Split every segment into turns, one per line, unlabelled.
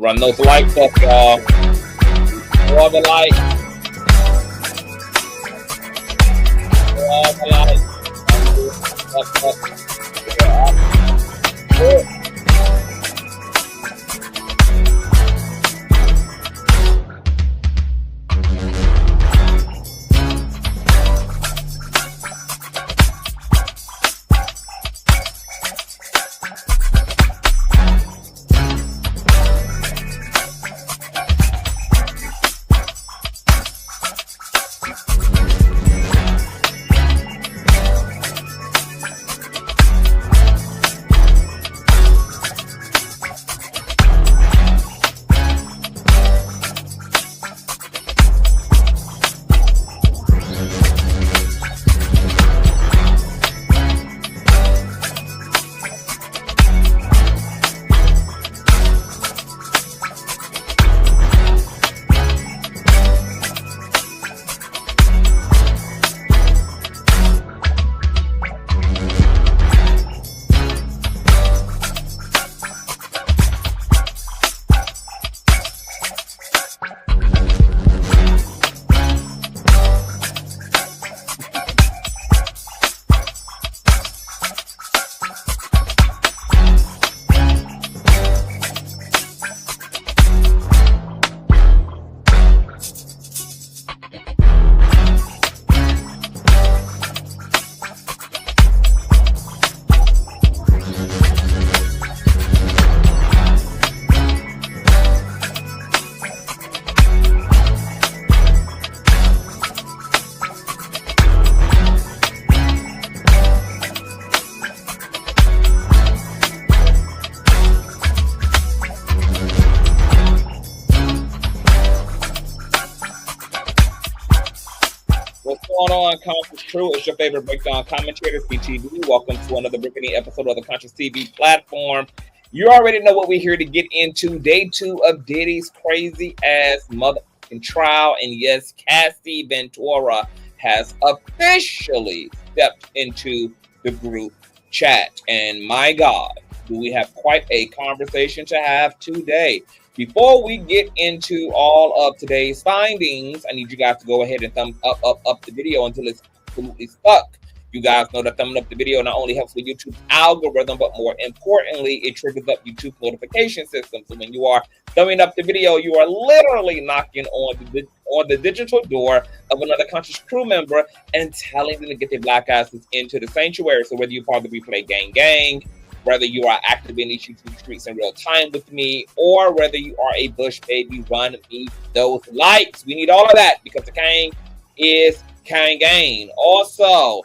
Run those lights up, y'all. All the lights. All the lights. Up. What's going on, Conscious Crew? It's your favorite breakdown commentators, BTV. Welcome to another Degrading episode of the Consciouztv platform. You already know what we're here to get into. Day 2 of Diddy's crazy ass motherfucking trial. And yes, Cassie Ventura has officially stepped into the group chat. And my God, do we have quite a conversation to have today. Before we get into all of today's findings, I need you guys to go ahead and thumb up the video until it's absolutely stuck. You guys know that thumbing up the video not only helps with YouTube's algorithm, but more importantly, it triggers up YouTube's notification system. So when you are thumbing up the video, you are literally knocking on the digital door of another Conscious crew member and telling them to get their black asses into the sanctuary. So whether you're part of the Replay Gang, whether you are active in these YouTube streets in real time with me, or whether you are a Bush baby, run me those likes. We need all of that because the Kang is Kang. Also,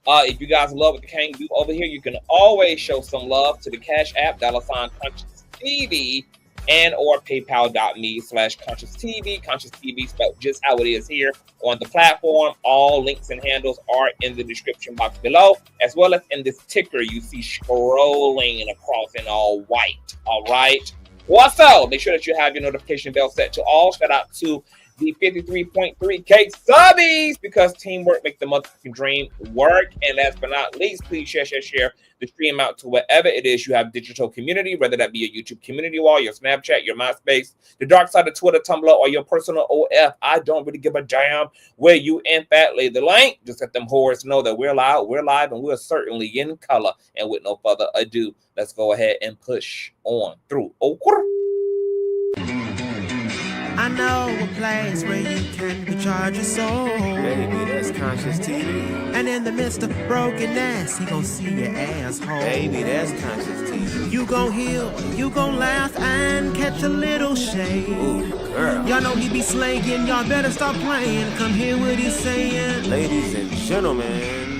if you guys love what the Kang do over here, you can always show some love to the Cash App, $Consciouztv, and or paypal.me/Consciouztv. Consciouztv spelled just how it is here on the platform. All links and handles are in the description box below, as well as in this ticker you see scrolling across in all white. All right. Also, make sure that you have your notification bell set to all. Shout out to the 53.3K subbies, because teamwork makes the motherfucking dream work. And last but not least, please share the stream out to wherever it is you have digital community, whether that be your YouTube community wall, your Snapchat, your MySpace, the dark side of Twitter, Tumblr, or your personal OF. I don't really give a damn where you in fact lay the link. Just let them whores know that we're live, and we're certainly in color. And with no further ado, let's go ahead and push on through.
I know a place where you can recharge your soul.
Baby, that's Consciouztv.
And in the midst of brokenness, he gon' see your asshole.
Baby, that's Consciouztv.
You gon' heal, you gon' laugh and catch a little shade.
Ooh, girl.
Y'all know he be slaying, y'all better stop playing. Come hear what he's saying.
Ladies and gentlemen.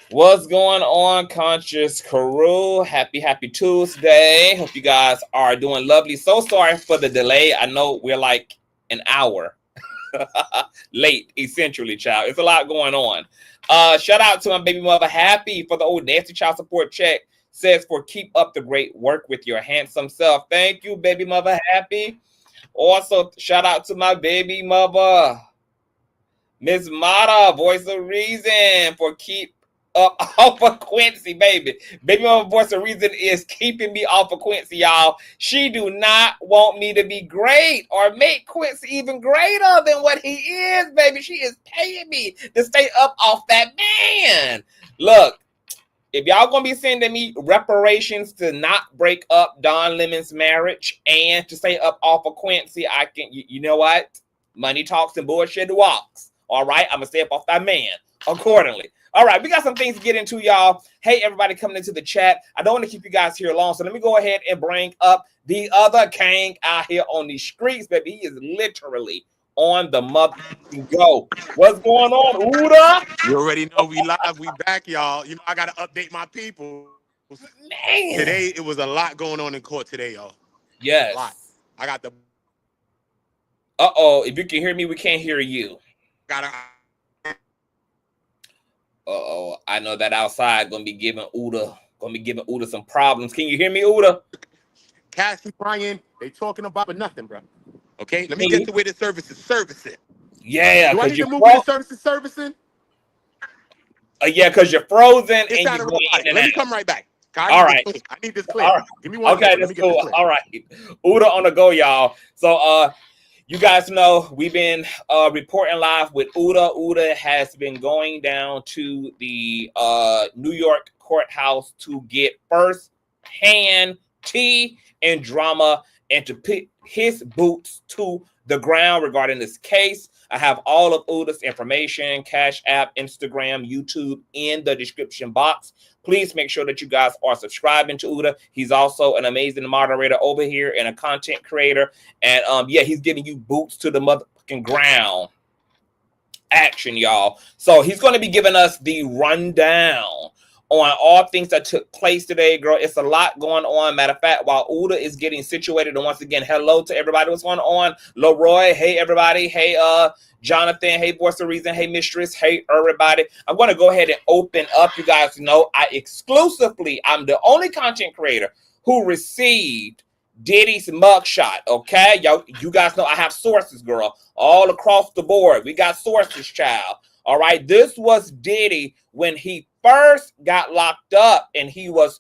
What's going on, Conscious Crew? Happy Tuesday. Hope you guys are doing lovely. So sorry for the delay. I know we're like an hour late, essentially, child. It's a lot going on. Shout out to my baby mother, Happy, for the old nasty child support check. Says for keep up the great work with your handsome self. Thank you, baby mother, Happy. Also, shout out to my baby mother, Miss Mata, voice of reason, for keep up off of Quincy, baby. Baby mama voice of reason is keeping me off of Quincy, y'all. She do not want me to be great or make Quincy even greater than what he is, baby. She is paying me to stay up off that man. Look, if y'all gonna be sending me reparations to not break up Don Lemon's marriage and to stay up off of Quincy, I can, you know what? Money talks and bullshit walks. All right, I'm gonna stay up off that man accordingly. All right, we got some things to get into, y'all. Hey, everybody coming into the chat. I don't want to keep you guys here long, so let me go ahead and bring up the other king out here on these streets, baby. He is literally on the mother go. What's going on, Oota?
You already know we live, we back, y'all. You know, I gotta update my people.
Man.
Today, it was a lot going on in court today, y'all.
Yes.
A lot. I got the.
Uh-oh, if you can hear me, we can't hear you. Uh-oh, I know that outside gonna be giving Oota some problems. Can you hear me, Oota?
Cassie crying, they talking about but nothing, bro. Okay, let me get to where the service is servicing.
Yeah,
do I need to move where the service is servicing?
Yeah, because you're frozen
It's
and
out
you're
of
going in and
Let
out.
me come right back.
All right.
I need this clear.
Right.
Give me one
okay,
second.
that's cool. All right. Oota on the go, y'all. So you guys know we've been reporting live with Oota. Oota has been going down to the New York courthouse to get first-hand tea and drama and to put his boots to the ground regarding this case. I have all of Oota's information, Cash App, Instagram, YouTube in the description box. Please make sure that you guys are subscribing to Oota. He's also an amazing moderator over here and a content creator. And yeah, he's giving you boots to the motherfucking ground action, y'all. So he's going to be giving us the rundown on all things that took place today, girl. It's a lot going on. Matter of fact, while Oota is getting situated, and once again, hello to everybody. What's going on? Leroy, hey everybody. Hey Jonathan, hey voice of reason, hey mistress, hey everybody. I'm going to go ahead and open up. You guys know I'm the only content creator who received Diddy's mugshot. Okay, y'all, you guys know I have sources, girl, all across the board. We got sources, child. All right, this was Diddy when he first got locked up and he was,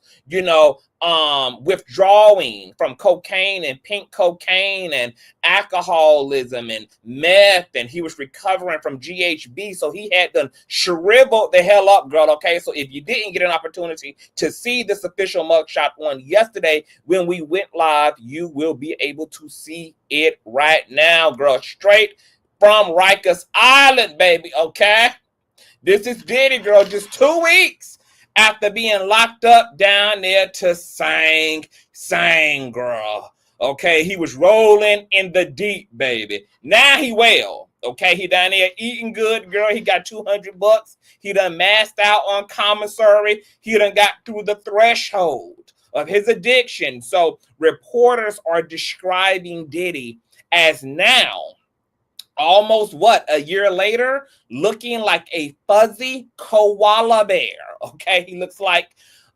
withdrawing from cocaine and pink cocaine and alcoholism and meth, and he was recovering from GHB. So he had to shrivel the hell up, girl. Okay, so if you didn't get an opportunity to see this official mugshot on yesterday when we went live, you will be able to see it right now, girl. Straight from Rikers Island, baby. Okay. This is Diddy, girl, just 2 weeks after being locked up down there to Sang, girl. Okay, he was rolling in the deep, baby. Now he well. Okay, he down there eating good, girl. He got $200. He done masked out on commissary. He done got through the threshold of his addiction. So reporters are describing Diddy as now, almost a year later, looking like a fuzzy koala bear. Okay, he looks like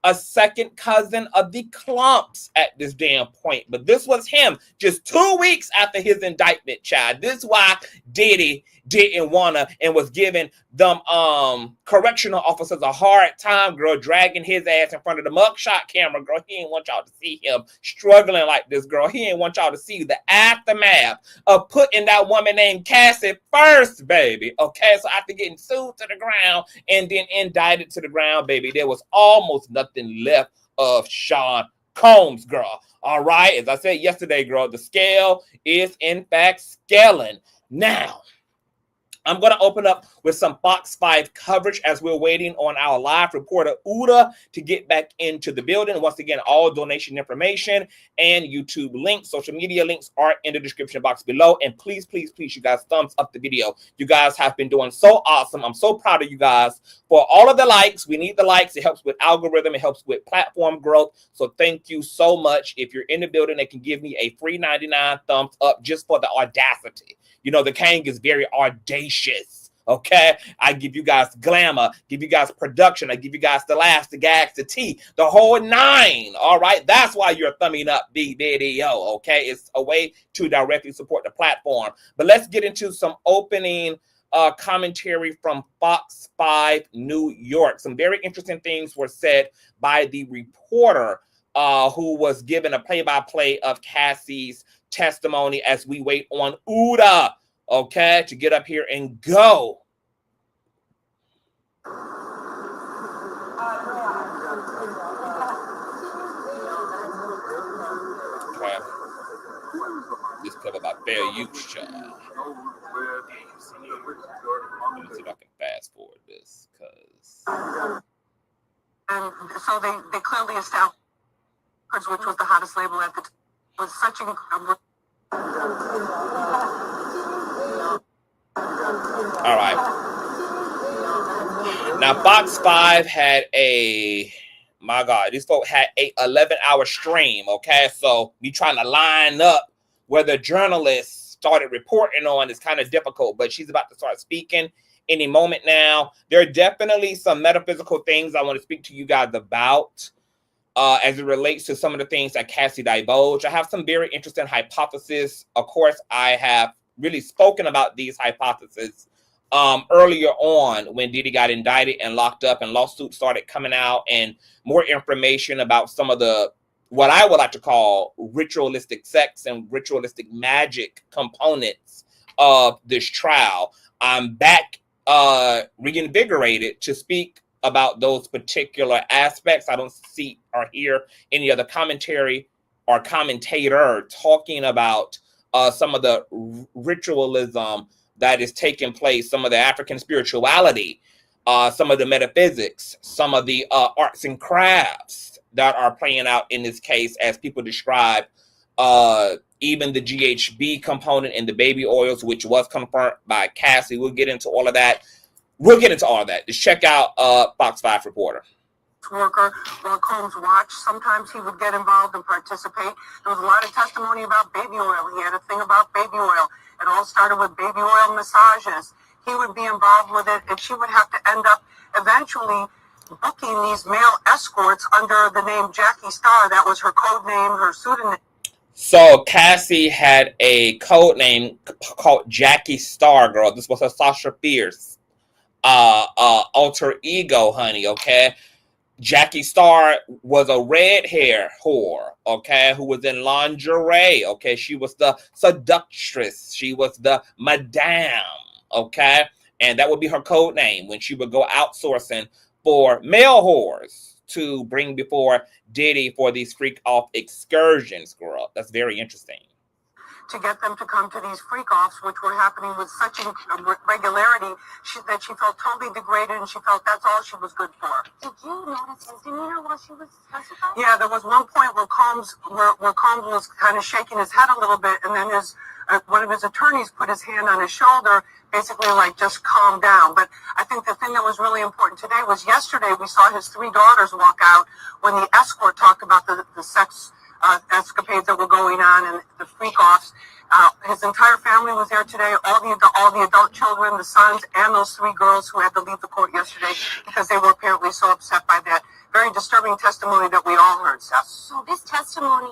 a second cousin of the Clumps at this damn point. But this was him just 2 weeks after his indictment, child. This is why Diddy didn't wanna and was giving them correctional officers a hard time, girl, dragging his ass in front of the mugshot camera, girl. He ain't want y'all to see him struggling like this, girl. He ain't want y'all to see the aftermath of putting that woman named Cassie first, baby. Okay, so after getting sued to the ground and then indicted to the ground, baby, there was almost nothing left of Sean Combs, girl. All right, as I said yesterday, girl, the scale is in fact scaling. Now, I'm going to open up with some Fox 5 coverage as we're waiting on our live reporter, Oota, to get back into the building. Once again, all donation information and YouTube links, social media links are in the description box below. And please, please, please, you guys, thumbs up the video. You guys have been doing so awesome. I'm so proud of you guys for all of the likes. We need the likes. It helps with algorithm. It helps with platform growth. So thank you so much. If you're in the building, they can give me a free 99 thumbs up just for the audacity. You know, the King is very audacious, okay? I give you guys glamour, give you guys production, I give you guys the laughs, the gags, the tea, the whole nine, all right? That's why you're thumbing up the video, okay? It's a way to directly support the platform. But let's get into some opening commentary from Fox 5 New York. Some very interesting things were said by the reporter who was given a play-by-play of Cassie's testimony as we wait on Oota, okay, to get up here and go. Okay. This cover by fair use, child. Let me see if I can fast forward this, because.
And so they clearly established, which was the hottest label at the time, was such an
all right. Now, Fox 5 had my God, these folks had a 11-hour stream, okay? So me trying to line up where the journalists started reporting on is kind of difficult, but she's about to start speaking any moment now. There are definitely some metaphysical things I want to speak to you guys about as it relates to some of the things that Cassie divulged. I have some very interesting hypotheses. Of course, I have really spoken about these hypotheses earlier on when Diddy got indicted and locked up and lawsuits started coming out and more information about some of the, what I would like to call ritualistic sex and ritualistic magic components of this trial. I'm back reinvigorated to speak about those particular aspects. I don't see or hear any other commentary or commentator talking about some of the ritualism that is taking place, some of the African spirituality, some of the metaphysics, some of the arts and crafts that are playing out in this case, as people describe even the GHB component in the baby oils, which was confirmed by Cassie. We'll get into all of that. Just check out Fox 5 reporter.
Worker while Combs watched. Sometimes he would get involved and participate. There was a lot of testimony about baby oil. He had a thing about baby oil. It all started with baby oil massages. He would be involved with it, and she would have to end up eventually booking these male escorts under the name Jackie Star. That was her code name, her pseudonym.
So Cassie had a code name called Jackie Star, girl. This was her Sasha Fierce alter ego, honey, okay? Jackie Star was a red hair whore, okay, who was in lingerie, okay? She was the seductress. She was the madame, okay? And that would be her code name when she would go outsourcing for male whores to bring before Diddy for these freak off excursions, girl. That's very interesting.
To get them to come to these freak-offs, which were happening with such regularity that she felt totally degraded, and she felt that's all she was good for.
Did you notice his demeanor while she was testifying?
Yeah, there was one point where Combs was kind of shaking his head a little bit, and then one of his attorneys put his hand on his shoulder, basically like, just calm down. But I think the thing that was really important today was yesterday we saw his 3 daughters walk out when the escort talked about the sex escapades that were going on and the freak-offs. His entire family was there today, all the adult children, the sons, and those 3 girls who had to leave the court yesterday because they were apparently so upset by that very disturbing testimony that we all heard, Seth.
So this testimony,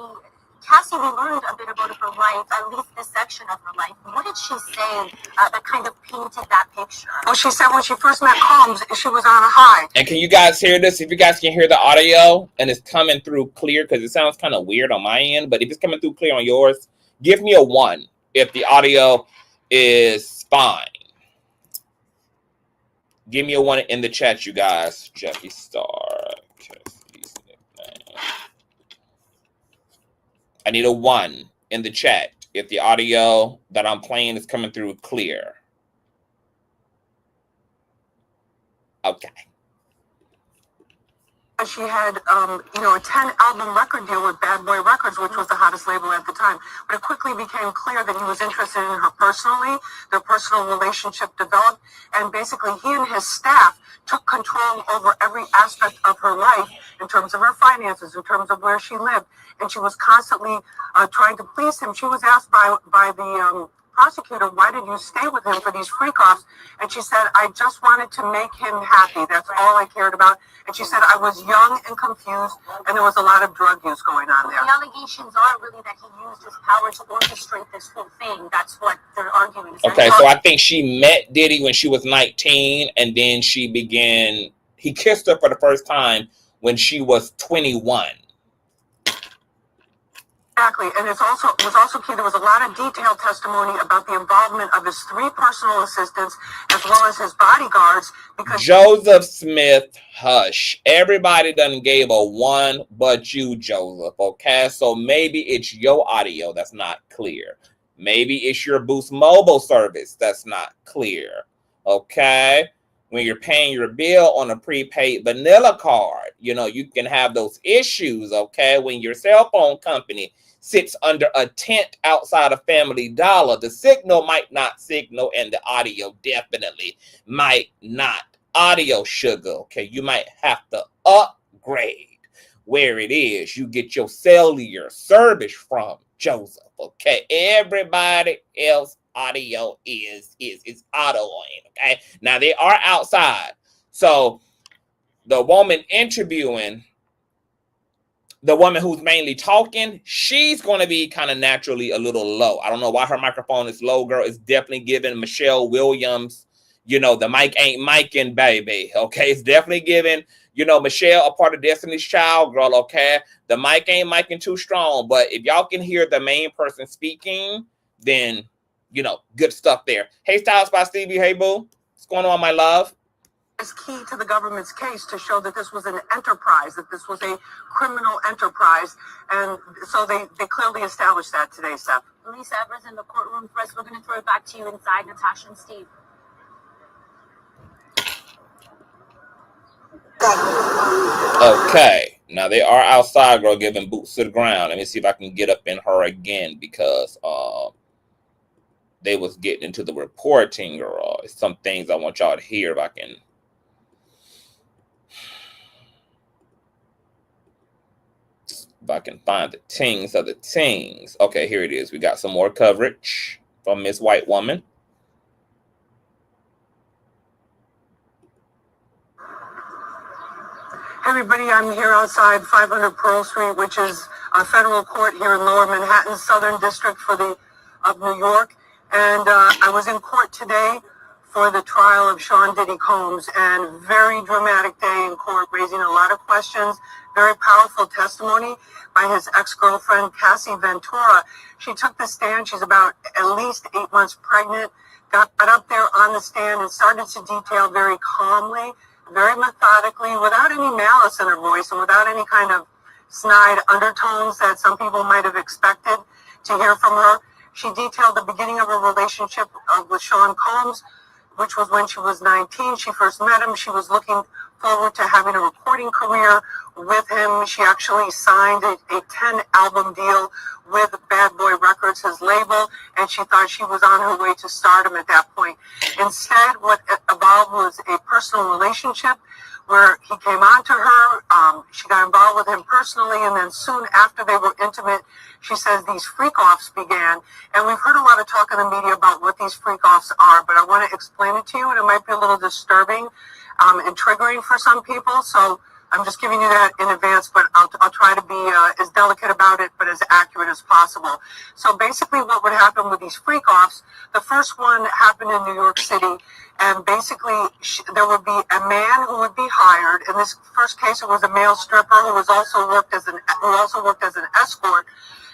Cassie, we learned a bit about her life, at least this section of her life. What did she say that kind of painted that picture?
Well, she said when she first met Combs, she was on a high.
And can you guys hear this? If you guys can hear the audio and it's coming through clear, because it sounds kind of weird on my end, but if it's coming through clear on yours, give me a 1 if the audio is fine. Give me a 1 in the chat, you guys. Jackie Star. I need a 1 in the chat if the audio that I'm playing is coming through clear. Okay.
She had, a 10-album record deal with Bad Boy Records, which was the hottest label at the time. But it quickly became clear that he was interested in her personally. Their personal relationship developed, and basically he and his staff took control over every aspect of her life in terms of her finances, in terms of where she lived. And she was constantly trying to please him. She was asked by the prosecutor, why did you stay with him for these freak-offs? And she said, I just wanted to make him happy. That's all I cared about. And she said, I was young and confused, and there was a lot of drug use going on there.
The allegations are really that he used his power to orchestrate this whole thing. That's what they're arguing.
Okay, so I think she met Diddy when she was 19, and then he kissed her for the first time when she was 21.
Exactly, and it was also key. There was a lot of detailed testimony about the involvement of his 3 personal assistants as well as his bodyguards. Because
Joseph Smith, hush. Everybody done gave a one but you, Joseph. Okay, so maybe it's your audio that's not clear. Maybe it's your Boost mobile service that's not clear. Okay, when you're paying your bill on a prepaid vanilla card, you can have those issues. Okay, when your cell phone company sits under a tent outside of Family Dollar, the signal might not signal and the audio definitely might not. Audio sugar, okay? You might have to upgrade where it is you get your cellular service from, Joseph, okay? Everybody else audio is autoing, okay? Now they are outside. So the woman interviewing, the woman who's mainly talking, she's going to be kind of naturally a little low. I don't know why her microphone is low, girl. It's definitely giving Michelle Williams, the mic ain't micing, baby. Okay, it's definitely giving, Michelle, a part of Destiny's Child, girl. Okay, the mic ain't micing too strong. But if y'all can hear the main person speaking, then, good stuff there. Hey, Styles by Stevie. Hey, boo. What's going on, my love?
Is key to the government's case to show that this was an enterprise, that this was a criminal enterprise. And so they clearly established that today, Seth.
Lisa Evers in the courtroom first. We're going to throw it back to you inside, Natasha and Steve.
Okay, now they are outside, girl, giving boots to the ground. Let me see if I can get up in her again because they was getting into the reporting, girl. Some things I want y'all to hear if I can find the tings of the tings. Okay, here it is. We got some more coverage from Miss White Woman.
Hey everybody, I'm here outside 500 Pearl Street, which is a federal court here in Lower Manhattan, Southern District of New York. And I was in court today for the trial of Sean Diddy Combs, and very dramatic day in court, raising a lot of questions. Very powerful testimony by his ex-girlfriend, Cassie Ventura. She took the stand. She's about at least 8 months pregnant, got up there on the stand and started to detail very calmly, very methodically, without any malice in her voice and without any kind of snide undertones that some people might have expected to hear from her. She detailed the beginning of her relationship with Sean Combs, which was when she was 19. She first met him. She was looking forward to having a recording career with him. She actually signed a 10-album deal with Bad Boy Records, his label, and she thought she was on her way to stardom at that point. Instead, what evolved was a personal relationship where he came on to her. She got involved with him personally, and then soon after they were intimate, she says these freak-offs began. And we've heard a lot of talk in the media about what these freak-offs are, but I want to explain it to you, and it might be a little disturbing and triggering for some people. So I'm just giving you that in advance, but I'll try to be as delicate about it, but as accurate as possible. So basically what would happen with these freak-offs, the first one happened in New York City, and basically there would be a man who would be hired. In this first case, it was a male stripper who also worked as an escort.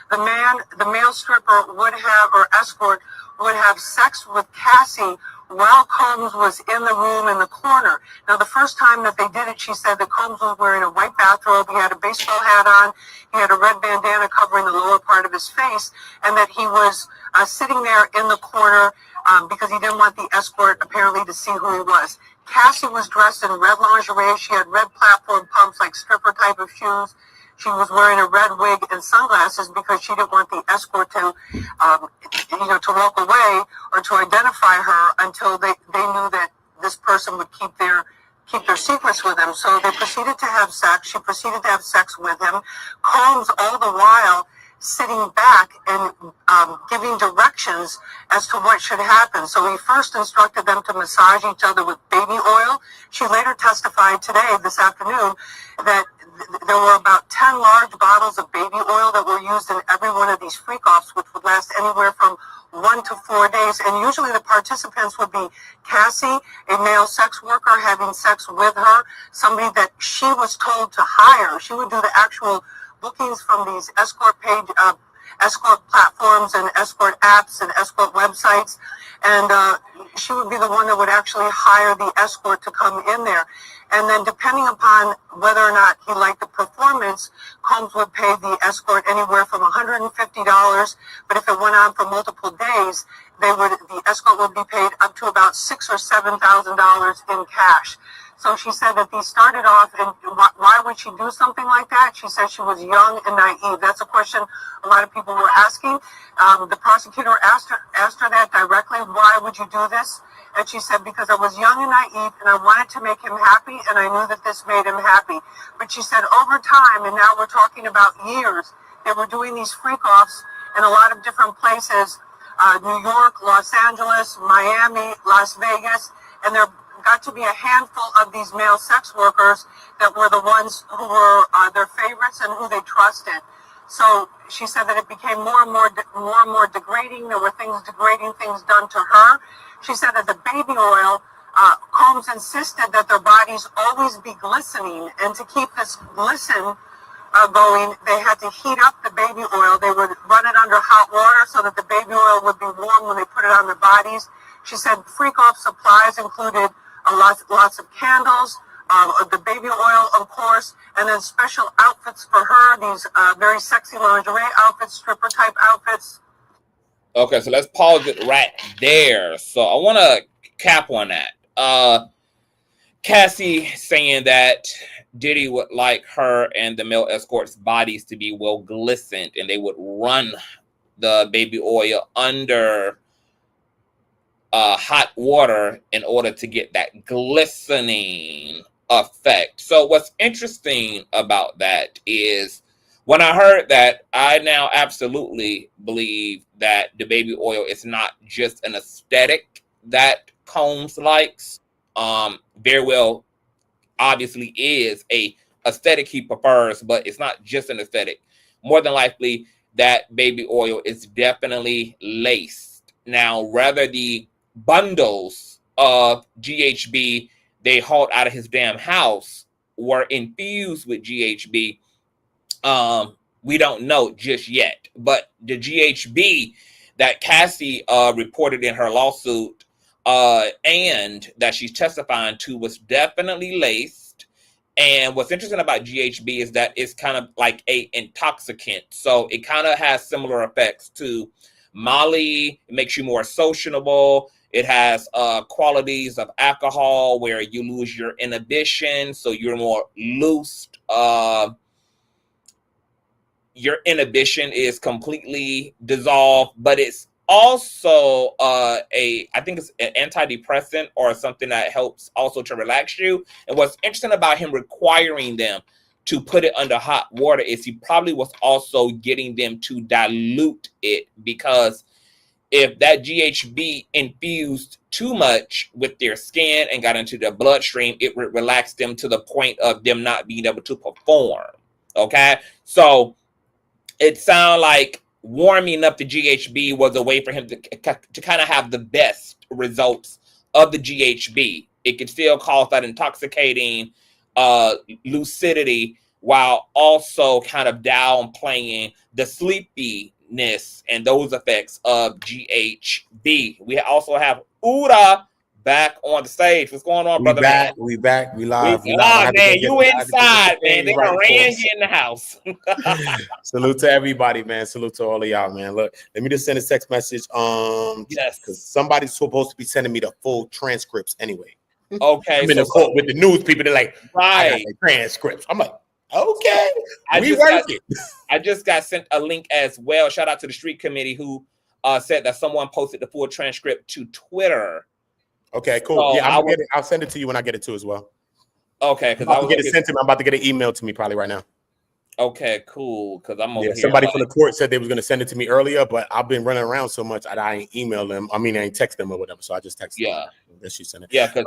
The male stripper would have, or escort, would have sex with Cassie while Combs was in the room in the corner. Now, the first time that they did it, she said that Combs was wearing a white bathrobe, he had a baseball hat on, he had a red bandana covering the lower part of his face, and that he was sitting there in the corner because he didn't want the escort apparently to see who he was. Cassie was dressed in red lingerie. She had red platform pumps, like stripper type of shoes. She was wearing a red wig and sunglasses because she didn't want the escort to, to walk away or to identify her until they knew that this person would keep their secrets with them. So they proceeded to have sex. She proceeded to have sex with him. Combs all the while sitting back and giving directions as to what should happen. So he first instructed them to massage each other with baby oil. She later testified today, this afternoon, that there were about 10 large bottles of baby oil that were used in every one of these freak-offs, which would last anywhere from 1 to 4 days. And usually the participants would be Cassie, a male sex worker, having sex with her, somebody that she was told to hire. She would do the actual bookings from these escort platforms and escort apps and escort websites. And she would be the one that would actually hire the escort to come in there. And then depending upon whether or not he liked the performance, Combs would pay the escort anywhere from $150. But if it went on for multiple days, the escort would be paid up to about $6,000 or $7,000 in cash. So she said that these started off, and why would she do something like that? She said she was young and naive. That's a question a lot of people were asking. The prosecutor asked her that directly. Why would you do this? And she said, because I was young and naive, and I wanted to make him happy, and I knew that this made him happy. But she said over time, and now we're talking about years, they were doing these freak-offs in a lot of different places, New York, Los Angeles, Miami, Las Vegas, and there got to be a handful of these male sex workers that were the ones who were their favorites and who they trusted. So she said that it became more and more degrading. There were degrading things done to her. She said that the baby oil, Combs insisted that their bodies always be glistening, and to keep this glisten going, they had to heat up the baby oil. They would run it under hot water so that the baby oil would be warm when they put it on their bodies. She said freak-off supplies included lots of candles, the baby oil, of course, and then special outfits for her, these very sexy lingerie outfits, stripper-type outfits.
Okay, so let's pause it right there. So I want to cap on that. Cassie saying that Diddy would like her and the male escorts' bodies to be well glistened, and they would run the baby oil under hot water in order to get that glistening effect. So what's interesting about that is when I heard that, I now absolutely believe that the baby oil is not just an aesthetic that Combs likes. Very well, obviously is a aesthetic he prefers, but it's not just an aesthetic. More than likely, that baby oil is definitely laced. Now, rather the bundles of GHB they hauled out of his damn house were infused with GHB, we don't know just yet. But the GHB that Cassie reported in her lawsuit and that she's testifying to was definitely laced. And what's interesting about GHB is that it's kind of like a intoxicant. So it kind of has similar effects to Molly. It makes you more sociable. It has qualities of alcohol where you lose your inhibition. So you're more loosed. Your inhibition is completely dissolved, but it's also I think it's an antidepressant or something that helps also to relax you. And what's interesting about him requiring them to put it under hot water is he probably was also getting them to dilute it, because if that GHB infused too much with their skin and got into their bloodstream, it would relax them to the point of them not being able to perform. Okay, so it sounded like warming up the GHB was a way for him to kind of have the best results of the GHB. It could still cause that intoxicating lucidity while also kind of downplaying the sleepiness and those effects of GHB. We also have Oota back on the stage. What's going on, brother?
We back. We live.
We live, man. You inside, man. They done ran you in the house.
Salute to everybody, man. Salute to all of y'all, man. Look, let me just send a text message.
Yes,
because somebody's supposed to be sending me the full transcripts anyway.
Okay,
I'm in the court with the news people. They're like, I got
right.
the transcripts. I'm like, okay,
I
we
just
work
got-
it.
I just got sent a link as well. Shout out to the street committee who said that someone posted the full transcript to Twitter.
Okay, cool.
So
Yeah,
I was-
I'll send it to you when I get it too as well.
Okay,
I'm
because
about
I
to
was
get
over
it sent to me. I'm about to get an email to me probably right now.
okay, cool. Because I'm over
Yeah,
here.
somebody
like,
from the court said they was going to send it to me earlier, but I've been running around so much I ain't emailed them. I mean, I ain't text them or whatever. So I just texted
Yeah.
them. That she sent it.
Yeah, because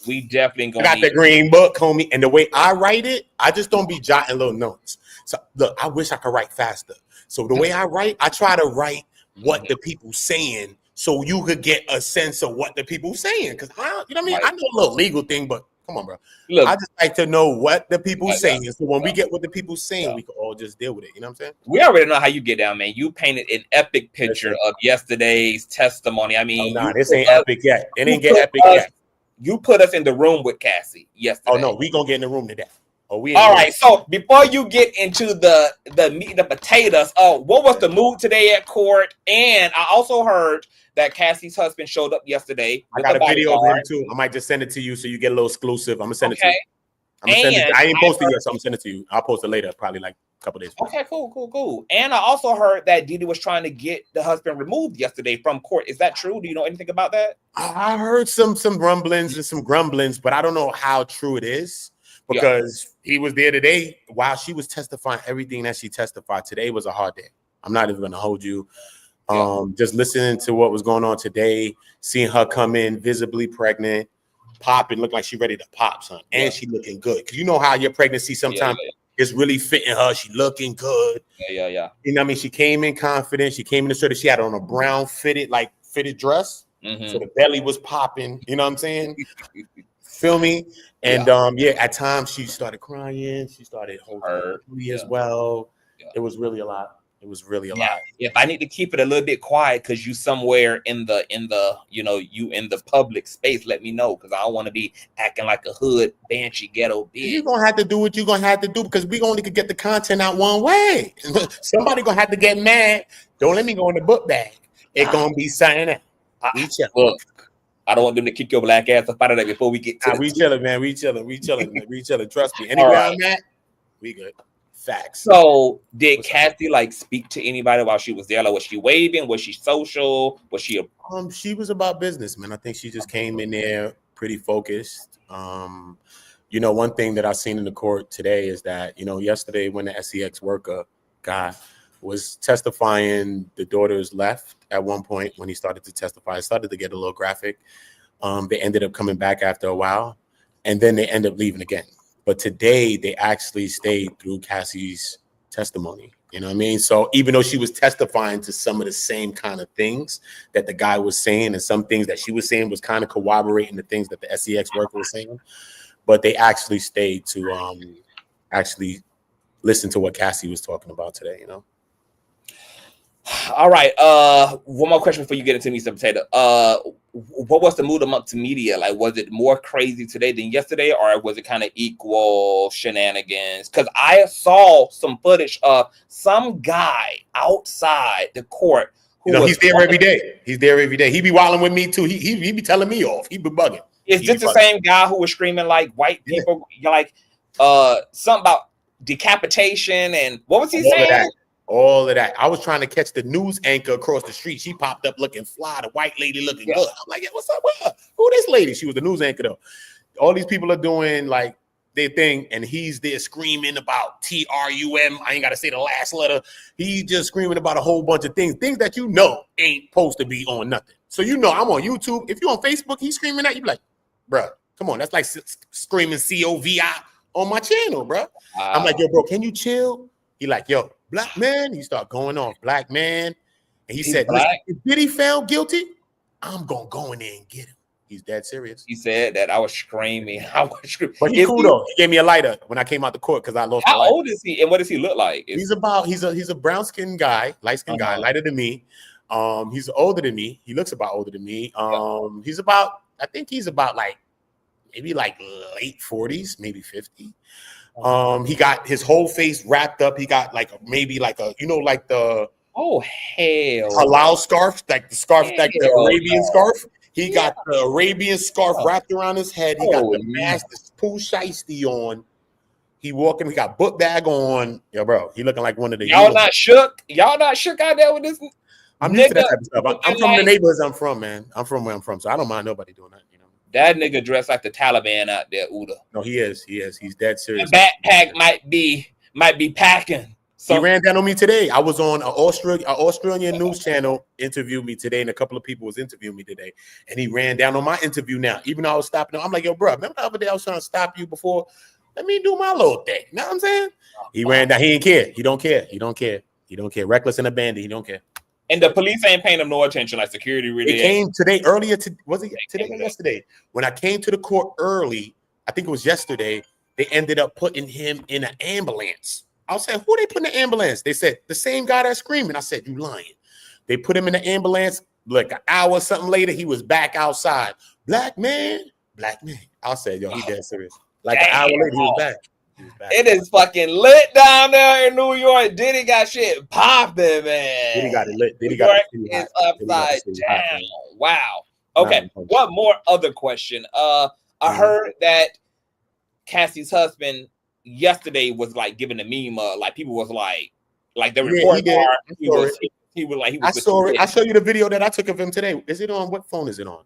we definitely
I
gonna
got the green book, homie. And the way I write it, I just don't be jotting little notes. So look, I wish I could write faster. So the way I write, I try to write what the people saying so you could get a sense of what the people saying. Because you know what I mean?
Right.
I know a little legal thing, but come on, bro.
look.
I just like to know what the people
Yeah,
saying. So when we
yeah.
get what the people saying,
Yeah.
we can all just deal with it. You know what I'm saying?
We already know how you get down, man. You painted an epic picture of yesterday's testimony. I
Oh,
mean,
nah,
you
this
put
ain't
us-
epic yet. It
you
ain't get
put
epic
us-
yet.
You put us in the room with Cassie yesterday.
Oh no, we gonna get in the room today. Oh, we.
All right. So before you get into the meat and the potatoes, what was the mood today at court? And I also heard that Cassie's husband showed up yesterday.
I
with
got a video of him
bodyguard.
too. I might just send it to you so you get a little exclusive. I'm gonna send it to
Okay.
you. I'm gonna send it.
And
I ain't
I
posted
heard-
yet, so I'm gonna send it to you. I'll post it later, probably like a couple days.
Okay, cool. And I also heard that Diddy was trying to get the husband removed yesterday from court. Is that true? Do you know anything about that?
I heard some rumblings and some grumblings, but I don't know how true it is because he was there today while she was testifying. Everything that she testified today was a hard day. I'm not even gonna hold you. Just listening to what was going on today, seeing her come in visibly pregnant, popping, look like she ready to pop, son, and she looking good. Cause you know how your pregnancy sometimes it's really fitting her. She looking good.
Yeah.
You know what I mean? She came in confident. She came in the shirt that she had on a brown fitted dress. So the belly was popping. You know what I'm saying? Feel me? And at times she started crying. She started holding me as well. It was really a lot. It was really a lot.
If I need to keep it a little bit quiet because you somewhere in the you in the public space, let me know because I don't want to be acting like a hood banshee ghetto bitch.
You're gonna have to do what you're gonna have to do because we only could get the content out one way. Somebody gonna have to get mad. Don't let me go in the book bag. It's gonna be signing out.
Look, I don't want them to kick your black ass up out of there before we get to
we chilling, man. We chilling. Trust me. Anywhere I'm at, we good. Facts.
So did Cassie like speak to anybody while she was there? Like was she waving? Was she social? Was she
She was about business, man. I think she just came in there pretty focused. One thing that I seen in the court today is that, yesterday when the SEX worker guy was testifying, the daughters left at one point when he started to testify. It started to get a little graphic. They ended up coming back after a while, and then they end up leaving again. But today they actually stayed through Cassie's testimony. You know what I mean? So even though she was testifying to some of the same kind of things that the guy was saying, and some things that she was saying was kind of corroborating the things that the SEX worker was saying, but they actually stayed to actually listen to what Cassie was talking about today,
All right. One more question before you get into me, some potato. What was the mood amongst the media? Like, was it more crazy today than yesterday, or was it kind of equal shenanigans? Because I saw some footage of some guy outside the court.
He's there every day. He's there every day. He be wilding with me too. He be telling me off. He be bugging.
Is this the same guy who was screaming like white people, like something about decapitation and what was he saying?
All of that. I was trying to catch the news anchor across the street. She popped up looking fly, the white lady looking good. I'm like, what's up with her? Who this lady? She was the news anchor though. All these people are doing like their thing, and he's there screaming about TRUM. I ain't got to say the last letter. He's just screaming about a whole bunch of things that ain't supposed to be on nothing. So I'm on YouTube. If you're on Facebook, he's screaming at you like, bruh, come on. That's like screaming COVID on my channel, bruh. I'm like, yo, bro, can you chill? He like, yo, black man. He start going off, black man. And he said, if Diddy found guilty, I'm going to go in there and get him. He's dead serious.
He said that I was screaming.
But he's cool though. He gave me a lighter when I came out the court because I lost my lighter.
How old is he and what does he look like?
He's a brown-skinned guy, light-skinned guy, lighter than me. He's older than me. He looks about older than me. I think he's about maybe late 40s, maybe 50. He got his whole face wrapped up. He got the
oh hell
halal scarf, like the scarf, like the Arabian scarf. He got the Arabian scarf wrapped around his head. He got the mask, the pool shiesty on. He walking. He got book bag on. Yo, bro, he looking like one of the.
Y'all not shook? Y'all not shook out there with this?
I'm used to that type of stuff. I'm from the neighborhoods I'm from, man. I'm from where I'm from, so I don't mind nobody doing that. You know.
That nigga dressed like the Taliban out there, Oota.
No, he is. He's dead serious.
The backpack might be packing. So
he ran down on me today. I was on an Australian news channel interviewed me today, and a couple of people was interviewing me today, and he ran down on my interview now. Even though I was stopping him, I'm like, yo, bro, remember the other day I was trying to stop you before? Let me do my little thing. You know what I'm saying? He ran down. He didn't care. He don't care. He don't care. He don't care. Reckless and abandoned. He don't care.
And the police ain't paying him no attention. Like security really.
It came today earlier. Was it today or yesterday? When I came to the court early, I think it was yesterday. They ended up putting him in an ambulance. I said, who they put in the ambulance? They said the same guy that's screaming. I said, you lying. They put him in the ambulance. Like an hour or something later, he was back outside. Black man. I said, yo, he dead serious. Like an hour later, he was back.
It is fucking lit down there in New York. Diddy got shit popping, man.
Diddy got it lit.
New York is upside down. Wow. Okay. One more other question. I heard that Cassie's husband yesterday was like giving a meme. Like people was like the report card. He was like,
I saw it. I show you the video that I took of him today. Is it on? What phone is it on?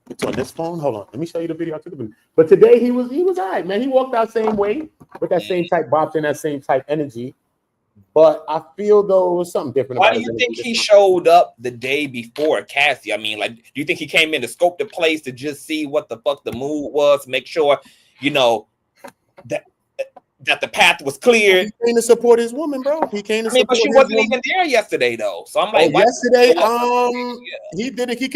It's on this phone. Hold on. Let me show you the video I took of him. But today he was all right, man. He walked out same way with that same type bops and that same type energy. But I feel though it was something different.
Why do you think he showed up the day before Cassie? I mean, like, do you think he came in to scope the place to just see what the fuck the mood was, make sure, you know, that the path was clear?
He came to support his woman, bro. He came to support
but she wasn't even there yesterday, though. So I'm like,
yesterday, he did it. He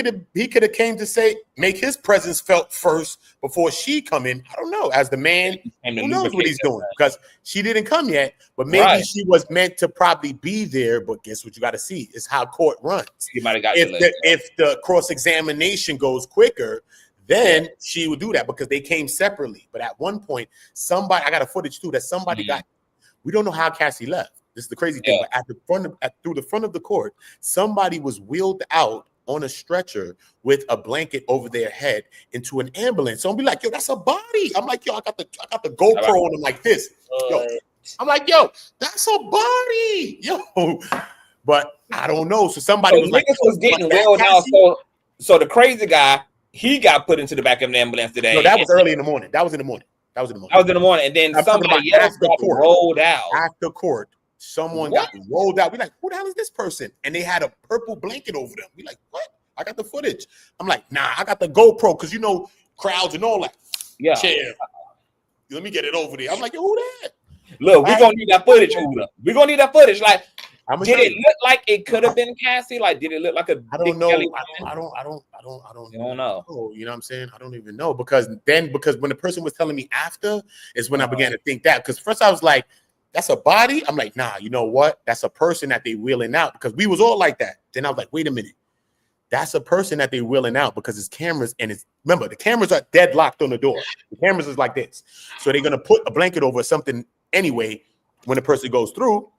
could have came to say, make his presence felt first before she come in. I don't know. As the man, who knows what he's doing? Because she didn't come yet, but maybe she was meant to probably be there. But guess what? You got to see is how court runs.
You might have got
if the cross examination goes quicker, then she would do that because they came separately. But at one point, I got a footage too that somebody got. We don't know how Cassie left. This is the crazy thing. But through the front of the court, somebody was wheeled out on a stretcher with a blanket over their head into an ambulance. So I'm be like, yo, that's a body. I'm like, yo, I got the GoPro on him like this. Yo, I'm like, yo, that's a body. Yo, but I don't know. So somebody was like,
was getting wheeled out. So the crazy guy. He got put into the back of an ambulance today.
No, that was early in the morning. That was in the morning. And then
somebody else got rolled out.
After court, someone got rolled out. We like, who the hell is this person? And they had a purple blanket over them. We like, what? I got the footage. I'm like, nah, I got the GoPro because you know crowds and all that.
Yeah.
Chair. Let me get it over there. I'm like, yo, who that?
Look, we're gonna need that footage, Oota. We're gonna need that footage. Like, did it look like it could have been Cassie? Like, did it look like a?
I don't know. I don't
You don't know.
You know what I'm saying? I don't even know because when the person was telling me after is when I began to think that. Because first I was like, that's a body. I'm like, nah. You know what? That's a person that they wheeling out because we was all like that. Then I was like, wait a minute. That's a person that they wheeling out because it's cameras and remember the cameras are deadlocked on the door. The cameras is like this, so they're gonna put a blanket over something anyway when the person goes through.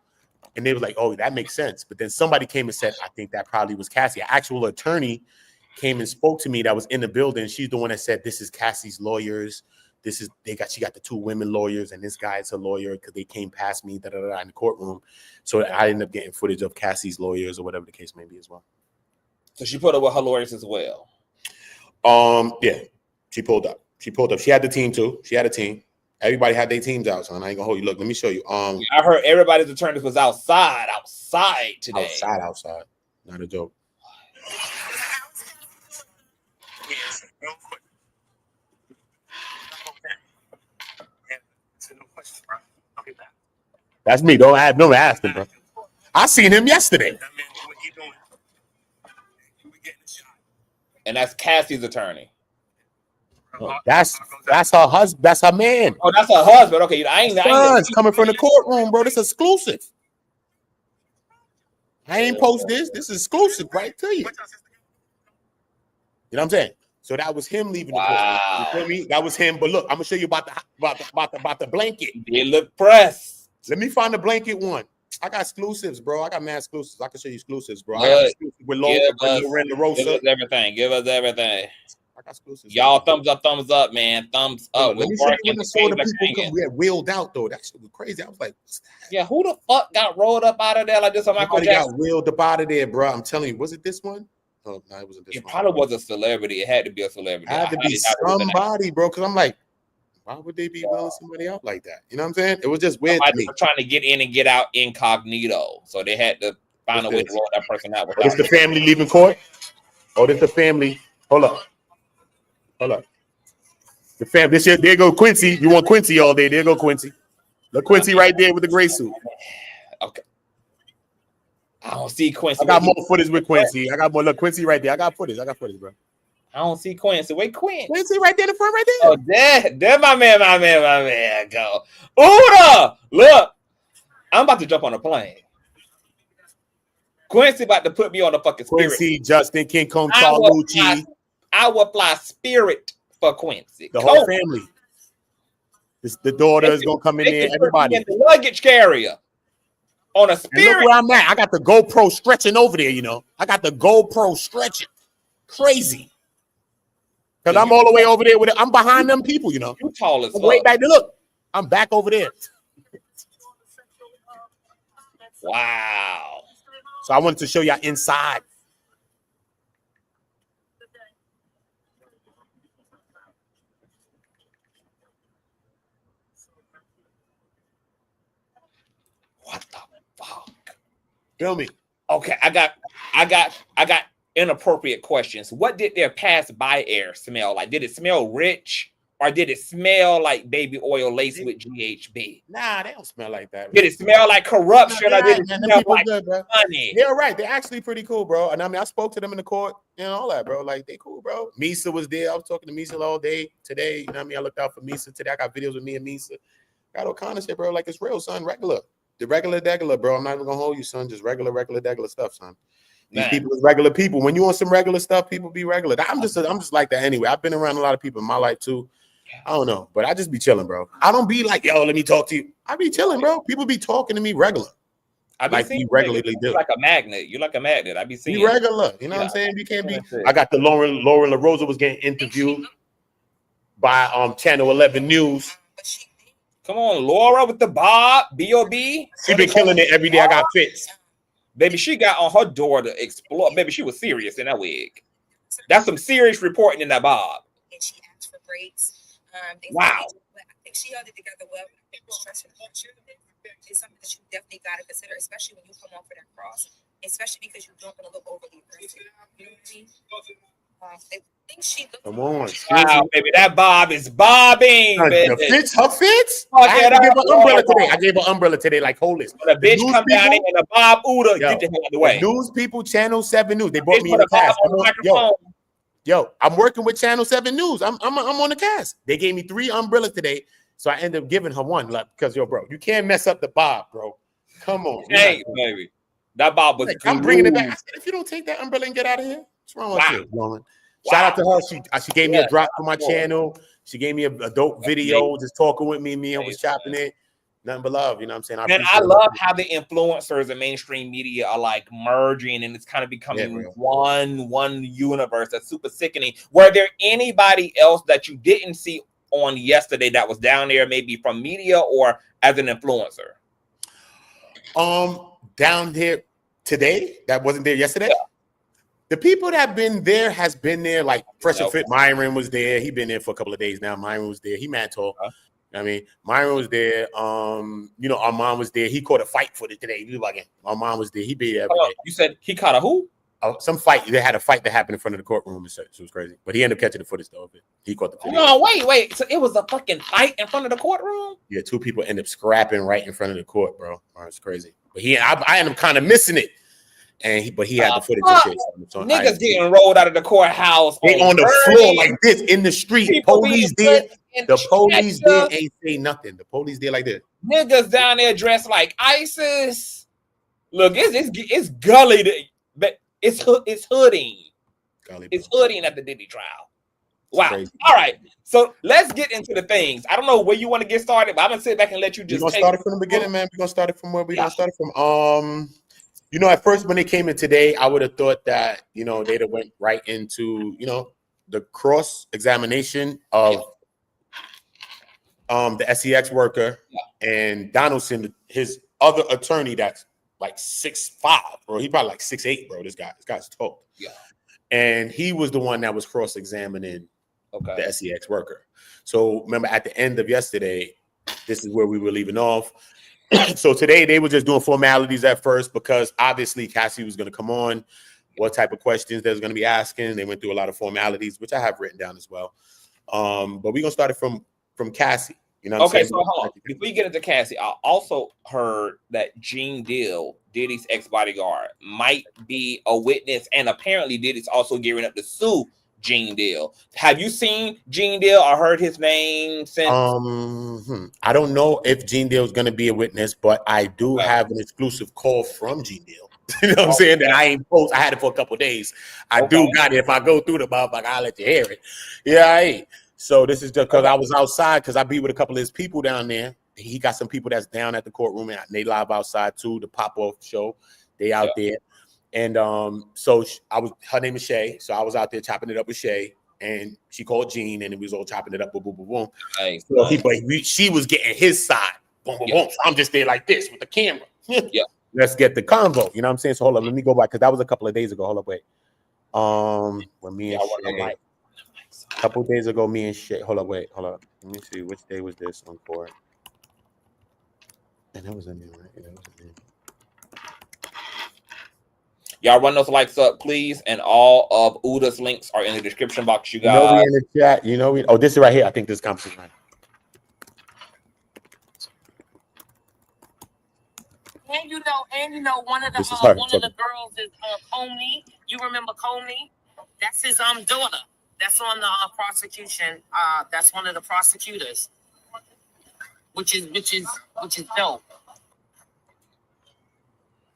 And they were like, oh, that makes sense. But then somebody came and said, I think that probably was Cassie. An actual attorney came and spoke to me that was in the building. She's the one that said, this is Cassie's lawyers. She got the two women lawyers, and this guy is a lawyer because they came past me in the courtroom. So I ended up getting footage of Cassie's lawyers or whatever the case may be as well.
So she pulled up with her lawyers as well.
Yeah, she pulled up. She had the team too. She had a team. Everybody had their teams out, so I ain't gonna hold you. Look, let me show you.
I heard everybody's attorneys was outside today.
Outside. Not a joke. That's me. Don't ask him, bro. I seen him yesterday.
And that's Cassie's attorney.
That's her husband. That's her man.
Oh, that's her husband. Okay, I ain't
coming from the courtroom, bro. This is exclusive. I ain't post this. This is exclusive right to you. You know what I'm saying? So that was him leaving the court. You feel me? That was him. But look, I'm gonna show you about the blanket.
They look pressed.
Let me find the blanket one. I got exclusives, bro. I got mad exclusives. I can show you exclusives, bro. I
Look,
got exclusives with Loren
give
LaRosa.
us everything. Give us everything.
I got exclusives.
Y'all, thumbs up, man. Thumbs up.
Let me show you when I saw the people come. We had wheeled out though. That shit was crazy. I was like,
yeah, who the fuck got rolled up out of there like this? On Michael Jackson
got wheeled up out of there, bro. I'm telling you, was it this one? Oh, no, it wasn't this one.
It probably was a celebrity. It had to be a celebrity.
It had to be somebody, bro. Because I'm like, why would they be wheeling somebody out like that? You know what I'm saying? It was just weird to me.
Was trying to get in and get out incognito, so they had to find a way to roll that person out.
This the family leaving court? Oh, this the family. Hold up. The fam. This shit. There go Quincy. You want Quincy all day? There go Quincy. Look, Quincy right there with the gray suit.
Okay. I don't see Quincy.
I got more footage with Quincy. I got more. Look, Quincy right there. I got footage, bro.
I don't see Quincy. Wait, Quincy.
Quincy right there in the front, right there.
Oh, there, my man. Go. Oota, look. I'm about to jump on a plane. Quincy about to put me on the fucking Spirit.
Quincy, Justin, King Kong, Carlucci.
I will fly Spirit for Quincy.
The whole family. The daughter is gonna come in there. Everybody.
In the luggage carrier. On a Spirit.
And look where I'm at. I got the GoPro stretching over there, you know. I got the GoPro stretching. Crazy. Because I'm all the way over there with it. I'm behind them people, you know.
You tall as fuck.
Way back there. Look. I'm back over there.
Wow.
So I wanted to show y'all inside.
What the fuck?
Feel me?
Okay, I got inappropriate questions. What did their pass by air smell like? Did it smell rich, or did it smell like baby oil laced with GHB?
Nah, they don't smell like that.
Did it smell like corruption, or did it smell like
good, bro.
money?
They're right. They're actually pretty cool, bro. And I mean, I spoke to them in the court and all that, bro. Like, they cool, bro. Misa was there. I was talking to Misa all day today. You know what I mean? I looked out for Misa today. I got videos with me and Misa. Got all kind of shit, bro. Like, it's real, son. Regular. The regular degular, bro. I'm not even gonna hold you, son. Just regular degular stuff, son. These people is regular people. When you want some regular stuff, people be regular. I'm just like that anyway. I've been around a lot of people in my life too. I don't know, but I just be chilling, bro. I don't be like, yo, let me talk to you. I be chilling, bro. People be talking to me regular.
I be
like
seeing
you regularly do.
Like a magnet. You're like a magnet. I be seeing
you regular. You know what I'm saying? You can't be. I got the Lauren LaRosa was getting interviewed by Channel 11 News.
Come on, Laura with the bob, B.O.B.
She been killing it every day. I got fits.
Baby, she got on her door to explore. Baby, she was serious in that wig. That's some serious reporting in that bob.
And she asked for breaks.
Wow.
I think she held it together well. I think the stress and pressure is something that you definitely got to consider, especially when you come off of that cross, especially because you don't want to look overly aggressive. You know what I mean? I think she looked.
Come on.
Wow, baby, that bob is bobbing.
Her fits.
I
gave her umbrella today. I gave her umbrella today. Like, hold this.
When a bitch come down in a bob Oota, get the hell out of the way.
News people, Channel 7 News. They brought me in the cast. Yo, I'm working with Channel 7 News. I'm on the cast. They gave me 3 umbrellas today, so I ended up giving her one. Like, because yo, bro, you can't mess up the bob, bro. Come on,
hey, baby, that bob was.
Like, I'm bringing it back. I said, if you don't take that umbrella and get out of here, what's wrong with you, woman? Shout out to her. She gave me a drop for my channel. She gave me a dope video, just talking with me. Me, I was chopping it. Nothing but love, you know what I'm saying?
I love how the influencers and mainstream media are like merging, and it's kind of becoming one universe. That's super sickening. Were there anybody else that you didn't see on yesterday that was down there, maybe from media or as an influencer?
Down here today that wasn't there yesterday. Yeah. The people that been there has been there, like Fresh and Fit. Myron was there. He been there for a couple of days now. Myron was there. He mad tall. I mean, Myron was there. You know, our mom was there. He caught a fight for it today. You like it? Our mom was there. He be there every day.
You said he caught a who?
Some fight. They had a fight that happened in front of the courtroom. So it was crazy. But he ended up catching the footage though of it. He caught the footage.
No, wait. So it was a fucking fight in front of the courtroom?
Yeah, 2 people ended up scrapping right in front of the court, bro. Oh, it's crazy. But I ended up kind of missing it. But he had the footage of shit. So
niggas getting rolled out of the courthouse.
They on the floor like this in the street.
People
police there. The police there ain't say nothing. The police there like this.
Niggas down there dressed like ISIS. Look, it's gully, but it's hooding.
Golly,
it's hooding at the Diddy trial. Wow.
Crazy.
All right. So let's get into the things. I don't know where you want to get started, but I'm gonna sit back and let you
We're
just
gonna
take
start it from the beginning, man. We're gonna start it from where we
Yeah.
gonna start it from. You know, at first when they came in today, I would have thought that, you know, they'd have went right into, you know, the cross examination of the SEX worker and Donaldson, his other attorney that's like 6'5", bro. He probably like 6'8", bro. This guy's tall.
Yeah.
And he was the one that was cross-examining the SEX worker. So remember at the end of yesterday, this is where we were leaving off. So today they were just doing formalities at first because obviously Cassie was going to come on, what type of questions they was going to be asking. They went through a lot of formalities, which I have written down as well. But we're going to start it from Cassie. You know what I'm saying?
So hold on. Before you get into Cassie, I also heard that Gene Deal, Diddy's ex-bodyguard, might be a witness, and apparently Diddy's also gearing up to sue Gene Deal. Have you seen Gene Deal or heard his name since?
I don't know if Gene Deal is going to be a witness, but I do have an exclusive call from Gene Deal. You know what I'm saying? That I ain't post. I had it for a couple of days. I do got it. If I go through the motherfucker, I'll let you hear it. Yeah, I ain't. So this is just because I was outside because I be with a couple of his people down there. He got some people that's down at the courtroom and they live outside too. The pop-off show, they out there. And so her name is Shay. So I was out there chopping it up with Shay, and she called Gene, and it was all chopping it up, boom, boom, boom, boom.
Nice.
So she was getting his side, boom, boom, boom. So I'm just there like this with the camera. Let's get the convo. You know what I'm saying? So hold up, let me go back because that was a couple of days ago. Hold up, wait. When me and Shay, a couple of days ago, me and Shay. Hold up, wait, hold up. Let me see which day was this on for. And that was in there, right? Yeah, that was in there.
Y'all run those likes up, please. And all of Oota's links are in the description box, you guys.
You know we in the chat. You know we. Oh, this is right here. I think this conversation right.
And you know, one of the girls is Comey. You remember Comey? That's his daughter. That's on the prosecution. That's one of the prosecutors, which is dope.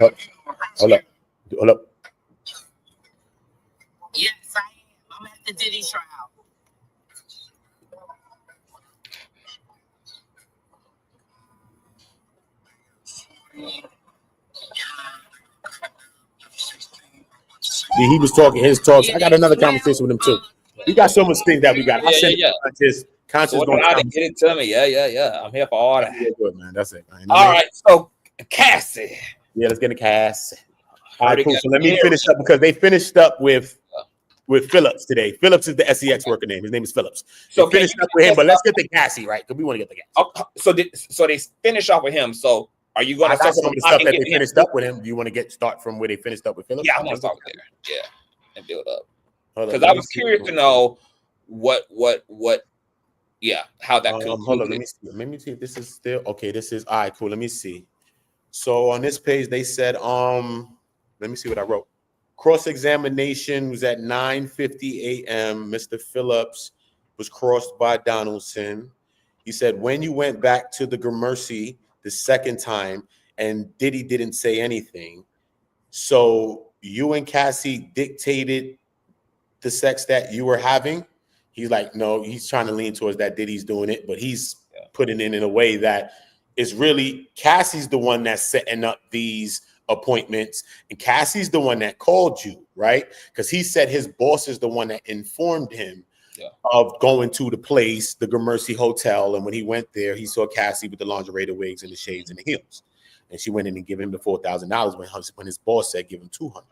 Hold up.
Yes, I am. I'm at the Diddy trial.
He was talking his talks. I got another conversation with him too. We got so much things that we got. I said Conscious
going to get it to me. Yeah. I'm here for all that.
Yeah, good, man. That's it. Man.
All right. So Cassie.
Yeah, let's get into Cassie. All right, cool. So let me finish up because they finished up with Phillips today. Phillips is the SEX worker name. His name is Phillips. So finished up with him, but let's get to Cassie, right? Because we want to get to Cassie.
So they finish off with him. So are you going to start
some of the stuff that they finished up with him? Do you want to start from where they finished up with Phillips?
Yeah, I want to start there. Yeah, and build up. Because I was curious to know how that concluded.
Hold on, let me see if this is still okay. This is all right, cool. Let me see. So on this page, they said, let me see what I wrote. Cross-examination was at 9:50 a.m. Mr. Phillips was crossed by Donaldson. He said, when you went back to the Gramercy the second time and Diddy didn't say anything, so you and Cassie dictated the sex that you were having? He's like, no, he's trying to lean towards that Diddy's doing it, but he's putting it in a way that is really Cassie's the one that's setting up these appointments, and Cassie's the one that called you, right? Because he said his boss is the one that informed him of going to the place, the Gramercy Hotel, and when he went there, he saw Cassie with the lingerie, the wigs, and the shades and the heels, and she went in and gave him the $4,000 when his boss said give him $200. You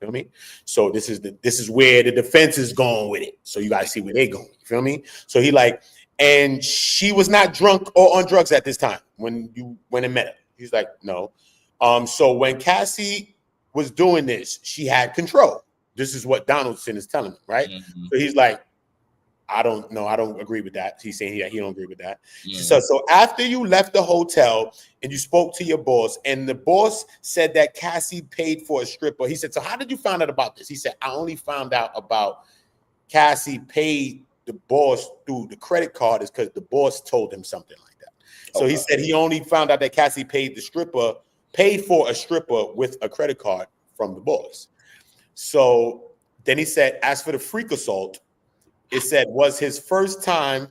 feel me? So this is where the defense is going with it. So you guys see where they going. You feel me? So he like, and she was not drunk or on drugs at this time when you went and met her. He's like, no. So when Cassie was doing this, she had control. This is what Donaldson is telling him, right? Mm-hmm. So he's like, I don't know. I don't agree with that. He's saying he don't agree with that. Mm-hmm. So after you left the hotel and you spoke to your boss, and the boss said that Cassie paid for a stripper, he said, so how did you find out about this? He said, I only found out about Cassie paid the boss through the credit card is because the boss told him something like that. So he said he only found out that Cassie paid for a stripper with a credit card from the boss. So then he said, as for the freak assault, it said was his first time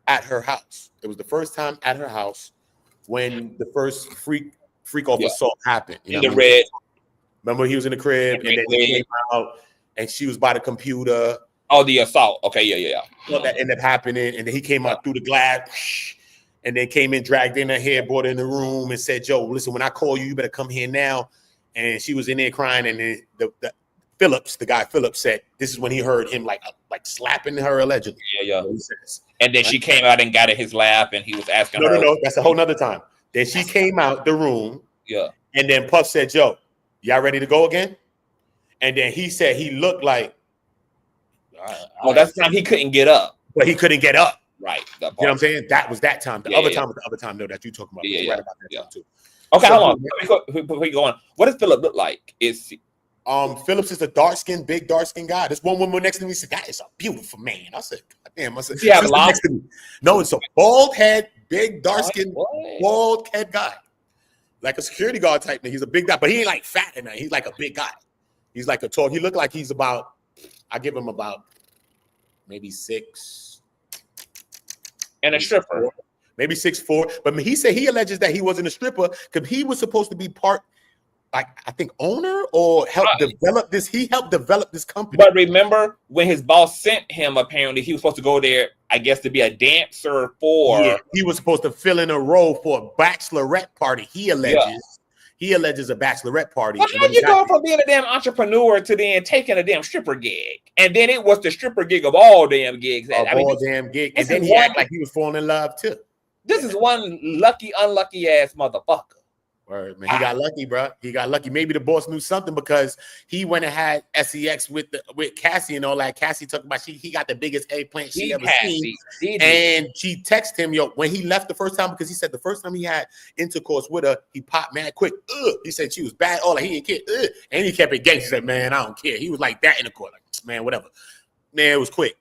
at her house. It was the first time at her house when the first freak off assault happened. You know
in the red.
Remember, he was in the crib, and then he came out, and she was by the computer.
Oh, the assault. Okay, yeah.
Well, that ended up happening, and then he came out through the glass, and then came in, dragged in her hair, brought her in the room, and said, "Joe, listen, when I call you, you better come here now." And she was in there crying, and then the Phillips, the guy Phillips, said this is when he heard him like slapping her allegedly.
Yeah. And then she came out and got in his lap, and he was asking her.
No, that's a whole nother time. Then she came out the room.
Yeah.
And then Puff said, "Joe, y'all ready to go again?" And then he said he looked like.
That's the time he couldn't get up.
But he couldn't get up.
Right.
You know what I'm saying? That was that time. The other time was the other time, though, that you talking about.
Yeah.
Right about that time too.
Okay, hold on. Before we go on, what does Philip look like?
Phillips is a big dark skinned guy. This one woman next to me said, "That is a beautiful man." I said, "God damn." I said,
"Yeah, next
to me." No, it's a bald head, big dark skinned, bald head guy, like a security guard type thing. He's a big guy, but he ain't like fat and he's like a big guy. He's like a tall. He looked like he's about. I give him about maybe 6.
And a stripper.
Maybe 6'4". But he said he alleges that he wasn't a stripper because he was supposed to be part. Like I think owner or help develop this. He helped develop this company.
But remember when his boss sent him, apparently he was supposed to go there, I guess, to be a dancer for.
Yeah, he was supposed to fill in a role for a bachelorette party. He alleges. Yeah. He alleges a bachelorette party.
Well, how you go from being a damn entrepreneur to then taking a damn stripper gig? And then it was the stripper gig of all damn gigs.
Damn gig. And then he acted like he was falling in love too.
This is one lucky, unlucky ass motherfucker.
Word, man. He got lucky, bro. He got lucky. Maybe the boss knew something because he went and had SEX with Cassie and all that. Cassie talked about he got the biggest eggplant she ever seen. And she texted him, when he left the first time, because he said the first time he had intercourse with her, he popped mad quick. He said she was bad. All he didn't care. And he kept it gangster. He said, "Man, I don't care." He was like that in the court. Like, man, whatever. Man, it was quick.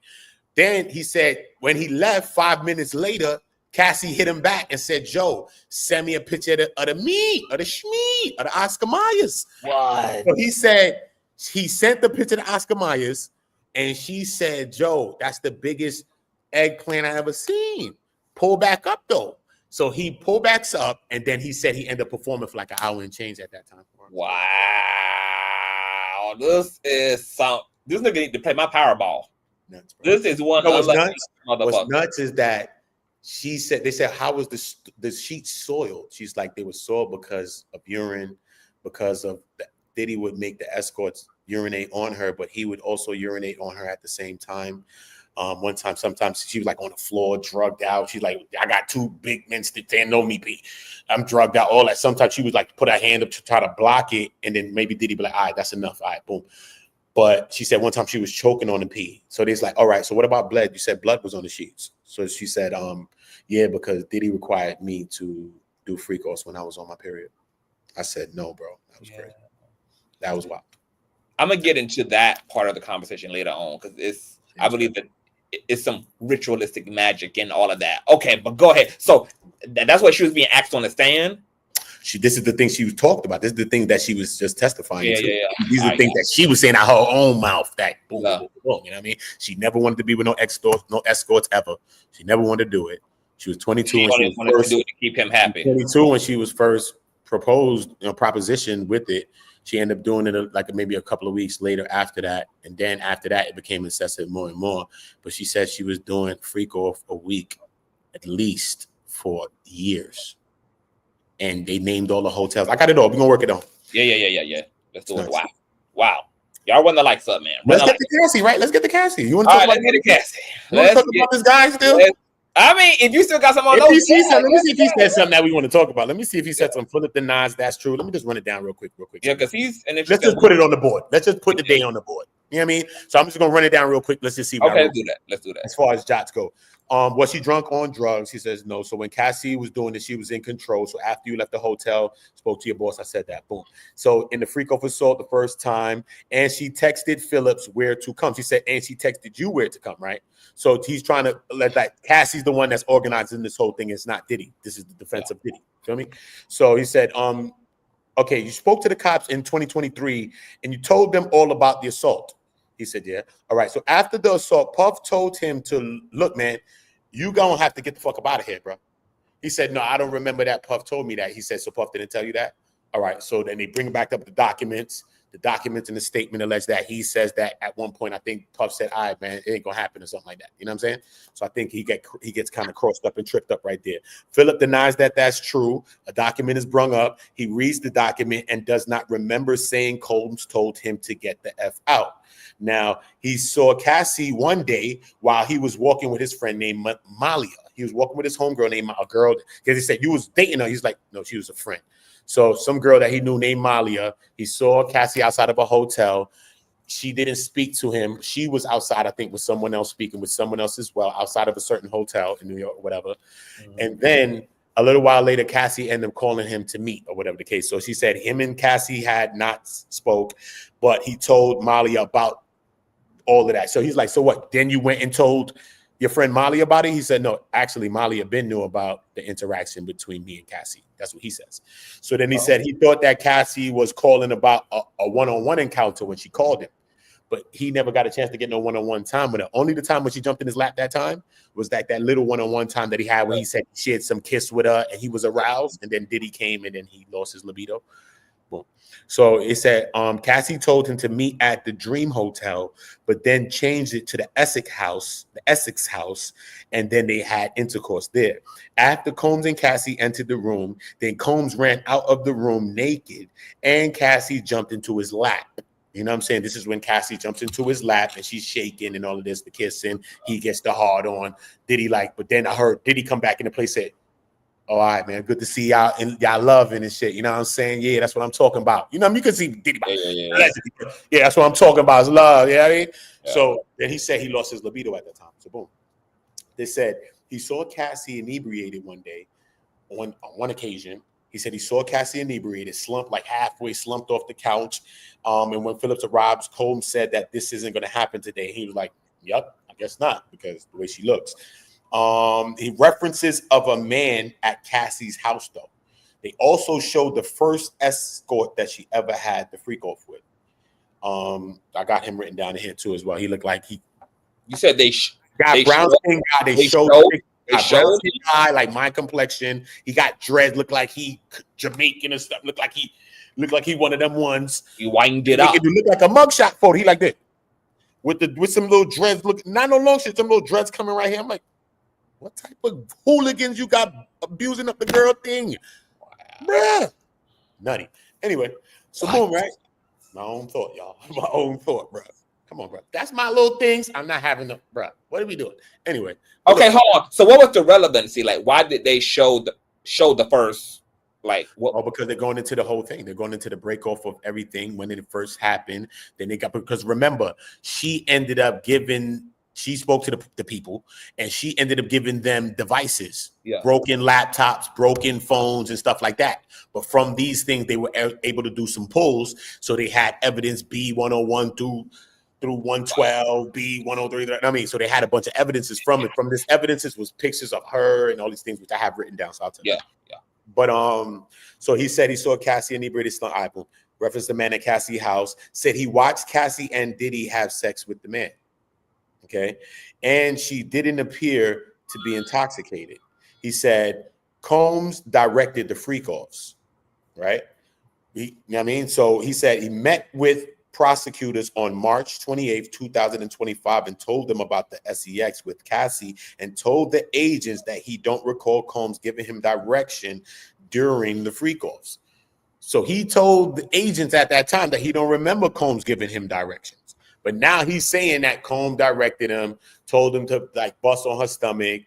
Then he said when he left 5 minutes later, Cassie hit him back and said, "Joe, send me a picture of the meat, of the schmeat, of the Oscar Myers."
What?
So he said he sent the picture to Oscar Myers, and she said, "Joe, that's the biggest eggplant I ever seen. Pull back up though." So he pulled back up, and then he said he ended up performing for like an hour and change at that time.
Wow, this is some. This nigga need to play my Powerball.
Nuts,
this is one.
What's nuts is that. She said, they said, "How was the sheets soiled?" She's like, they were soiled because of urine, because of Diddy would make the escorts urinate on her, but he would also urinate on her at the same time. One time, sometimes she was like on the floor, drugged out. She's like, "I got 2 big men standing on me, P. I'm drugged out." All that. Sometimes she was like, put her hand up to try to block it, and then maybe Diddy be like, "All right, that's enough. All right, boom." But she said one time she was choking on the pee. So they's like, "All right, so what about blood?" You said blood was on the sheets. So she said, "Yeah, because Diddy required me to do freakoffs when I was on my period." I said, "No, bro, that was crazy. That was wild."
I'm gonna get into that part of the conversation later on because I believe that it's some ritualistic magic and all of that. Okay, but go ahead. So that's what she was being asked on the stand.
This is the thing she was talked about. This is the thing that she was just testifying to.
Yeah.
These are the things that she was saying out her own mouth. That boom, boom, boom, you know what I mean? She never wanted to be with no escorts ever. She never wanted to do it. She was 22 when she was first
to do it to keep him happy.
22 when she was first proposed, proposition with it. She ended up doing it like maybe a couple of weeks later after that, and then after that it became incessant more and more. But she said she was doing freak off a week at least for years. And they named all the hotels. I got it all. We're gonna work it on.
Yeah. Let's do it. Wow. Y'all run the lights up, man.
Let's get the Cassie, right? Let's get the Cassie. You want to
talk
about
the Cassie?
You want to talk about this guy still?
I mean, if you still got some on
those,
let me
see if he said something that we want to talk about. Let me see if he said something. Philip denies that's true. Let me just run it down real quick.
Yeah, because he's
let's just put it on the board. Let's just put the day on the board. You know what I mean? So I'm just gonna run it down real quick. Let's just see.
Okay, let's do that.
As far as Jots go. Was she drunk on drugs? He says no. So when Cassie was doing this, she was in control. So after you left the hotel, spoke to your boss, I said that. Boom. So in the freak off assault the first time, and she texted Phillips where to come. She said, and she texted you where to come, right? So he's trying to let that Cassie's the one that's organizing this whole thing. It's not Diddy. This is the defense of Diddy. Feel me? So he said, okay, you spoke to the cops in 2023 and you told them all about the assault. He said, yeah. All right. So after the assault, Puff told him to, look, man, you gonna have to get the fuck up out of here, bro. He said, no, I don't remember that. Puff told me that. He said, so Puff didn't tell you that? All right. So then they bring back up the documents. The documents and the statement allege that he says that at one point, I think Puff said, all right, man, it ain't gonna happen or something like that. You know what I'm saying? So I think he gets kind of crossed up and tripped up right there. Philip denies that that's true. A document is brung up. He reads the document and does not remember saying Combs told him to get the F out. Now, he saw Cassie one day while he was walking with his friend named Malia. He was walking with his homegirl named a girl, because he said, you was dating her. He's like, no, she was a friend. So some girl that he knew named Malia, he saw Cassie outside of a hotel. She didn't speak to him. She was outside, I think, with someone else, speaking with someone else as well, outside of a certain hotel in New York or whatever. And then a little while later, Cassie ended up calling him to meet or whatever the case. So she said him and Cassie had not spoke, but he told Malia about all of that. So he's like, so what? Then you went and told your friend Molly about it? He said, no, actually, Molly had been knew about the interaction between me and Cassie. That's what he says. So then he said he thought that Cassie was calling about a one-on-one encounter when she called him, but he never got a chance to get no one-on-one time. But only the time when she jumped in his lap that time was that little one-on-one time that he had when he said she had some kiss with her and he was aroused, and then Diddy came and then he lost his libido. Boom. So it said Cassie told him to meet at the Dream Hotel, but then changed it to the Essex house, and then they had intercourse there. After Combs and Cassie entered the room, then Combs ran out of the room naked, and Cassie jumped into his lap. You know what I'm saying? This is when Cassie jumps into his lap and she's shaking and all of this, the kissing. He gets the hard on. But then I heard Diddy come back in the place, said, all right, man, good to see y'all and y'all loving and shit. You know what I'm saying? Yeah, that's what I'm talking about. You know, you can see Diddy. Yeah, that's what I'm talking about. Is love. Yeah, I mean? So then he said he lost his libido at that time. So boom. They said he saw Cassie inebriated one day on one occasion. He said he saw Cassie inebriated, halfway slumped off the couch. And when Phillips arrives, Combs said that this isn't going to happen today. He was like, yep, I guess not, because the way she looks. He references of a man at Cassie's house, though. They also showed the first escort that she ever had the freak off with. I got him written down in here too as well. He looked like he.
You said they
brown skin guy. They showed brown skin guy, like my complexion. He got dreads. Looked like he Jamaican and stuff. Looked like he one of them ones.
He winded it up.
It looked like a mugshot photo. He like that with some little dreads. Look, not no long shit. Some little dreads coming right here. I'm like, what type of hooligans you got abusing up the girl thing? Bruh. Nutty. Anyway, so boom, right? My own thought, y'all. My own thought, bro. Come on, bro. That's my little things. I'm not having them, bro. What are we doing? Anyway.
Okay, hold on. So what was the relevancy? Like, why did they show the first, like, what?
Oh, because they're going into the whole thing. They're going into the break off of everything when it first happened. Then they got, because remember, she spoke to the people, and she ended up giving them devices, broken laptops, broken phones, and stuff like that. But from these things, they were able to do some pulls. So they had evidence B101 through 112, B103. I mean, so they had a bunch of evidences from it. From this evidences was pictures of her and all these things, which I have written down. So I'll tell you.
Yeah.
But so he said he saw Cassie inebriated, stunt iPhone, referenced the man at Cassie's house, said he watched Cassie and Diddy have sex with the man. Okay. And she didn't appear to be intoxicated. He said Combs directed the freak-offs, right? You know what I mean? So he said he met with prosecutors on March 28th, 2025, and told them about the SEX with Cassie, and told the agents that he don't recall Combs giving him direction during the freak-offs. So he told the agents at that time that he don't remember Combs giving him directions. But now he's saying that Combs directed him, told him to like bust on her stomach,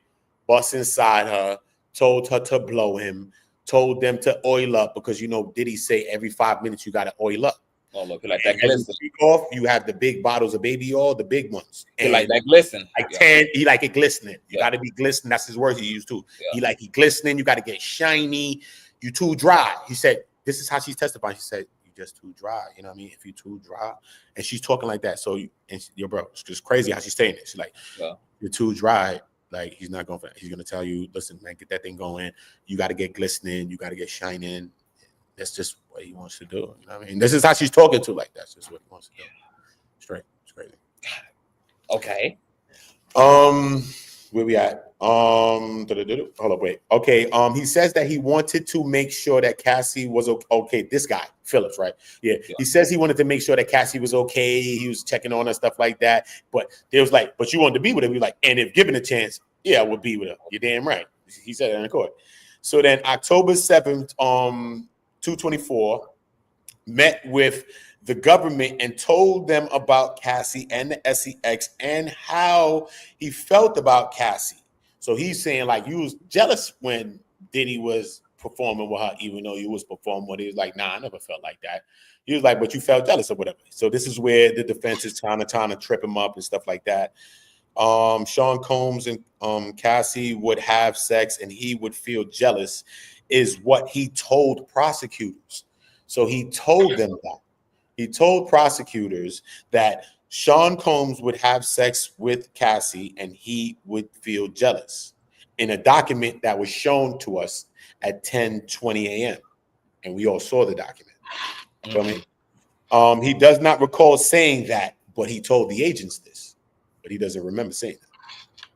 bust inside her, told her to blow him, told them to oil up, because Diddy say every 5 minutes you got to oil up.
Oh, look, like that
glisten. Off, you have the big bottles of baby oil, the big ones.
And like that glisten.
Like 10, he like it glistening. You got to be glistening. That's his words he used too. Yeah. He glistening. You got to get shiny. You too dry. He said, this is how she's testifying. She said, just too dry, you know what I mean? If you too dry, and she's talking like that, so bro, it's just crazy how she's saying it. She's like, you're too dry. Like he's not going for. He's gonna tell you, listen, man, get that thing going. You got to get glistening. You got to get shining. That's just what he wants to do. You know what I mean? This is how she's talking to. Like that's just what he wants to do. Straight. It's crazy.
Okay.
Where we at? Hold up, wait. Okay. He says that he wanted to make sure that Cassie was okay. This guy, Phillips, right? Yeah. He says he wanted to make sure that Cassie was okay. He was checking on her, stuff like that. But there was like, but you wanted to be with her. We like, and if given a chance, yeah, I would be with her. You're damn right. He said it in court. So then October 7th, 224, met with the government and told them about Cassie and the SEX and how he felt about Cassie. So he's saying like you was jealous when Diddy was performing with her, even though you was performing with her. He was like, nah, I never felt like that. He was like, but you felt jealous or whatever. So this is where the defense is trying to trip him up and stuff like that. Sean Combs and Cassie would have sex and he would feel jealous is what he told prosecutors. So he told them that. He told prosecutors that Sean Combs would have sex with Cassie and he would feel jealous in a document that was shown to us at 10:20 a.m. And we all saw the document. Feel me? He does not recall saying that, but he told the agents this, but he doesn't remember saying that.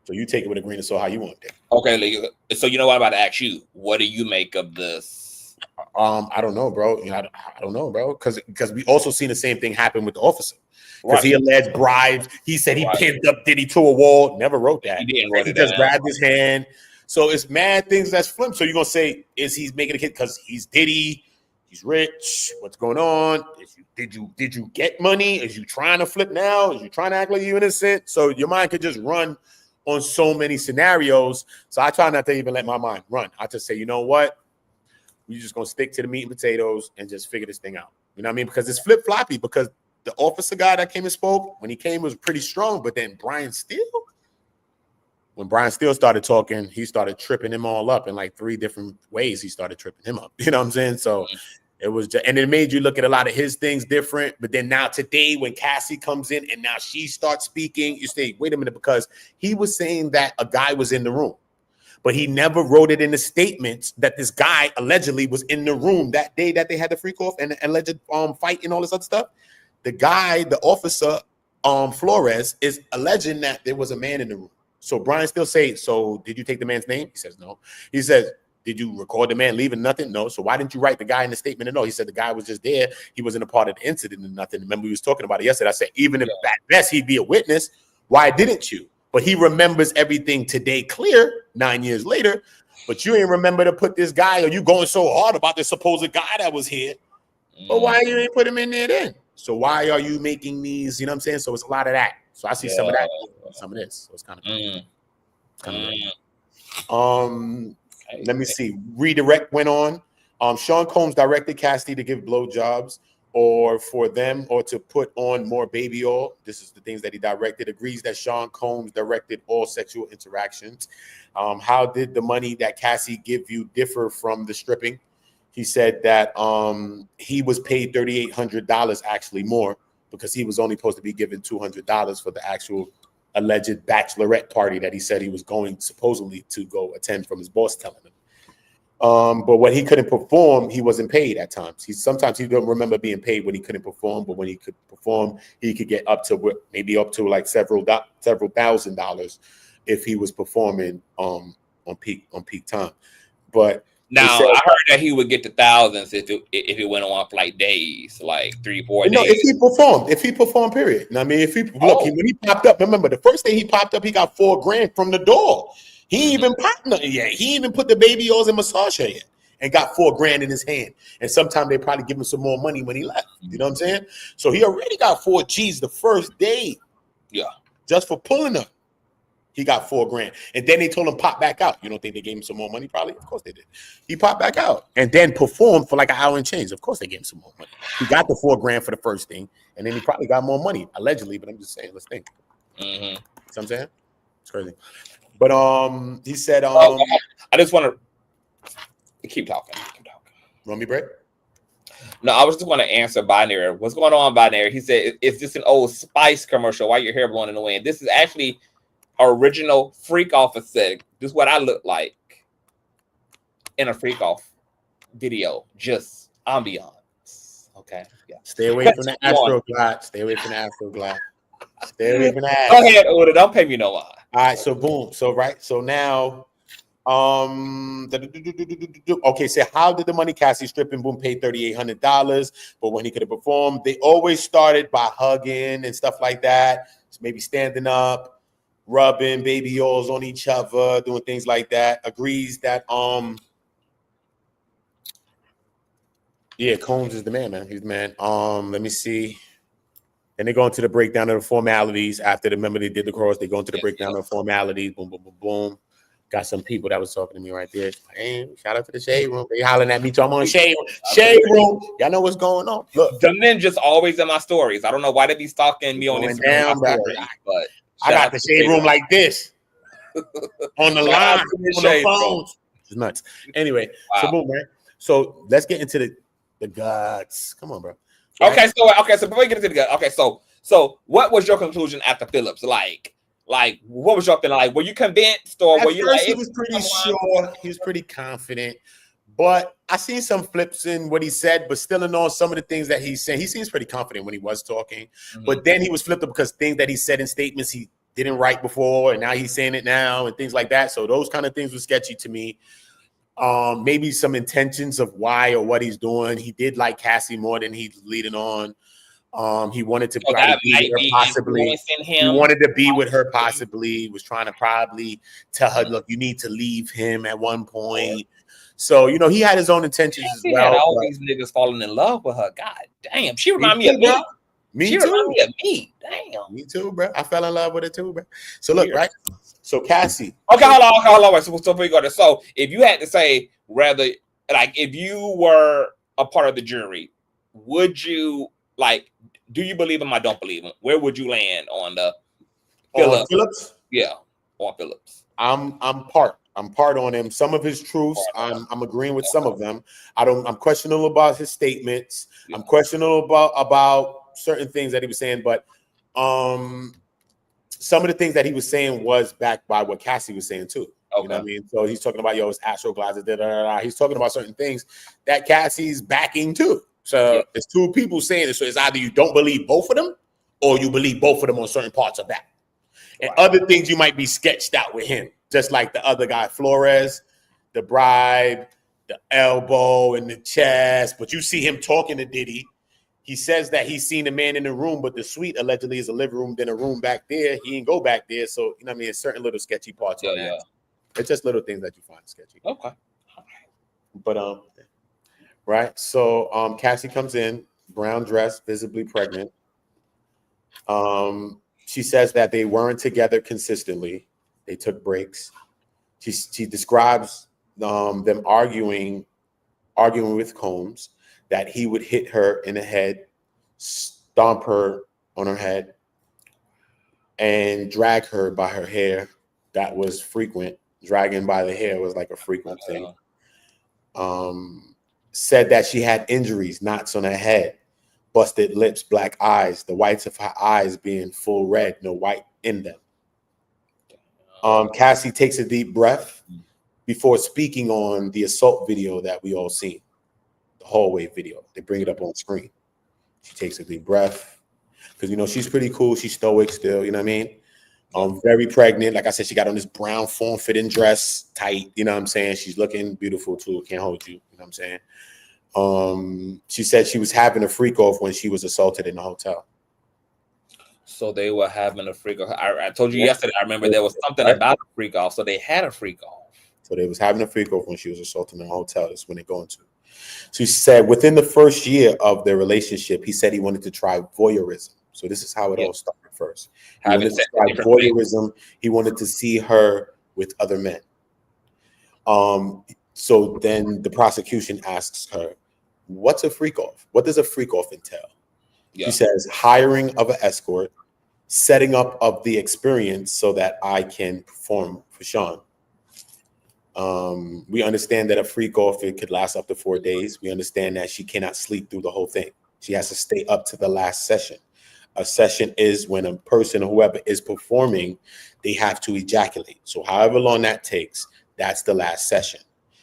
So you take it with a grain of salt how you want it.
Okay, so you know what I'm about to ask you. What do you make of this?
I don't know, bro. You know, I don't know, bro. Because we also seen the same thing happen with the officer. Because he alleged bribes. He said he pinned up Diddy to a wall. Never wrote that. He just grabbed his hand. So it's mad things that's flipped. So you're gonna say, is he making a kid because he's Diddy? He's rich. What's going on? Did you get money? Is you trying to flip now? Is you trying to act like you're innocent? So your mind could just run on so many scenarios. So I try not to even let my mind run. I just say, you know what? We're just gonna stick to the meat and potatoes and just figure this thing out. You know what I mean? Because it's flip floppy. Because the officer guy that came and spoke when he came was pretty strong, but then when Brian Steele started talking, he started tripping him all up in like 3 different ways. He started tripping him up. You know what I'm saying? So it was just, and it made you look at a lot of his things different. But then now today, when Cassie comes in and now she starts speaking, you say, wait a minute, because he was saying that a guy was in the room. But he never wrote it in the statements that this guy allegedly was in the room that day that they had the freak off and the alleged fight and all this other stuff. The guy, the officer, Flores, is alleging that there was a man in the room. So Brian still say, so did you take the man's name? He says no. He says, did you record the man leaving? Nothing? No. So why didn't you write the guy in the statement? And no. He said the guy was just there. He wasn't a part of the incident and nothing. Remember, we was talking about it yesterday. I said, even if at best he'd be a witness, why didn't you? But he remembers everything today clear 9 years later. But you ain't remember to put this guy, or you going so hard about this supposed guy that was here. But why you ain't put him in there then? So why are you making these, you know what I'm saying? So it's a lot of that. So I see some of that, some of this. So it's kind of let me see. Redirect went on. Sean Combs directed Cassie to give blowjobs or for them or to put on more baby oil. This is the things that he directed. Agrees that Sean Combs directed all sexual interactions. How did the money that Cassie give you differ from the stripping? He said that he was paid $3,800, actually more, because he was only supposed to be given $200 for the actual alleged bachelorette party that he said he was going supposedly to go attend from his boss telling him. But when he couldn't perform, he wasn't paid at times. Sometimes he don't remember being paid when he couldn't perform, but when he could perform, he could get up to maybe up to like several $1,000s if he was performing on peak time. But
now I heard that he would get the thousands if it went on for like days, like 3-4 days.
No, if he performed, period. I mean, if he when he popped up, remember the first day he popped up, he got $4,000 from the door. He even popped nothing yet. He even put the baby oils and massage her in and got $4,000 in his hand. And sometimes they probably give him some more money when he left. You know what I'm saying? So he already got 4 G's the first day. Yeah, just for pulling her. He got $4,000. And then they told him pop back out. You don't think they gave him some more money? Probably. Of course they did. He popped back out and then performed for like an hour and change. Of course they gave him some more money. He got the $4,000 for the first thing. And then he probably got more money, allegedly. But I'm just saying, let's think. You know what I'm saying? It's crazy. But he said, I
just want to keep talking.
Want me break?
No, I was just want to answer Binary. What's going on, Binary? He said, is this an old Spice commercial? Why your hair blowing in the wind? This is actually original freak off aesthetic. This is what I look like in a freak off video. Just ambiance. Okay. Yeah.
Stay away from the Astro Glide. Stay away from the Astro Glide. Stay away from the ass.
Go ahead, Oota. Don't pay me no mind.
All right, so boom. So now, okay, so how did the money Cassie stripping boom paid $3,800, but when he could have performed, they always started by hugging and stuff like that, maybe standing up, rubbing baby oils on each other, doing things like that. Agrees that yeah, Combs is the man, man. He's the man. Let me see. And they go into the breakdown of the formalities after the member they did the cross. They go into the breakdown of the formalities. Boom, boom, boom, boom. Got some people that was talking to me right there. Hey, shout out to the shade room. They hollering at me. So I'm on shade room. Y'all know what's going on. Look,
the ninjas always in my stories. I don't know why they be stalking me on Instagram. But
I got the shade room like this on the line, on the phones. It's nuts. Anyway, so boom, man. So let's get into the guts. Come on, bro.
Right? Okay, so before we get into the gut, okay, so what was your conclusion after Phillips? Like what was your feeling? Like, were you convinced, or were you like?
He was pretty sure. He was pretty confident, but I seen some flips in what he said. But still, in all, some of the things that he's saying, he seems pretty confident when he was talking. Mm-hmm. But then he was flipped up because things that he said in statements he didn't write before, and now he's saying it now, and things like that. So those kind of things were sketchy to me. Maybe some intentions of why or what he's doing. He did like Cassie more than he's leading on. He wanted to be with her possibly. He wanted to be with her possibly. Was trying to probably tell her, look, you need to leave him at one point. So, you know, he had his own intentions as well.
Had all these niggas falling in love with her. God damn. She reminded me of me.
Me too.
Reminded me of me. Damn.
Me too, bro. I fell in love with her too, bro. So look, right? So Cassie.
Okay, hold on. So before you go there. So if you had to say rather, like, if you were a part of the jury, would you like? Do you believe him? I don't believe him. Where would you land on the Phillips?
Phillips?
Yeah, on Phillips.
I'm part on him. Some of his truths, I'm agreeing with some of them. I'm questionable about his statements. Yeah. I'm questionable about certain things that he was saying, but some of the things that he was saying was backed by what Cassie was saying too. Okay. You know what I mean? So he's talking about his astro glasses. He's talking about certain things that Cassie's backing too. So There's two people saying it. So it's either you don't believe both of them, or you believe both of them on certain parts of that. And other things you might be sketched out with him, just like the other guy, Flores, the bribe, the elbow and the chest. But you see him talking to Diddy. He says that he's seen a man in the room, but the suite allegedly is a living room, then a room back there. He didn't go back there. So, you know what I mean? It's certain little sketchy parts on that. Yeah. It's just little things that you find sketchy.
Okay.
But, right. So, Cassie comes in, brown dress, visibly pregnant. She says that they weren't together consistently. They took breaks. She describes them arguing with Combs, that he would hit her in the head, stomp her on her head, and drag her by her hair. That was frequent. Dragging by the hair was like a frequent thing. Said that she had injuries, knots on her head, busted lips, black eyes, the whites of her eyes being full red, no white in them. Cassie takes a deep breath before speaking on the assault video that we all seen. Hallway video. They bring it up on screen. She takes a deep breath because, you know, she's pretty cool. She's stoic still, you know what I mean? Very pregnant. Like I said, she got on this brown form-fitting dress, tight, you know what I'm saying? She's looking beautiful too. Can't hold you, you know what I'm saying? She said she was having a freak off when she was assaulted in the hotel.
So they were having a freak off. I told you yesterday, I remember there was something about a freak off. So they had a freak off. So
they was having a freak off when she was assaulted in the hotel. That's when they're going to. She said within the first year of their relationship, he said he wanted to try voyeurism. So this is how it all started first. He wanted to try voyeurism. He wanted to see her with other men. So then the prosecution asks her, what's a freak off? What does a freak off entail? She says hiring of an escort, setting up of the experience so that I can perform for Sean. We understand that a freak off, it could last up to 4 days. We understand that she cannot sleep through the whole thing. She has to stay up to the last session. A session is when a person or whoever is performing, they have to ejaculate. So however long that takes, that's the last session.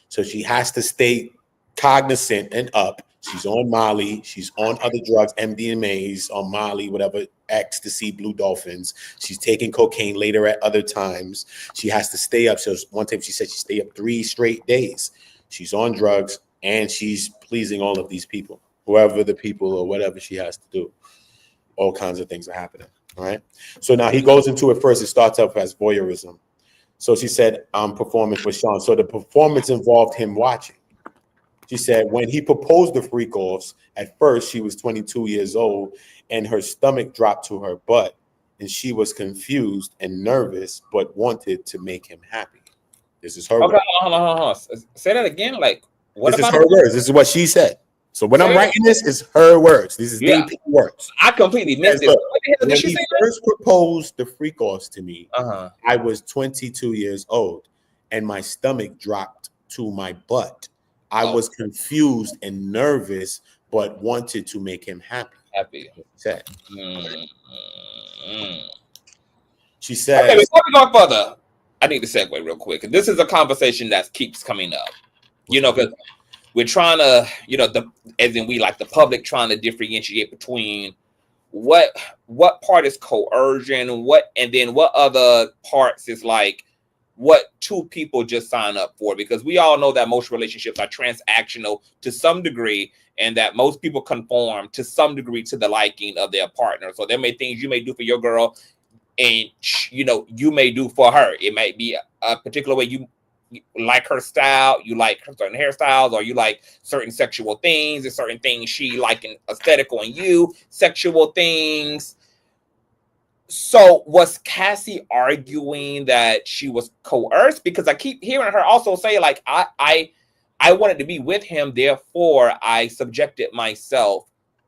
So she has to stay cognizant and up. She's on Molly. She's on other drugs, MDMAs, on Molly, whatever ecstasy, blue dolphins. She's taking cocaine later at other times. She has to stay up. So one time she said she stayed up 3 straight days. She's on drugs and she's pleasing all of these people, whoever the people or whatever she has to do. All kinds of things are happening. All right. So now he goes into it first. It starts up as voyeurism. So she said, I'm performing for Sean. So the performance involved him watching. She said when he proposed the freakoffs, at first she was 22 years old and her stomach dropped to her butt and she was confused and nervous, but wanted to make him happy. This is her.
Okay, hold on. Say that again. Like, what
this
about
is her words? This is what she said. So when I'm writing this, it's her words. This is DP words.
I completely missed it. What the hell
when he first proposed the freakoffs to me, I was 22 years old and my stomach dropped to my butt. I was confused and nervous, but wanted to make him happy. Said. She said.
Okay, before we go further, I need to segue real quick. This is a conversation that keeps coming up. You know, because we're trying to, you know, as in we like the public trying to differentiate between what part is coercion, and then what other parts is like what two people just sign up for, because we all know that most relationships are transactional to some degree and that most people conform to some degree to the liking of their partner. So there may things you may do for your girl and you know you may do for her. It might be a particular way you like her style, you like certain hairstyles, or you like certain sexual things, and certain things she like in aesthetical and you sexual things. So was Cassie arguing that she was coerced? Because I keep hearing her also say, like, I wanted to be with him, therefore I subjected myself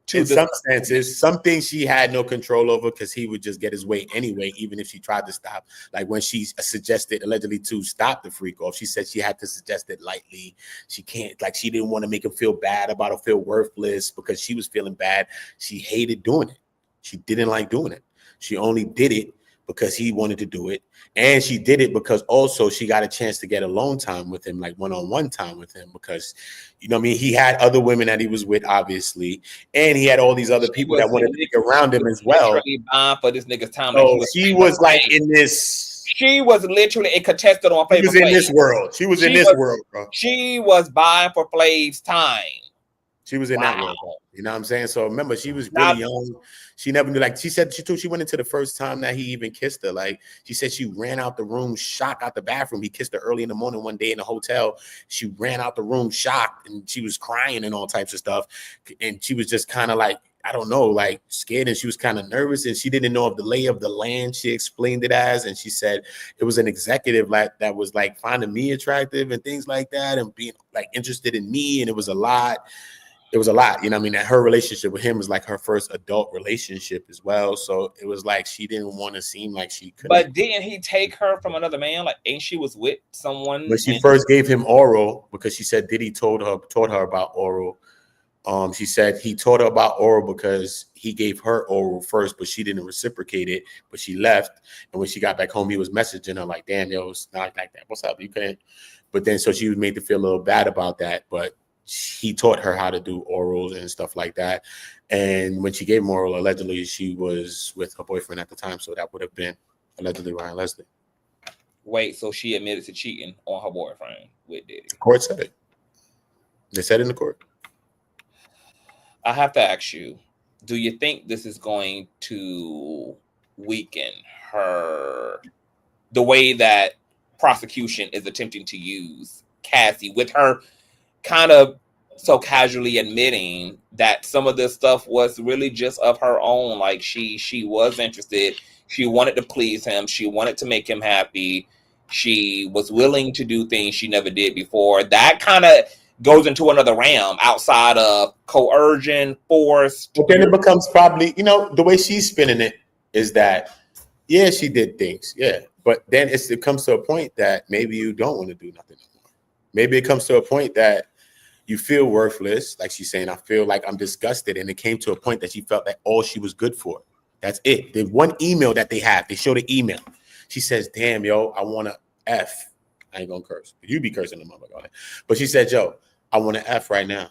to
in some senses, some things she had no control over because he would just get his way anyway, even if she tried to stop. Like when she suggested allegedly to stop the freak off, she said she had to suggest it lightly. She can't, like, she didn't want to make him feel bad about it, feel worthless because she was feeling bad. She hated doing it. She didn't like doing it. She only did it because he wanted to do it. And she did it because also she got a chance to get alone time with him, like one-on-one time with him, because, you know what I mean, he had other women that he was with, obviously, and he had all these other people that wanted to be around him as well.
For this nigga's time.
So she was like in this.
She was literally a contestant on Flavor
Flav. She was in this world. She was in this world, bro.
She was buying for Flav's time.
She was in that world, bro. You know what I'm saying? So remember, she was really young. She never knew. Like she said, she went into the first time that he even kissed her. Like she said, she ran out the room, shocked, out the bathroom. He kissed her early in the morning one day in the hotel. She ran out the room, shocked, and she was crying and all types of stuff. And she was just kind of like, I don't know, like scared, and she was kind of nervous, and she didn't know of the lay of the land. She explained it as, and she said it was an executive like that was like finding me attractive and things like that, and being like interested in me, and it was a lot. It was a lot, you know what I mean? And her relationship with him was like her first adult relationship as well. So it was like she didn't want to seem like she could.
But didn't he take her from another man? Like, ain't she was with someone?
When she first gave him oral, because she said Diddy taught her about oral. She said he taught her about oral because he gave her oral first, but she didn't reciprocate it. But she left, and when she got back home, he was messaging her like, "Damn, yo, it's not like that. What's up? You couldn't." But then, so she was made to feel a little bad about that, but he taught her how to do orals and stuff like that. And when she gave him oral, allegedly she was with her boyfriend at the time, so that would have been allegedly Ryan Leslie.
Wait, so she admitted to cheating on her boyfriend with Diddy?
The court said it. They said it in the court.
I have to ask you, do you think this is going to weaken her, the way that prosecution is attempting to use Cassie, with her kind of so casually admitting that some of this stuff was really just of her own? Like she was interested. She wanted to please him. She wanted to make him happy. She was willing to do things she never did before. That kind of goes into another realm outside of coercion, force.
But then it becomes probably, you know, the way she's spinning it is that, yeah, she did things. Yeah. But then it comes to a point that maybe you don't want to do nothing anymore. Maybe it comes to a point that you feel worthless. Like she's saying, I feel like I'm disgusted. And it came to a point that she felt that all she was good for. That's it. The one email that they have, they show the email. She says, damn, yo, I want to F. I ain't going to curse. You be cursing the motherfucker on it. But she said, yo, I want to F right now.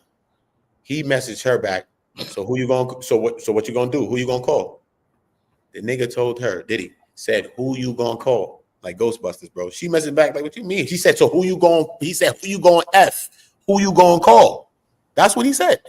He messaged her back. So who you going to, so what you going to do? Who you going to call? The nigga told her, Diddy said, who you gonna call? Like Ghostbusters, bro. She messaged back like, what you mean? She said, so who you going? He said, who you going F? Who you gonna call? That's what he said.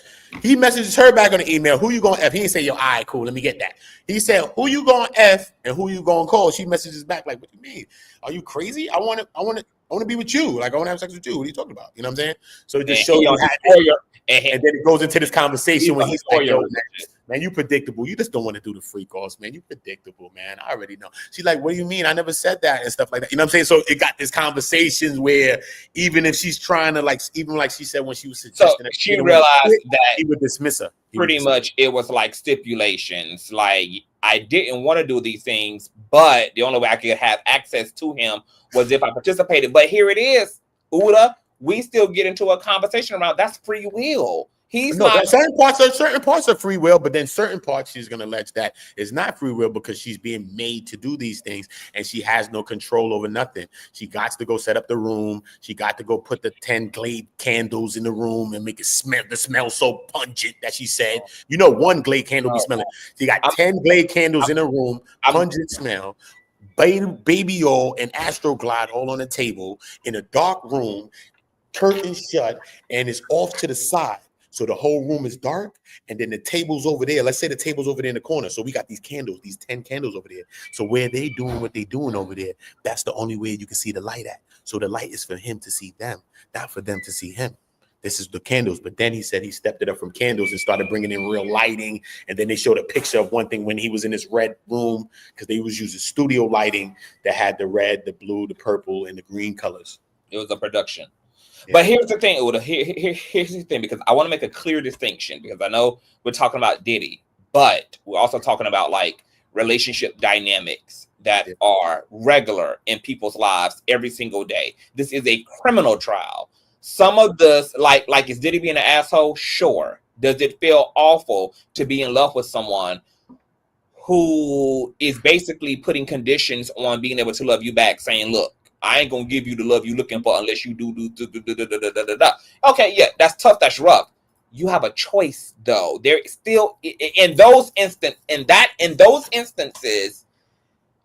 He messaged her back on the email, who you gonna F? He didn't say, yo, all right, cool, let me get that. He said, who you gonna F and who you gonna call? She messages back like, what you mean? Are you crazy? I want to be with you. Like, I want to have sex with you. What are you talking about? You know what I'm saying? So it just shows you and then it goes into this conversation when he's like, yo, man, you predictable. You just don't want to do the freak-offs, man. You predictable, man. I already know. She's like, what do you mean? I never said that and stuff like that. You know what I'm saying? So it got this conversations where even if she's trying to, like, even like she said when she was suggesting that
she realized that
he would dismiss her.
Pretty much it was like stipulations. Like, I didn't want to do these things, but the only way I could have access to him was if I participated. But here it is, Oota. We still get into a conversation around that's free will. He's not
certain parts are free will, but then certain parts she's gonna allege that is not free will because she's being made to do these things and she has no control over nothing. She got to go set up the room. She got to go put the 10 Glade candles in the room and make it smell so pungent that she said, you know, one Glade candle be smelling. She got 10 Glade candles in a room, pungent smell. Baby oil and Astroglide all on the table in a dark room, curtain shut, and it's off to the side. So the whole room is dark, and then the table's over there. Let's say the table's over there in the corner. So we got these candles, these 10 candles over there. So where they doing what they doing over there, that's the only way you can see the light at. So the light is for him to see them, not for them to see him. This is the candles. But then he said he stepped it up from candles and started bringing in real lighting. And then they showed a picture of one thing when he was in his red room because they was using studio lighting that had the red, the blue, the purple, and the green colors.
It was a production.
Yeah.
But here's the thing, Oota. Here's the thing, because I want to make a clear distinction, because I know we're talking about Diddy, but we're also talking about like relationship dynamics that are regular in people's lives every single day. This is a criminal trial. Some of this, like is Diddy being an asshole? Sure. Does it feel awful to be in love with someone who is basically putting conditions on being able to love you back, saying, look, I ain't gonna give you the love you're looking for unless you do. Okay, yeah, that's tough. That's rough. You have a choice, though. There is still in those instances,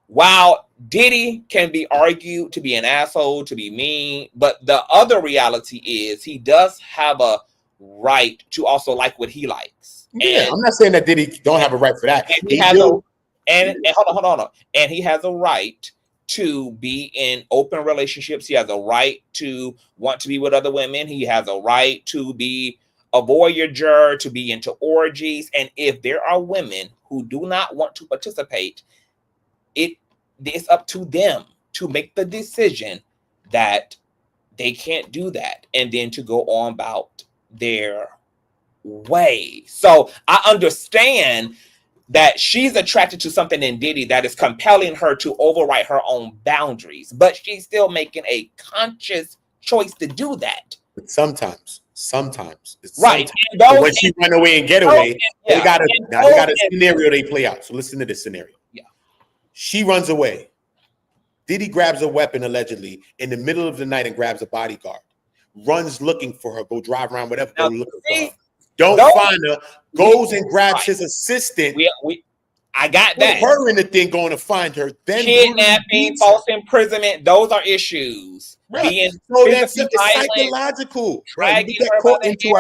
while Diddy can be argued to be an asshole, to be mean, but the other reality is he does have a right to also like what he likes.
Yeah,
and,
I'm not saying that Diddy don't have a right for that.
And he has hold on. And he has a right to be in open relationships. He has a right to want to be with other women. He has a right to be a voyeur, to be into orgies. And if there are women who do not want to participate, it's up to them to make the decision that they can't do that and then to go on about their way. So I understand that she's attracted to something in Diddy that is compelling her to overwrite her own boundaries, but she's still making a conscious choice to do that.
But sometimes.
Right.
So when she run away and get away, they got a scenario they play out. So listen to this scenario.
Yeah.
She runs away. Diddy grabs a weapon allegedly in the middle of the night and grabs a bodyguard. Runs looking for her, go drive around, whatever, go looking for her. Don't find her, goes and grabs his assistant.
I got that.
Her in the thing going to find her. Then
kidnapping, false imprisonment, those are issues.
Right. So that's psychological. Right? You get caught into